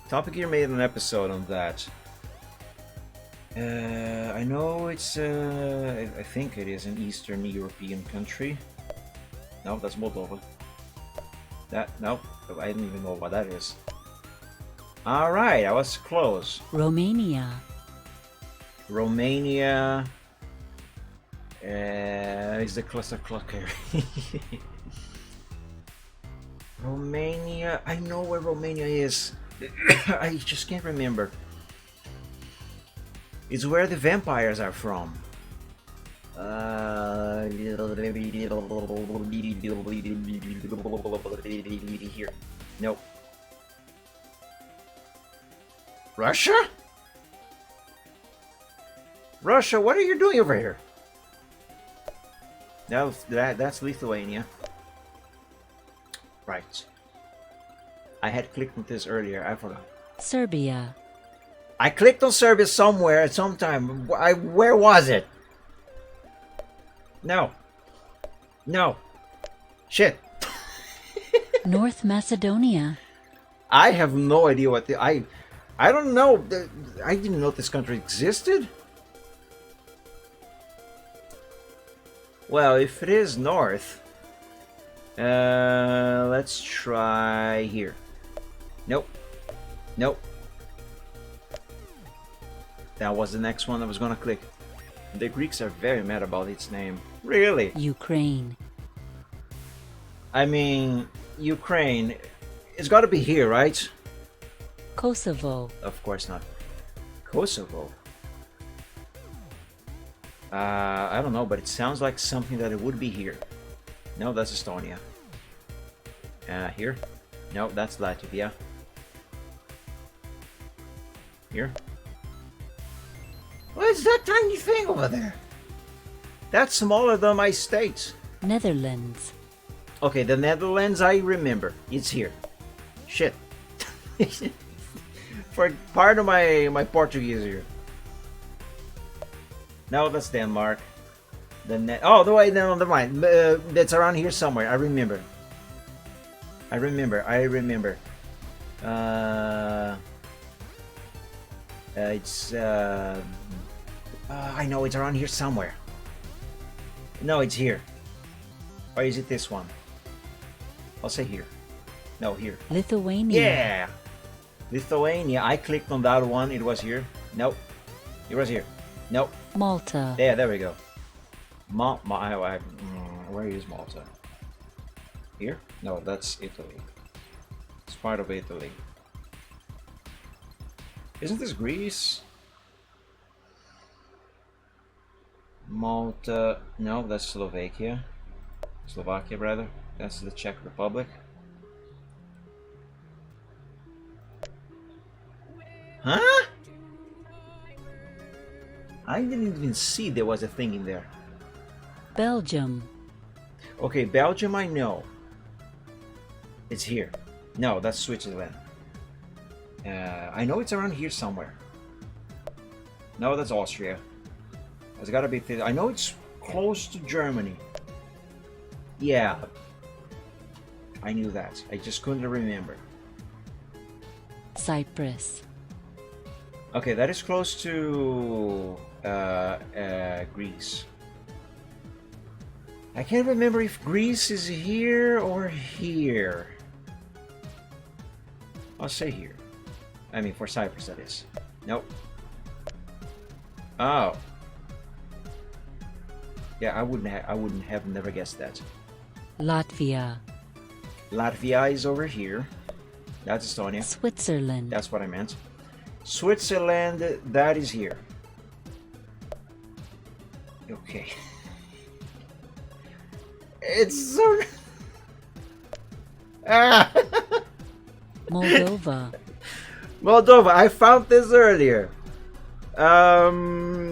Speaker 1: Topic here made an episode on that. I know it's. I think it is an Eastern European country. No, that's Moldova. No, I didn't even know what that is. All right, I was close.
Speaker 8: Romania.
Speaker 1: Romania. Is the cluster clock area? Romania. I know where Romania is. I just can't remember. It's where the vampires are from. Here. Nope. Russia? Russia, what are you doing over here? That's Lithuania. Right. I had clicked on this earlier, I forgot.
Speaker 8: Serbia.
Speaker 1: I clicked on Serbia somewhere at some time. Where was it? No. No. Shit.
Speaker 8: North Macedonia.
Speaker 1: I have no idea what I don't know. I didn't know this country existed. Well, if it is north, let's try here. Nope. Nope. That was the next one I was gonna click. The Greeks are very mad about its name. Really?
Speaker 8: Ukraine.
Speaker 1: I mean, Ukraine. It's gotta be here, right?
Speaker 8: Kosovo.
Speaker 1: Of course not. Kosovo. I don't know, but it sounds like something that it would be here. No, that's Estonia. Here? No, that's Latvia. Here? What's that tiny thing over there? That's smaller than my state.
Speaker 8: Netherlands.
Speaker 1: Okay, the Netherlands, I remember. It's here. Shit. For part of my Portuguese here. No, that's Denmark. Oh, the way, no, never mind. That's around here somewhere. I remember. It's I know it's around here somewhere. No, it's here. Or is it this one? I'll say here. No, here.
Speaker 8: Lithuania.
Speaker 1: Yeah! Lithuania. I clicked on that one. It was here. Nope. It was here. Nope.
Speaker 8: Malta.
Speaker 1: Yeah, there we go. Where is Malta? Here? No, that's Italy. It's part of Italy. Isn't this Greece? Malta. No, that's Slovakia. Slovakia, rather. That's the Czech Republic. Huh? I didn't even see there was a thing in there.
Speaker 8: Belgium.
Speaker 1: Okay, Belgium I know. It's here. No, that's Switzerland. I know it's around here somewhere. No, that's Austria. It's gotta be... I know it's close to Germany. Yeah. I knew that. I just couldn't remember.
Speaker 8: Cyprus.
Speaker 1: Okay, that is close to Greece. I can't remember if Greece is here or here. I'll say here. I mean, for Cyprus, that is. Nope. Oh. Yeah, I wouldn't have never guessed that.
Speaker 8: Latvia.
Speaker 1: Latvia is over here. That's Estonia.
Speaker 8: Switzerland.
Speaker 1: That's what I meant. Switzerland, that is here. Okay. It's so... Ah!
Speaker 8: Moldova.
Speaker 1: Moldova, I found this earlier.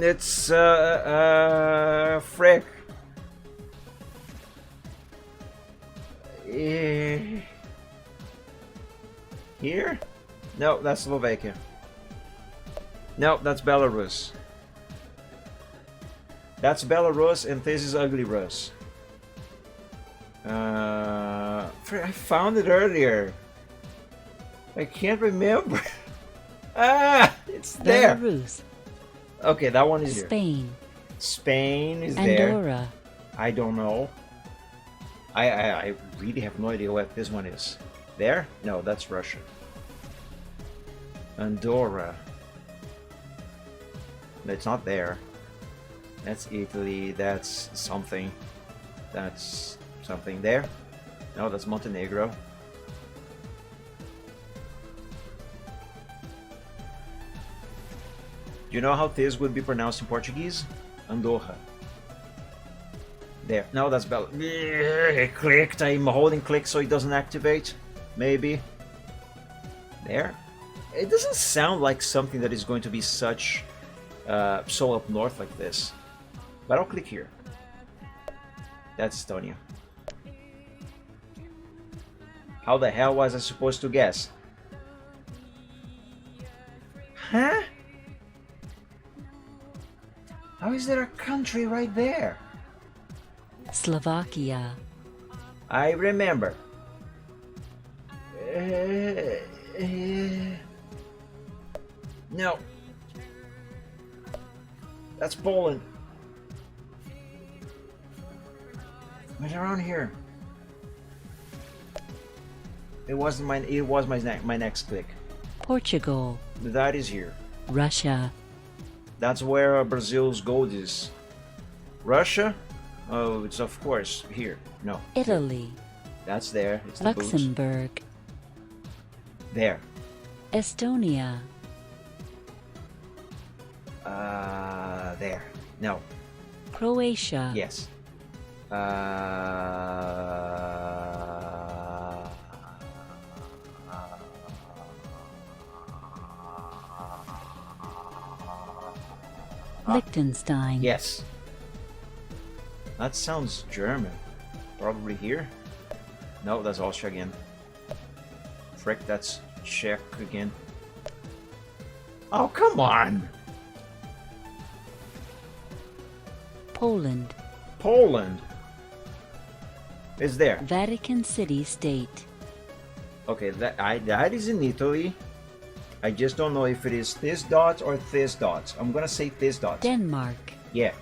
Speaker 1: It's frick. Here? No, that's Slovakia. No, that's Belarus. That's Belarus, and this is Ugly Rus. I found it earlier. I can't remember. It's there.
Speaker 8: Belarus.
Speaker 1: Okay, that one is here.
Speaker 8: Spain.
Speaker 1: Spain is there.
Speaker 8: Andorra.
Speaker 1: I don't know. I really have no idea what this one is. There? No, that's Russia. Andorra. It's not there. That's Italy. That's something. That's something there. No, that's Montenegro. Do you know how this would be pronounced in Portuguese? Andorra. There. No, that's Bel. It clicked. I'm holding click so it doesn't activate. Maybe. There. It doesn't sound like something that is going to be such so up north like this. But I'll click here. That's Estonia. How the hell was I supposed to guess? Huh? How is there a country right there?
Speaker 8: Slovakia.
Speaker 1: I remember. No. That's Poland. What's around here? It was my next click.
Speaker 8: Portugal.
Speaker 1: That is here.
Speaker 8: Russia.
Speaker 1: That's where Brazil's gold is. Russia? Oh, it's of course here. No.
Speaker 8: Italy.
Speaker 1: That's there. It's the boots.
Speaker 8: Luxembourg.
Speaker 1: There.
Speaker 8: Estonia.
Speaker 1: There. No.
Speaker 8: Croatia.
Speaker 1: Yes.
Speaker 8: Liechtenstein.
Speaker 1: Yes. That sounds German. Probably here. No, that's Austria again. Frick, that's Czech again. Oh, come on!
Speaker 8: Poland.
Speaker 1: Poland is there.
Speaker 8: Vatican City State.
Speaker 1: Okay, that is in Italy. I just don't know if it is this dot or this dot. I'm gonna say this dot.
Speaker 8: Denmark.
Speaker 1: Yeah.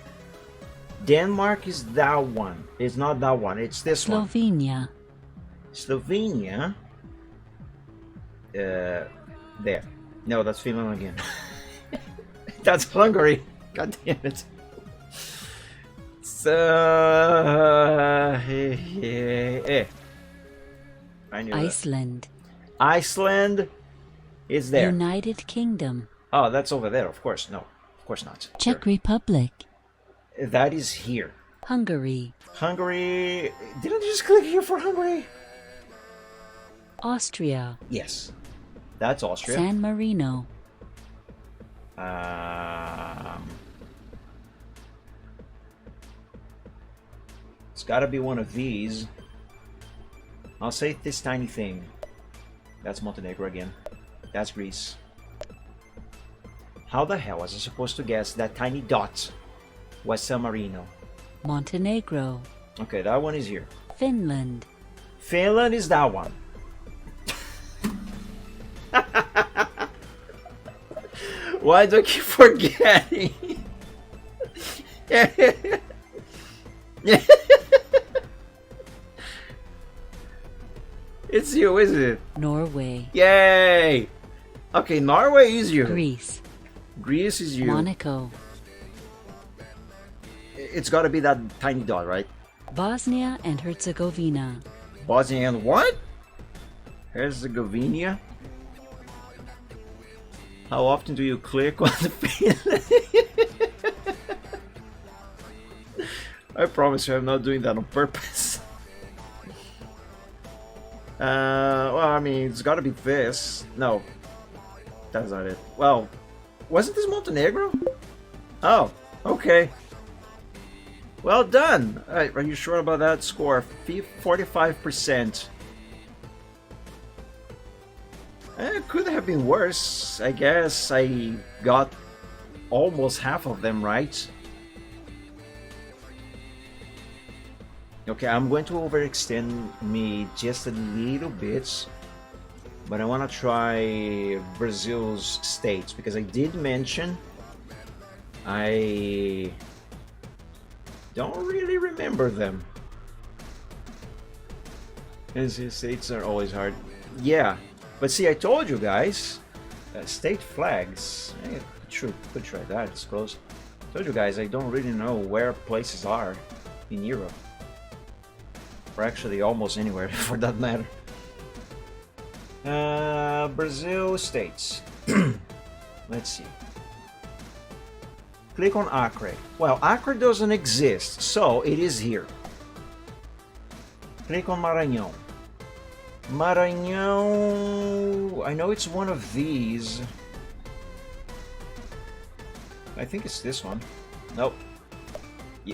Speaker 1: Denmark is that one. It's not that one. It's this one.
Speaker 8: Slovenia.
Speaker 1: Slovenia. There. No, that's Finland again. That's Hungary. God damn it. So, I knew
Speaker 8: Iceland.
Speaker 1: that. Iceland is there.
Speaker 8: United Kingdom.
Speaker 1: Oh, that's over there. Of course, no, of course not.
Speaker 8: Czech Republic.
Speaker 1: Sure. That is here.
Speaker 8: Hungary.
Speaker 1: Hungary. Didn't you just click here for Hungary?
Speaker 8: Austria.
Speaker 1: Yes, that's Austria.
Speaker 8: San Marino.
Speaker 1: It's got to be one of these. I'll say this tiny thing. That's Montenegro again. That's Greece. How the hell was I supposed to guess that tiny dot was San Marino?
Speaker 8: Montenegro.
Speaker 1: Okay, that one is here.
Speaker 8: Finland.
Speaker 1: Finland is that one. Why do I keep forgetting? It's you, isn't it?
Speaker 8: Norway.
Speaker 1: Yay! Okay, Norway is you.
Speaker 8: Greece.
Speaker 1: Greece is you.
Speaker 8: Monaco.
Speaker 1: It's got to be that tiny dot, right?
Speaker 8: Bosnia and Herzegovina.
Speaker 1: Bosnia and what? Herzegovina? How often do you click on the Finland? I promise you I'm not doing that on purpose. Well, I mean, it's gotta be this. No, that's not it. Well, wasn't this Montenegro? Oh, okay. Well done. Are you sure about that score? 45%. It could have been worse. I guess I got almost half of them right. Okay, I'm going to overextend me just a little bit, but I want to try Brazil's states because I did mention I don't really remember them. As the states are always hard. Yeah, but see, I told you guys, state flags. Could try that. It's close. Told you guys, I don't really know where places are in Europe. Or actually almost anywhere for that matter. Brazil states. Let's see. Click on Acre. Well, Acre doesn't exist, so it is here. Click on Maranhão. Maranhão, I know it's one of these. I think it's this one. Nope.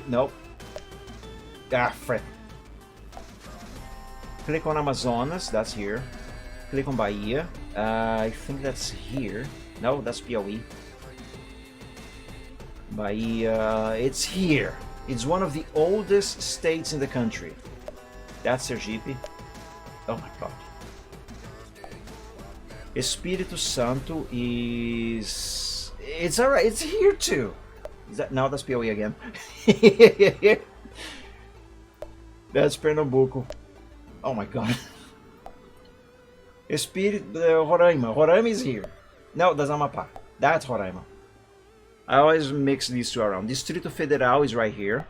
Speaker 1: Nope. Ah, frick. Click on Amazonas, that's here. Click on Bahia. I think that's here. No, that's Piauí. Bahia, it's here. It's one of the oldest states in the country. That's Sergipe. Oh my god. Espírito Santo is... It's alright, it's here too. Is that... No, that's Piauí again. That's Pernambuco. Oh my god. Espírito... Roraima. Roraima is here. No, that's Amapá. That's Roraima. I always mix these two around. Distrito Federal is right here.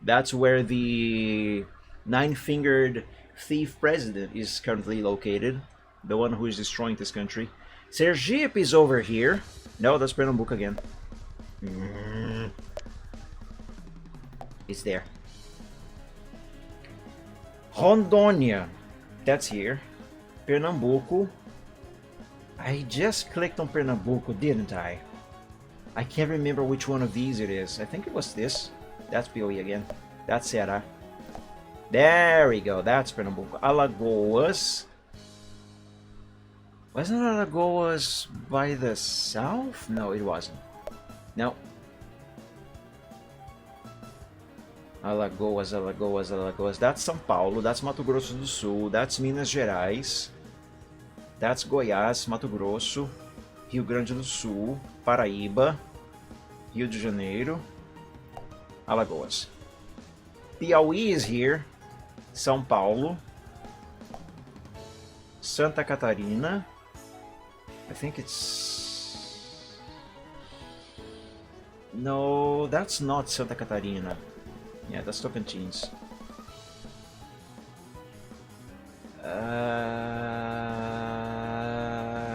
Speaker 1: That's where the nine-fingered thief president is currently located. The one who is destroying this country. Sergipe is over here. No, that's Pernambuco again. It's there. Rondônia. That's here. Pernambuco. I just clicked on Pernambuco, didn't I? I can't remember which one of these it is. I think it was this. That's Piauí again. That's Ceará. There we go. That's Pernambuco. Alagoas. Wasn't Alagoas by the south? No, it wasn't. No. Alagoas, Alagoas, Alagoas. That's São Paulo. That's Mato Grosso do Sul. That's Minas Gerais. That's Goiás, Mato Grosso. Rio Grande do Sul. Paraíba. Rio de Janeiro. Alagoas. Piauí is here. São Paulo. Santa Catarina. I think it's... No, that's not Santa Catarina. Yeah, that's Tocantins.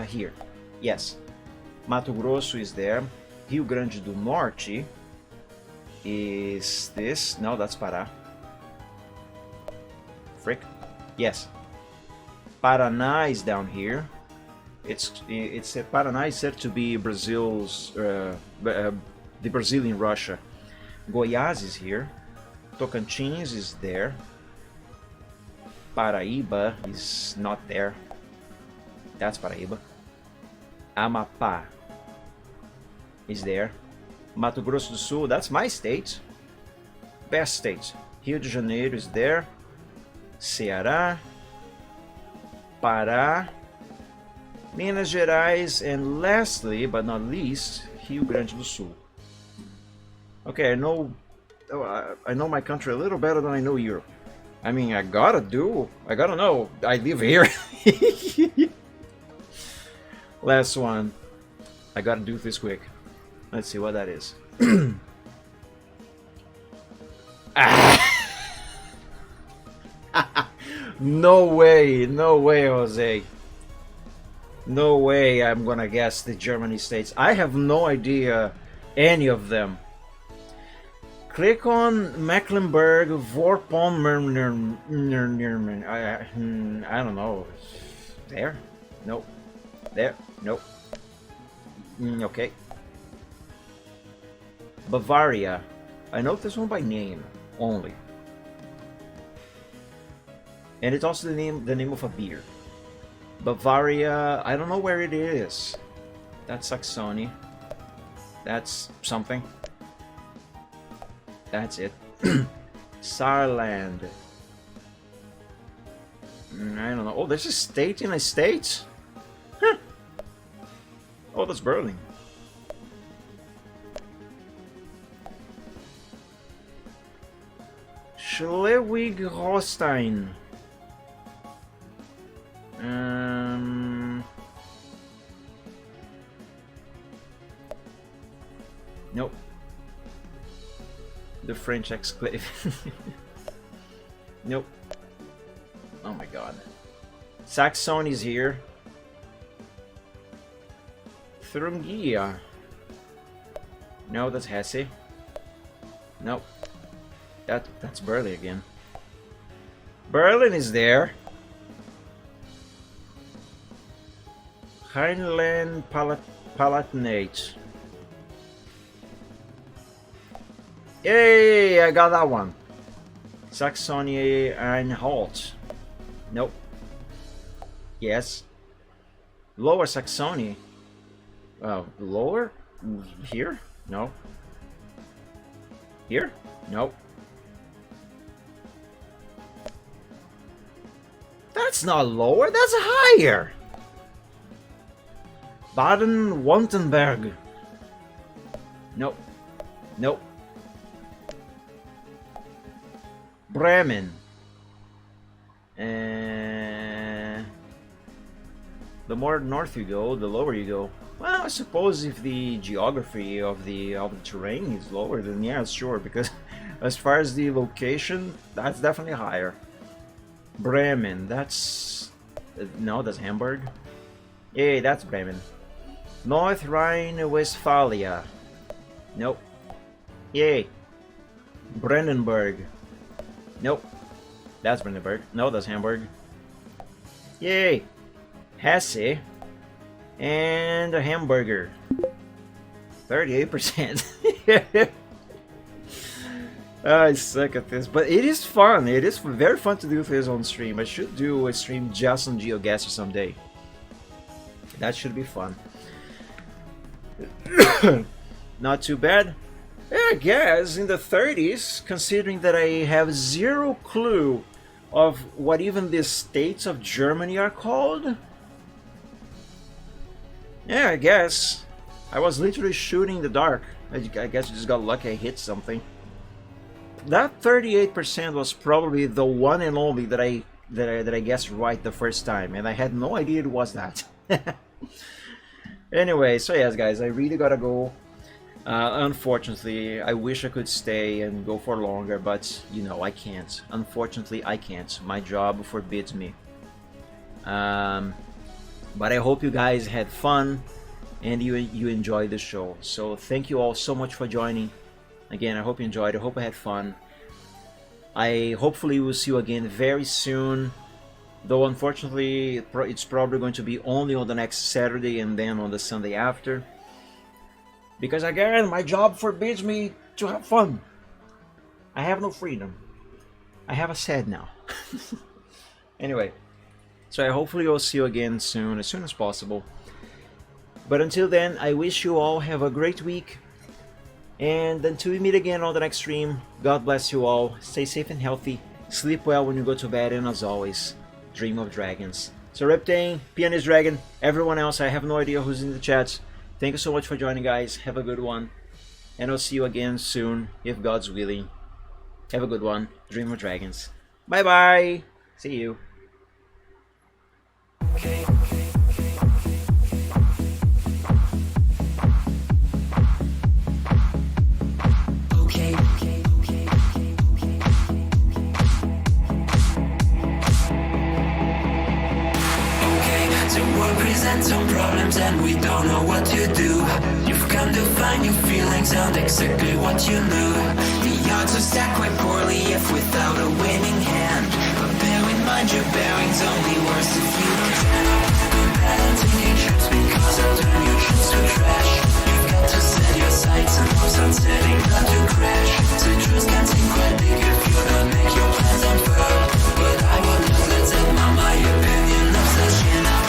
Speaker 1: Here. Yes. Mato Grosso is there. Rio Grande do Norte is this. No, that's Pará. Frick. Yes. Paraná is down here. It's Paraná is said to be Brazil's the Brazilian Russia. Goiás is here. Tocantins is there. Paraíba is not there. That's Paraíba. Amapá is there. Mato Grosso do Sul, that's my state. Best state. Rio de Janeiro is there. Ceará. Pará. Minas Gerais, and lastly, but not least, Rio Grande do Sul. Okay, I know my country a little better than I know Europe. I mean, I gotta know. I live here. Last one. I gotta do this quick. Let's see what that is. No way, Jose. No way I'm gonna guess the Germany states. I have no idea any of them. Click on Mecklenburg-Vorpommern. I don't know. There? Nope. There? Nope. Okay. Bavaria. I know this one by name only. And it's also the name of a beer. Bavaria, I don't know where it is. That's Saxony. That's something. That's it. Saarland. I don't know. Oh, there's a state in a state? Huh. Oh, that's Berlin. Schleswig-Holstein. Nope. The French exclave. Nope. Oh my god. Saxony's here. Thuringia. No, that's Hesse. Nope. That's Berlin again. Berlin is there. Rhineland-Palatinate. Yay! I got that one. Saxony-Anhalt. Nope. Yes. Lower Saxony. Lower? Here? No. Here? Nope. That's not lower, that's higher. Baden-Württemberg. Nope. Nope. Bremen. The more north you go, the lower you go. Well, I suppose if the geography of the terrain is lower, then yeah, sure. Because as far as the location, that's definitely higher. Bremen. That's no, that's Hamburg. Yeah, that's Bremen. North Rhine-Westphalia. Nope. Yay. Brandenburg. Nope. That's Brandenburg. No, that's Hamburg. Yay. Hesse. And a hamburger. 38%. I suck at this, but it is fun. It is very fun to do this on stream. I should do a stream just on GeoGuessr someday. That should be fun. Not too bad. Yeah, I guess in the 30s, considering that I have zero clue of what even the states of Germany are called. Yeah, I guess. I was literally shooting in the dark. I guess I just got lucky I hit something. That 38% was probably the one and only that I guessed right the first time, and I had no idea it was that. Anyway, so yes guys, I really gotta go. Unfortunately, I wish I could stay and go for longer, but you know, I can't. Unfortunately, I can't. My job forbids me. But I hope you guys had fun and you enjoyed the show. So thank you all so much for joining. Again, I hope you enjoyed. I hope I had fun. I hopefully will see you again very soon. Though unfortunately, it's probably going to be only on the next Saturday and then on the Sunday after. Because again, my job forbids me to have fun. I have no freedom. I have a sad now. Anyway, so I hopefully will see you again soon, as soon as possible. But until then, I wish you all have a great week. And until we meet again on the next stream, God bless you all. Stay safe and healthy. Sleep well when you go to bed, and as always, dream of dragons. So Reptane, Pianist Dragon, everyone else, I have no idea who's in the chat. Thank you so much for joining, guys. Have a good one. And I'll see you again soon, if God's willing. Have a good one. Dream of dragons. Bye-bye. See you.
Speaker 5: Some problems and we don't know what to do. You've come to find your feelings and exactly what you knew. The odds are stacked quite poorly if without a winning hand. But bear in mind your bearing's only worse if you don't try. Don't bet on taking trips because they'll turn your trips to trash. You've got to set your sights and hopes on setting not to crash. So dreams can seem quite big if you don't make your plans unfurl. But I will not let them on my opinion of such enough.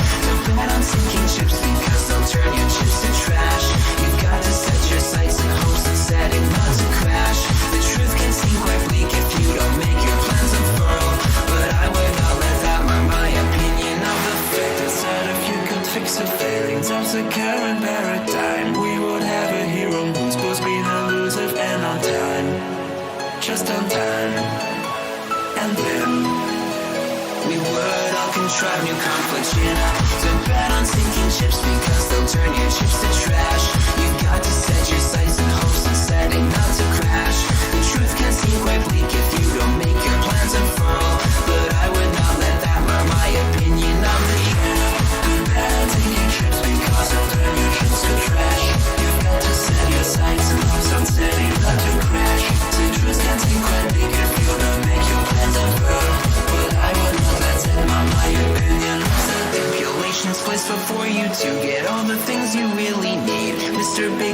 Speaker 5: Bet on sinking ships because they'll turn your chips to trash. You've got to set your sights and hopes and setting not to crash. The truth can seem quite bleak if you don't make your plans unfurl. But I would not let that mark my opinion of the fact that if you could fix the failings of the current paradigm, we would have a hero who's supposed to be elusive and on time. Just on time. And then we would all contrive new conflicts, you know. So bet on sinking ships because they'll turn your chips to trash. You've got to set your sights and hopes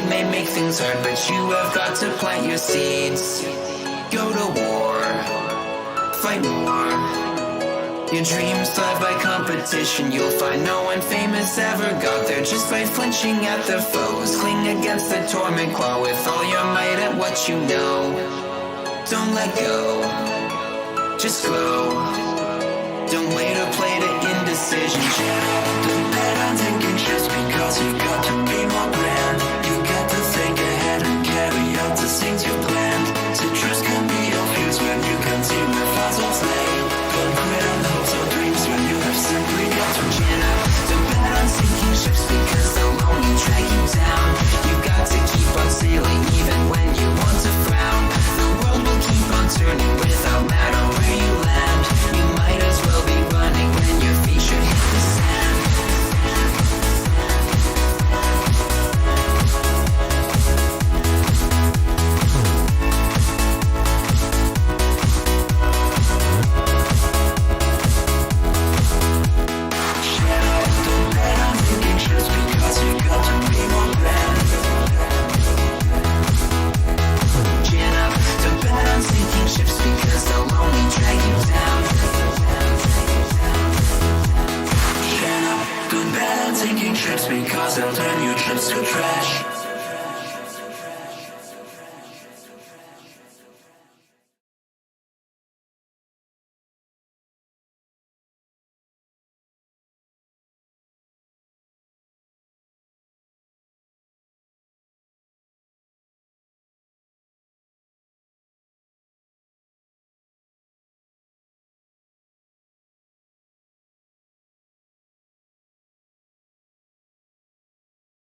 Speaker 5: may make things hard, but you have got to plant your seeds. Go to war, fight more. Your dreams thrive by competition. You'll find no one famous ever got there just by flinching at their foes. Cling against the torment, claw with all your might at what you know. Don't let go, just grow. Don't wait or play to indecision. Don't bet on thinking just because you